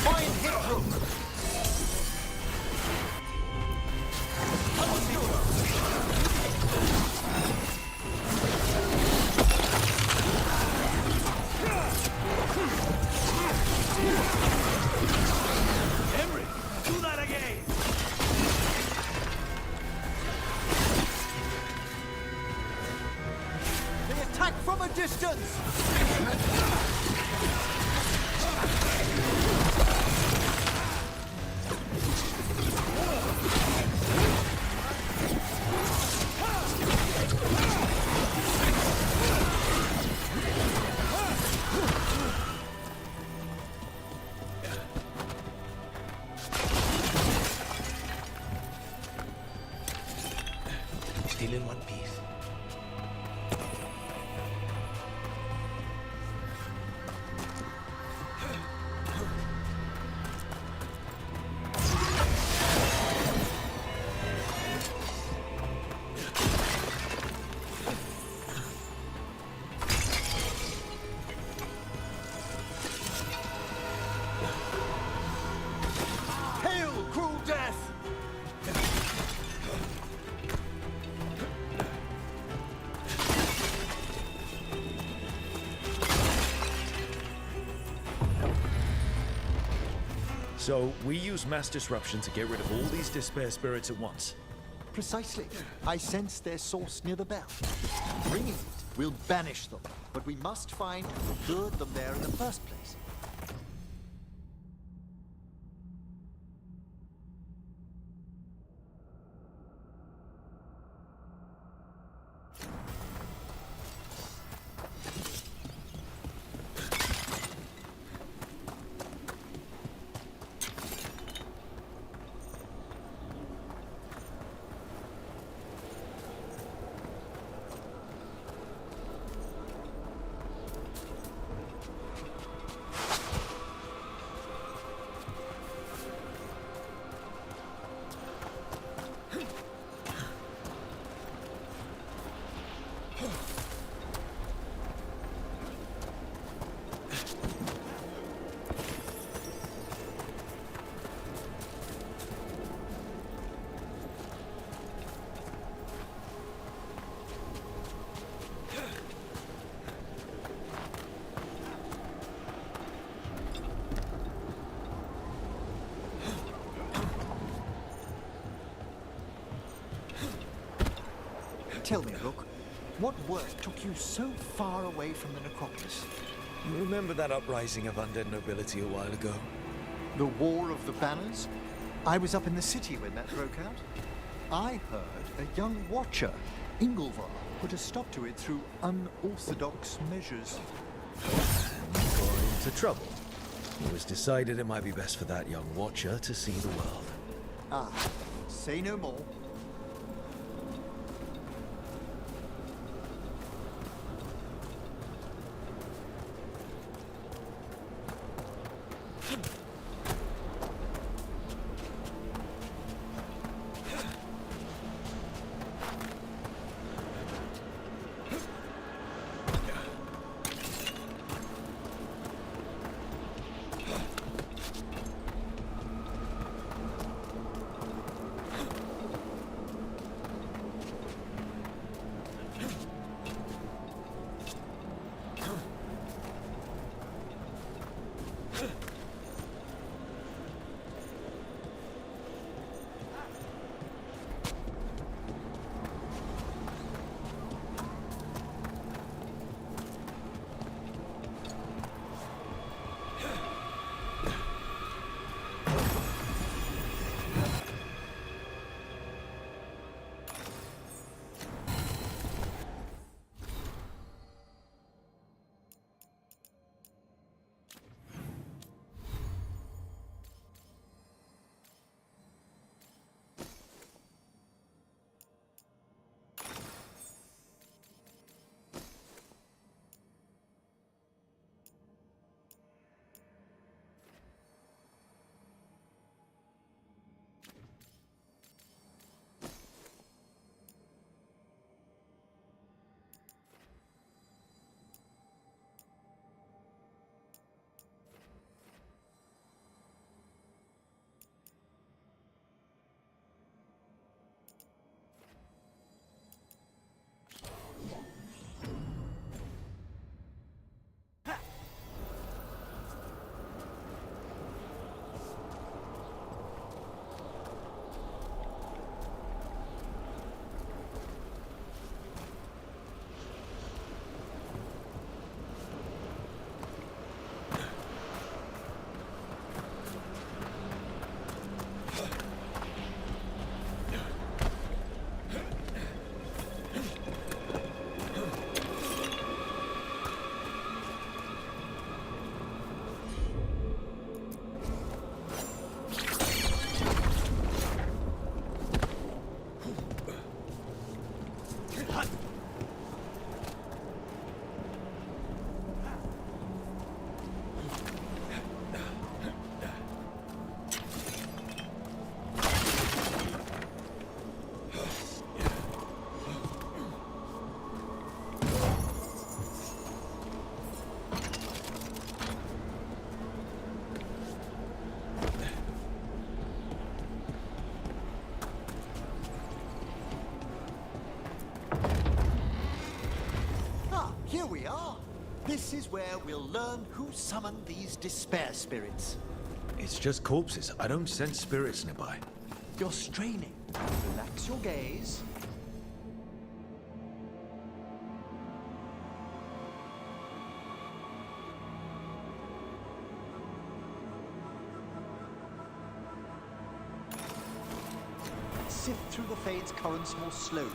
Fine hit, Rook! Henry, do that again. They attack from a distance! in one piece. Hail, cruel death! So, we use mass disruption to get rid of all these despair spirits at once. Precisely. I sense their source near the bell. Bringing it will banish them, but we must find who lured them there in the first place. Tell me, Rook, what work took you so far away from the necropolis? You remember that uprising of undead nobility a while ago? The War of the Banners? I was up in the city when that broke out. I heard a young watcher, Ingolvar, put a stop to it through unorthodox measures. Got into trouble. It was decided it might be best for that young watcher to see the world. Ah, say no more. This is where we'll learn who summoned these despair spirits. It's just corpses. I don't sense spirits nearby. You're straining. Relax your gaze. Sift through the Fade's currents more slowly.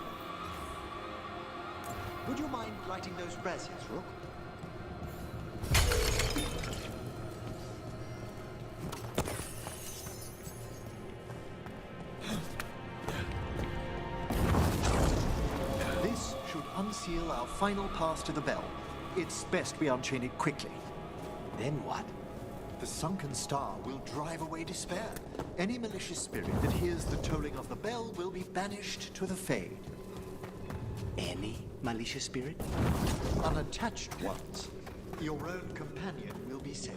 Would you mind lighting those braziers, Rook? This should unseal our final pass to the bell. It's best we unchain it quickly. Then what? The sunken star will drive away despair. Any malicious spirit that hears the tolling of the bell will be banished to the Fade. Any malicious spirit? Unattached ones. Your own companion will be safe.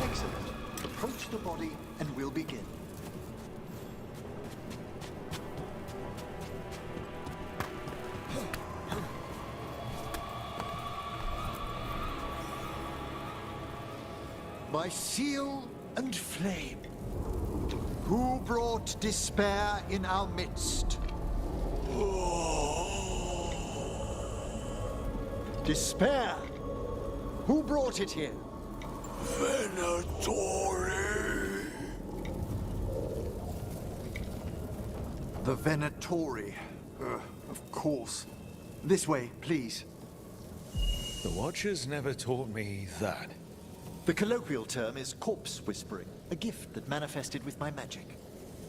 Excellent. Approach the body and we'll begin. By seal and flame, who brought despair in our midst? Despair? Who brought it here? Venatori! The Venatori. Of course. This way, please. The Watchers never taught me that. The colloquial term is corpse whispering, a gift that manifested with my magic.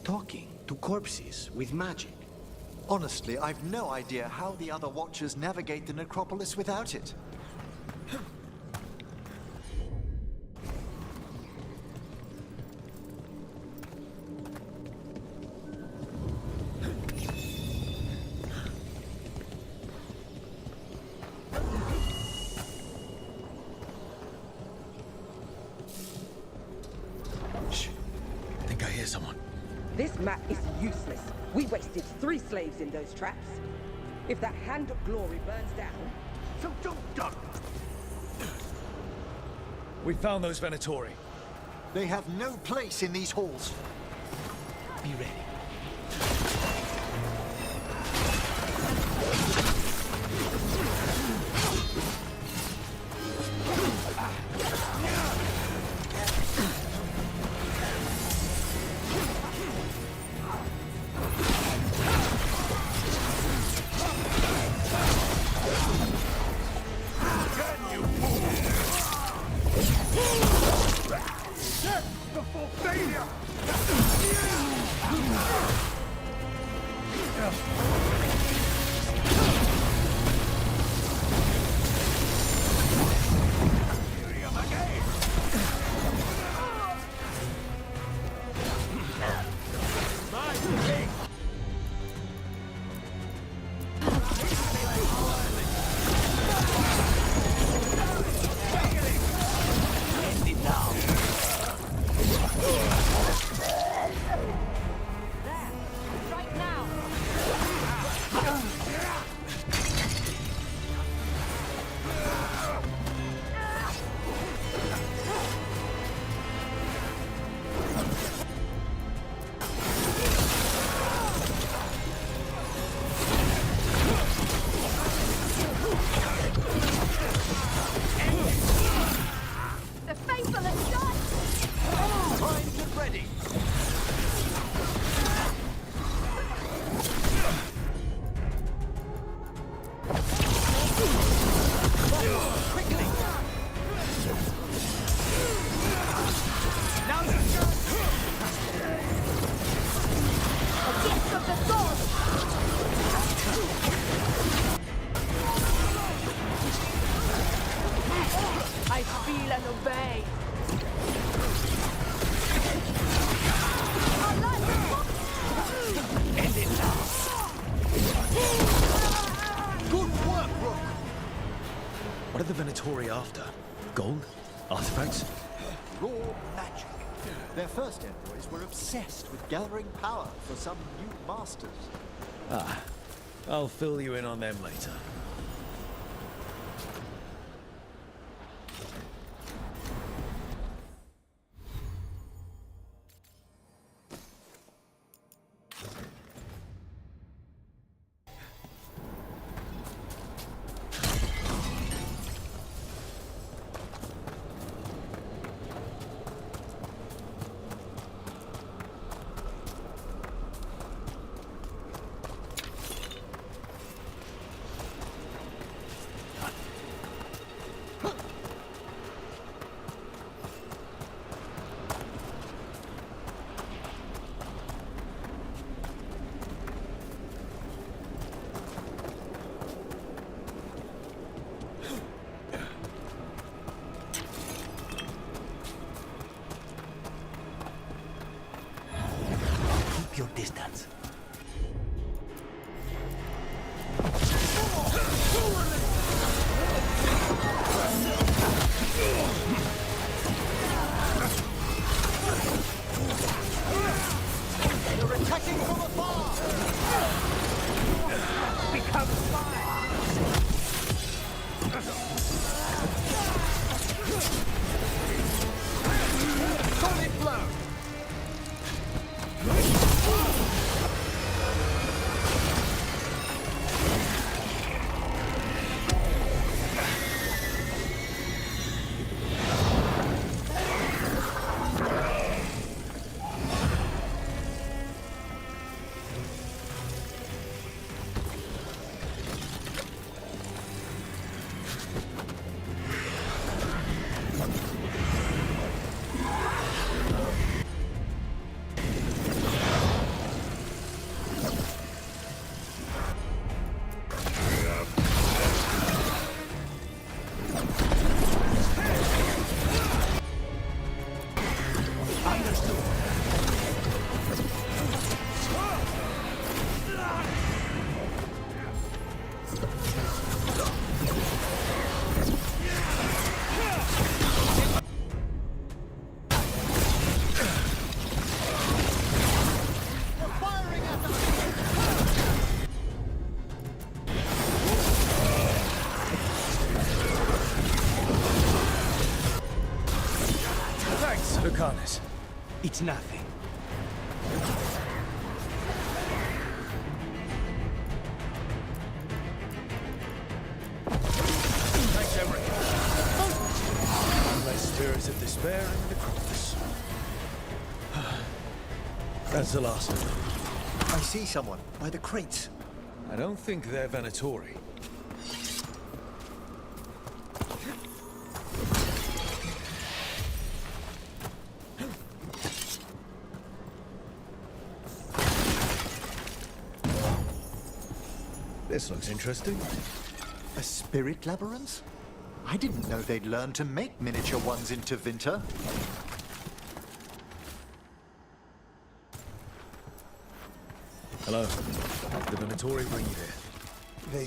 Talking to corpses with magic. Honestly, I've no idea how the other Watchers navigate the necropolis without it. This map is useless. We wasted 3 slaves in those traps. If that Hand of Glory burns down, so don't duck! We found those Venatori. They have no place in these halls. Be ready. this? Raw magic. Their first envoys were obsessed with gathering power for some new masters. Ah, I'll fill you in on them later. Your distance. You're attacking from afar! Become Solid blow! Lucanus. It's nothing. Thanks, Emmerich. Less spirits of despair in the Necropolis. That's the last of them. I see someone by the crates. I don't think they're Venatori. This looks interesting. A spirit labyrinth? I didn't know they'd learned to make miniature ones in Tevinter. Hello. The Venatori bring you here. They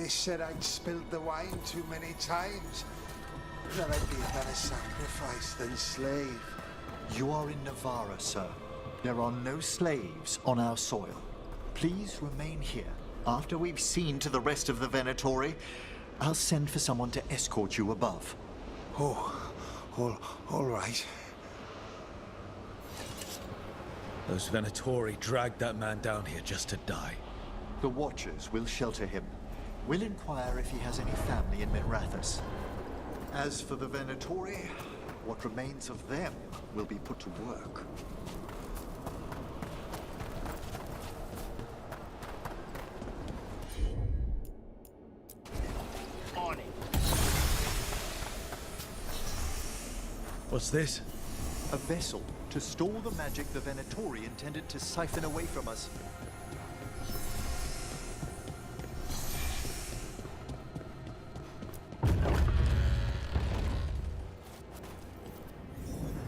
said I'd spilled the wine too many times. That I'd be a better sacrifice than slave. You are in Navarra, sir. There are no slaves on our soil. Please remain here. After we've seen to the rest of the Venatori, I'll send for someone to escort you above. Oh, all right. Those Venatori dragged that man down here just to die. The Watchers will shelter him. We'll inquire if he has any family in Minrathous. As for the Venatori, what remains of them will be put to work. On it. What's this? A vessel to store the magic the Venatori intended to siphon away from us.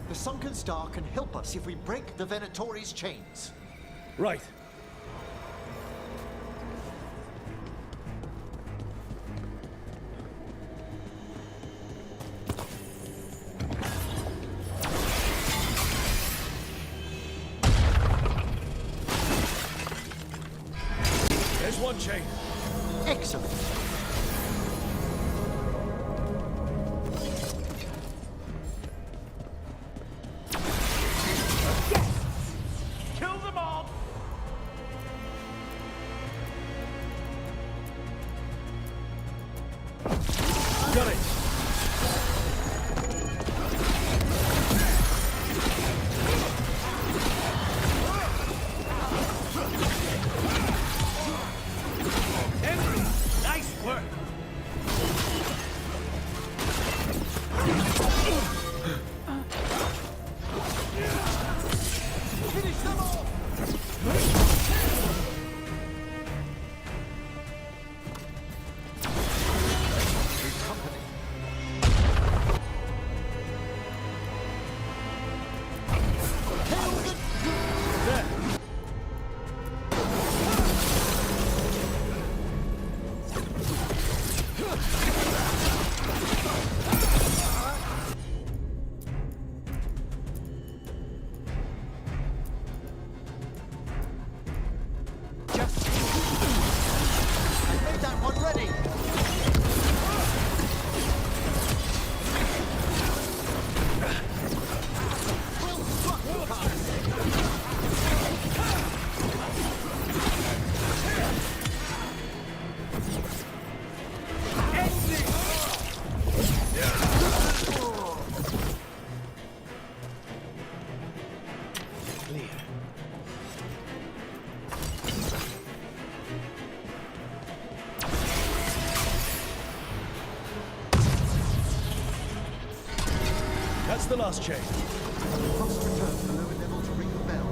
The Sunken Star can help us if we break the Venatori's chains. Right. chain. Excellent. Kill them all! Got it. Henry, nice work! Finish them all! Good company. Made that one ready. Well struck, Lucas. Clear. That's the last chain. Must return to the lower level to ring the bell.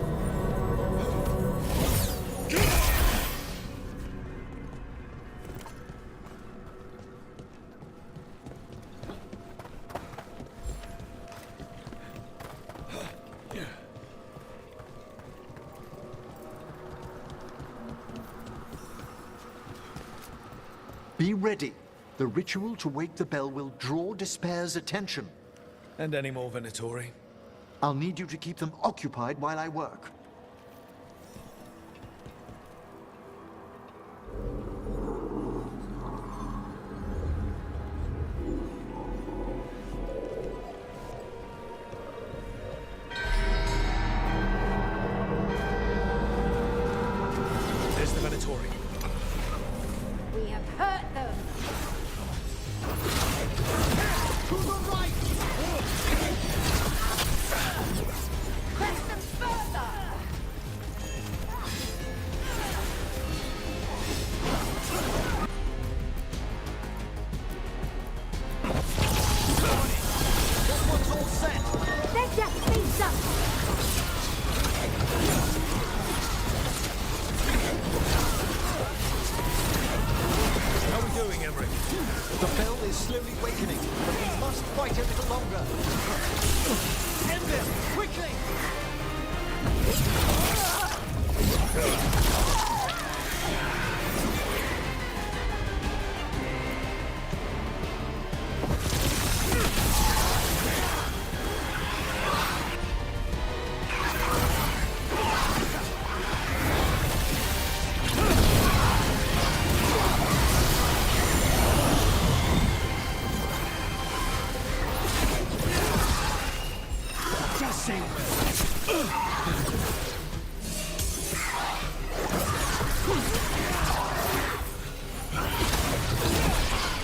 Be ready. The ritual to wake the bell will draw Despair's attention. And any more Venatori? I'll need you to keep them occupied while I work. There's the Venatori. We have hurt them. To the right! Press them further. That one's all set! Let your feet up. How are we doing, Emmerich? The bell is slowly wakening, but we must fight a little longer. End them, quickly!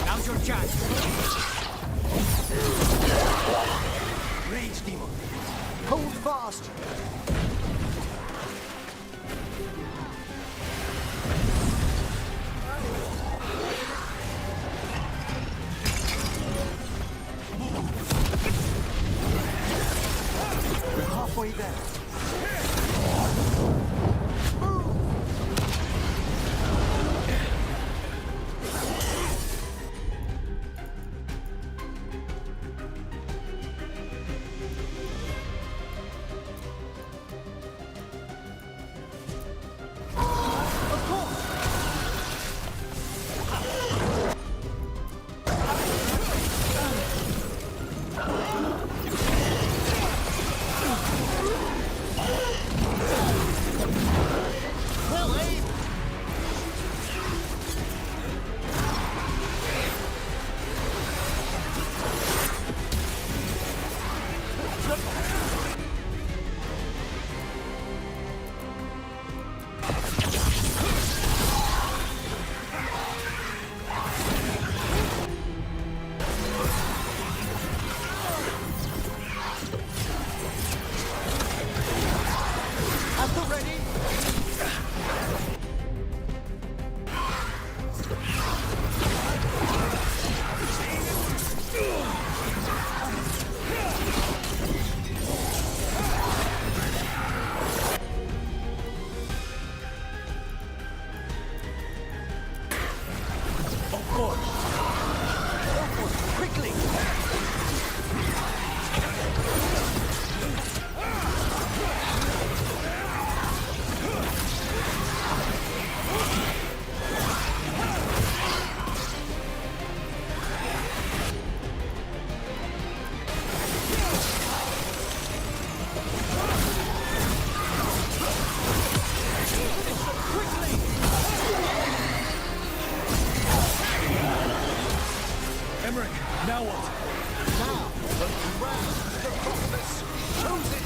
Now's your chance. Rage demon. Hold fast! We're halfway there.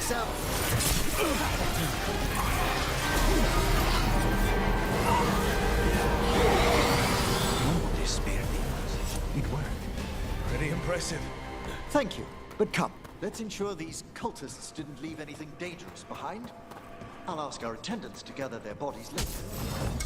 yourself! Nobody spared me. It worked. Pretty impressive. Thank you, but come. Let's ensure these cultists didn't leave anything dangerous behind. I'll ask our attendants to gather their bodies later.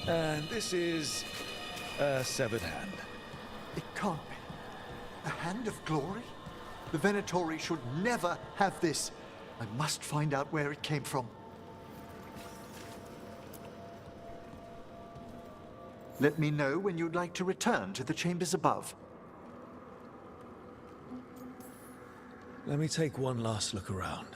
And this is a severed hand. It can't be. A hand of glory? The Venatori should never have this. I must find out where it came from. Let me know when you'd like to return to the chambers above. Let me take one last look around.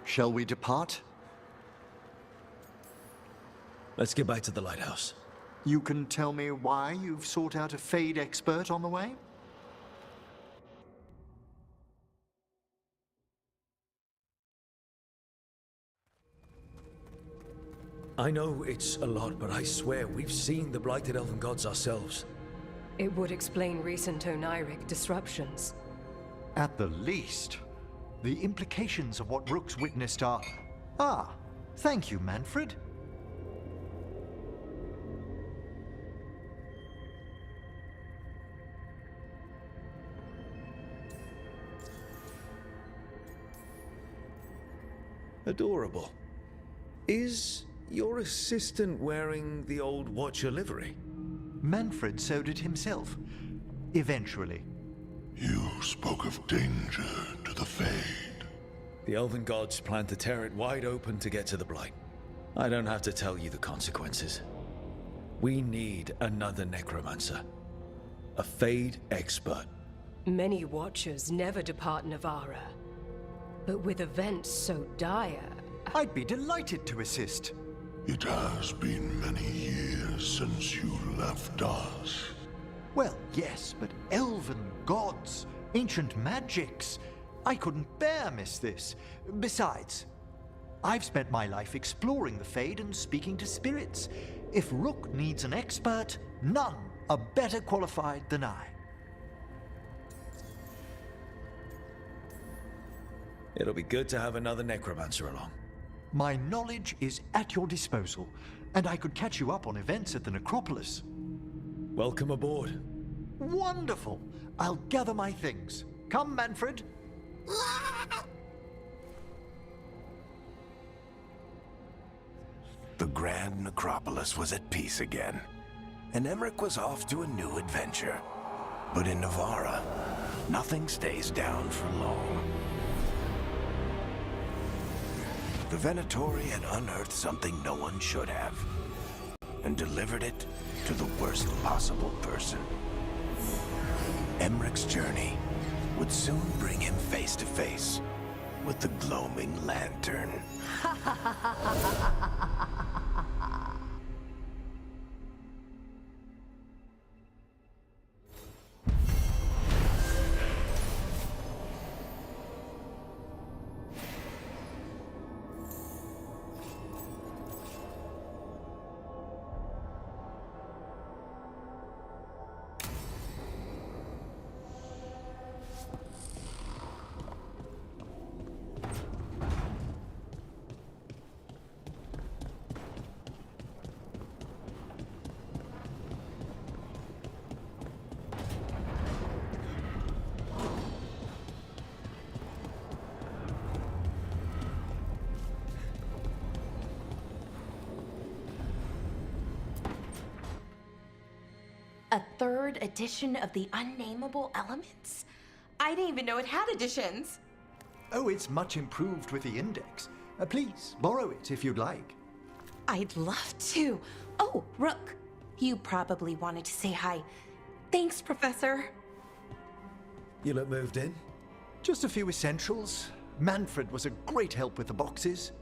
Shall we depart? Let's get back to the lighthouse. You can tell me why you've sought out a Fade expert on the way? I know it's a lot, but I swear we've seen the blighted elven gods ourselves. It would explain recent Oniric disruptions. At the least. The implications of what Rook's witnessed are... Ah, thank you, Manfred. Adorable. Is your assistant wearing the old Watcher livery? Manfred sewed it himself. Eventually. You spoke of danger to the Fade. The elven gods plan to tear it wide open to get to the Blight. I don't have to tell you the consequences. We need another necromancer. A Fade expert. Many Watchers never depart Navarra. But with events so dire... I'd be delighted to assist. It has been many years since you left us. Well, yes, but elven gods, ancient magics. I couldn't bear miss this. Besides, I've spent my life exploring the Fade and speaking to spirits. If Rook needs an expert, none are better qualified than I. It'll be good to have another necromancer along. My knowledge is at your disposal, and I could catch you up on events at the necropolis. Welcome aboard. Wonderful! I'll gather my things. Come, Manfred. The Grand Necropolis was at peace again, and Emmerich was off to a new adventure. But in Navarra, nothing stays down for long. The Venatori had unearthed something no one should have, and delivered it to the worst possible person. Emmeric's journey would soon bring him face to face with the gloaming lantern. A third edition of the Unnameable Elements? I didn't even know it had editions. Oh, it's much improved with the index. Please, borrow it if you'd like. I'd love to. Oh, Rook, you probably wanted to say hi. Thanks, Professor. You look moved in? Just a few essentials. Manfred was a great help with the boxes.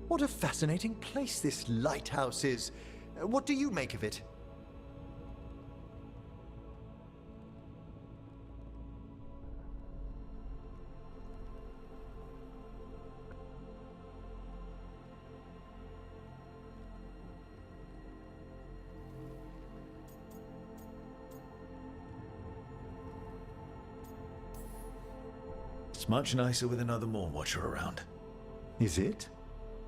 What a fascinating place this lighthouse is. What do you make of it? It's much nicer with another Moon Watcher around. Is it?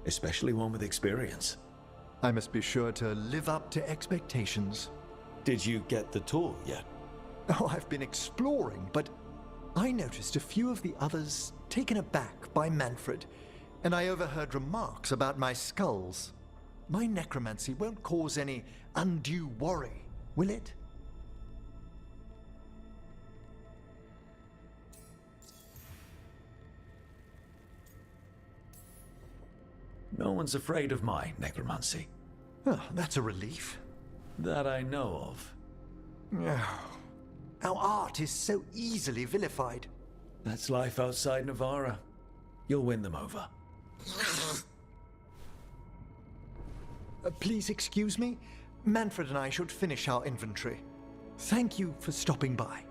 Especially one with experience. I must be sure to live up to expectations. Did you get the tour yet? Oh, I've been exploring, but I noticed a few of the others taken aback by Manfred, and I overheard remarks about my skulls. My necromancy won't cause any undue worry, will it? No one's afraid of my necromancy. Oh, that's a relief. That I know of. Our art is so easily vilified. That's life outside Navarra. You'll win them over. Please excuse me. Manfred and I should finish our inventory. Thank you for stopping by.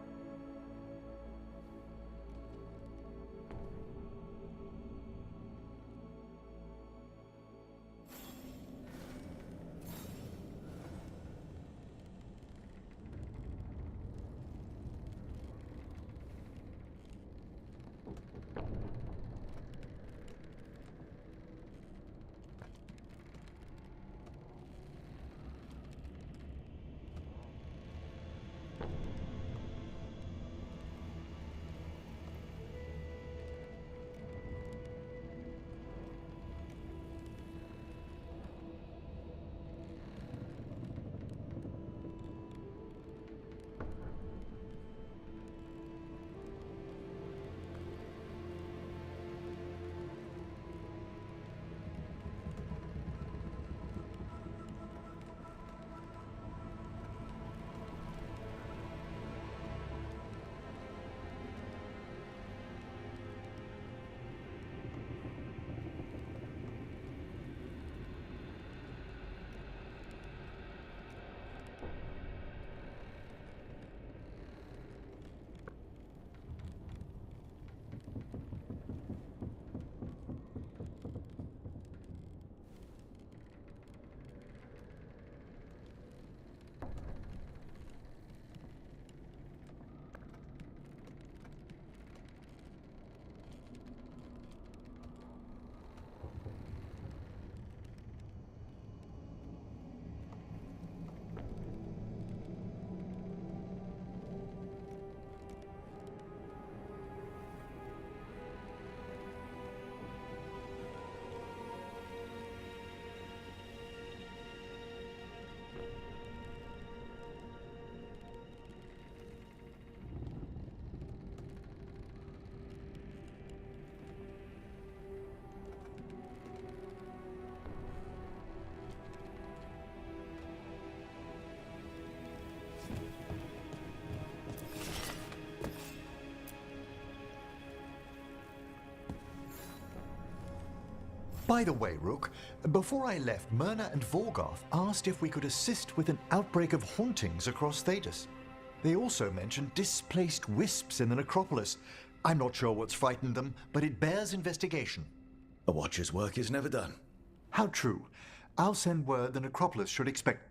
By the way, Rook, before I left, Myrna and Vorgoth asked if we could assist with an outbreak of hauntings across Thedas. They also mentioned displaced wisps in the necropolis. I'm not sure what's frightened them, but it bears investigation. A watcher's work is never done. How true. I'll send word the necropolis should expect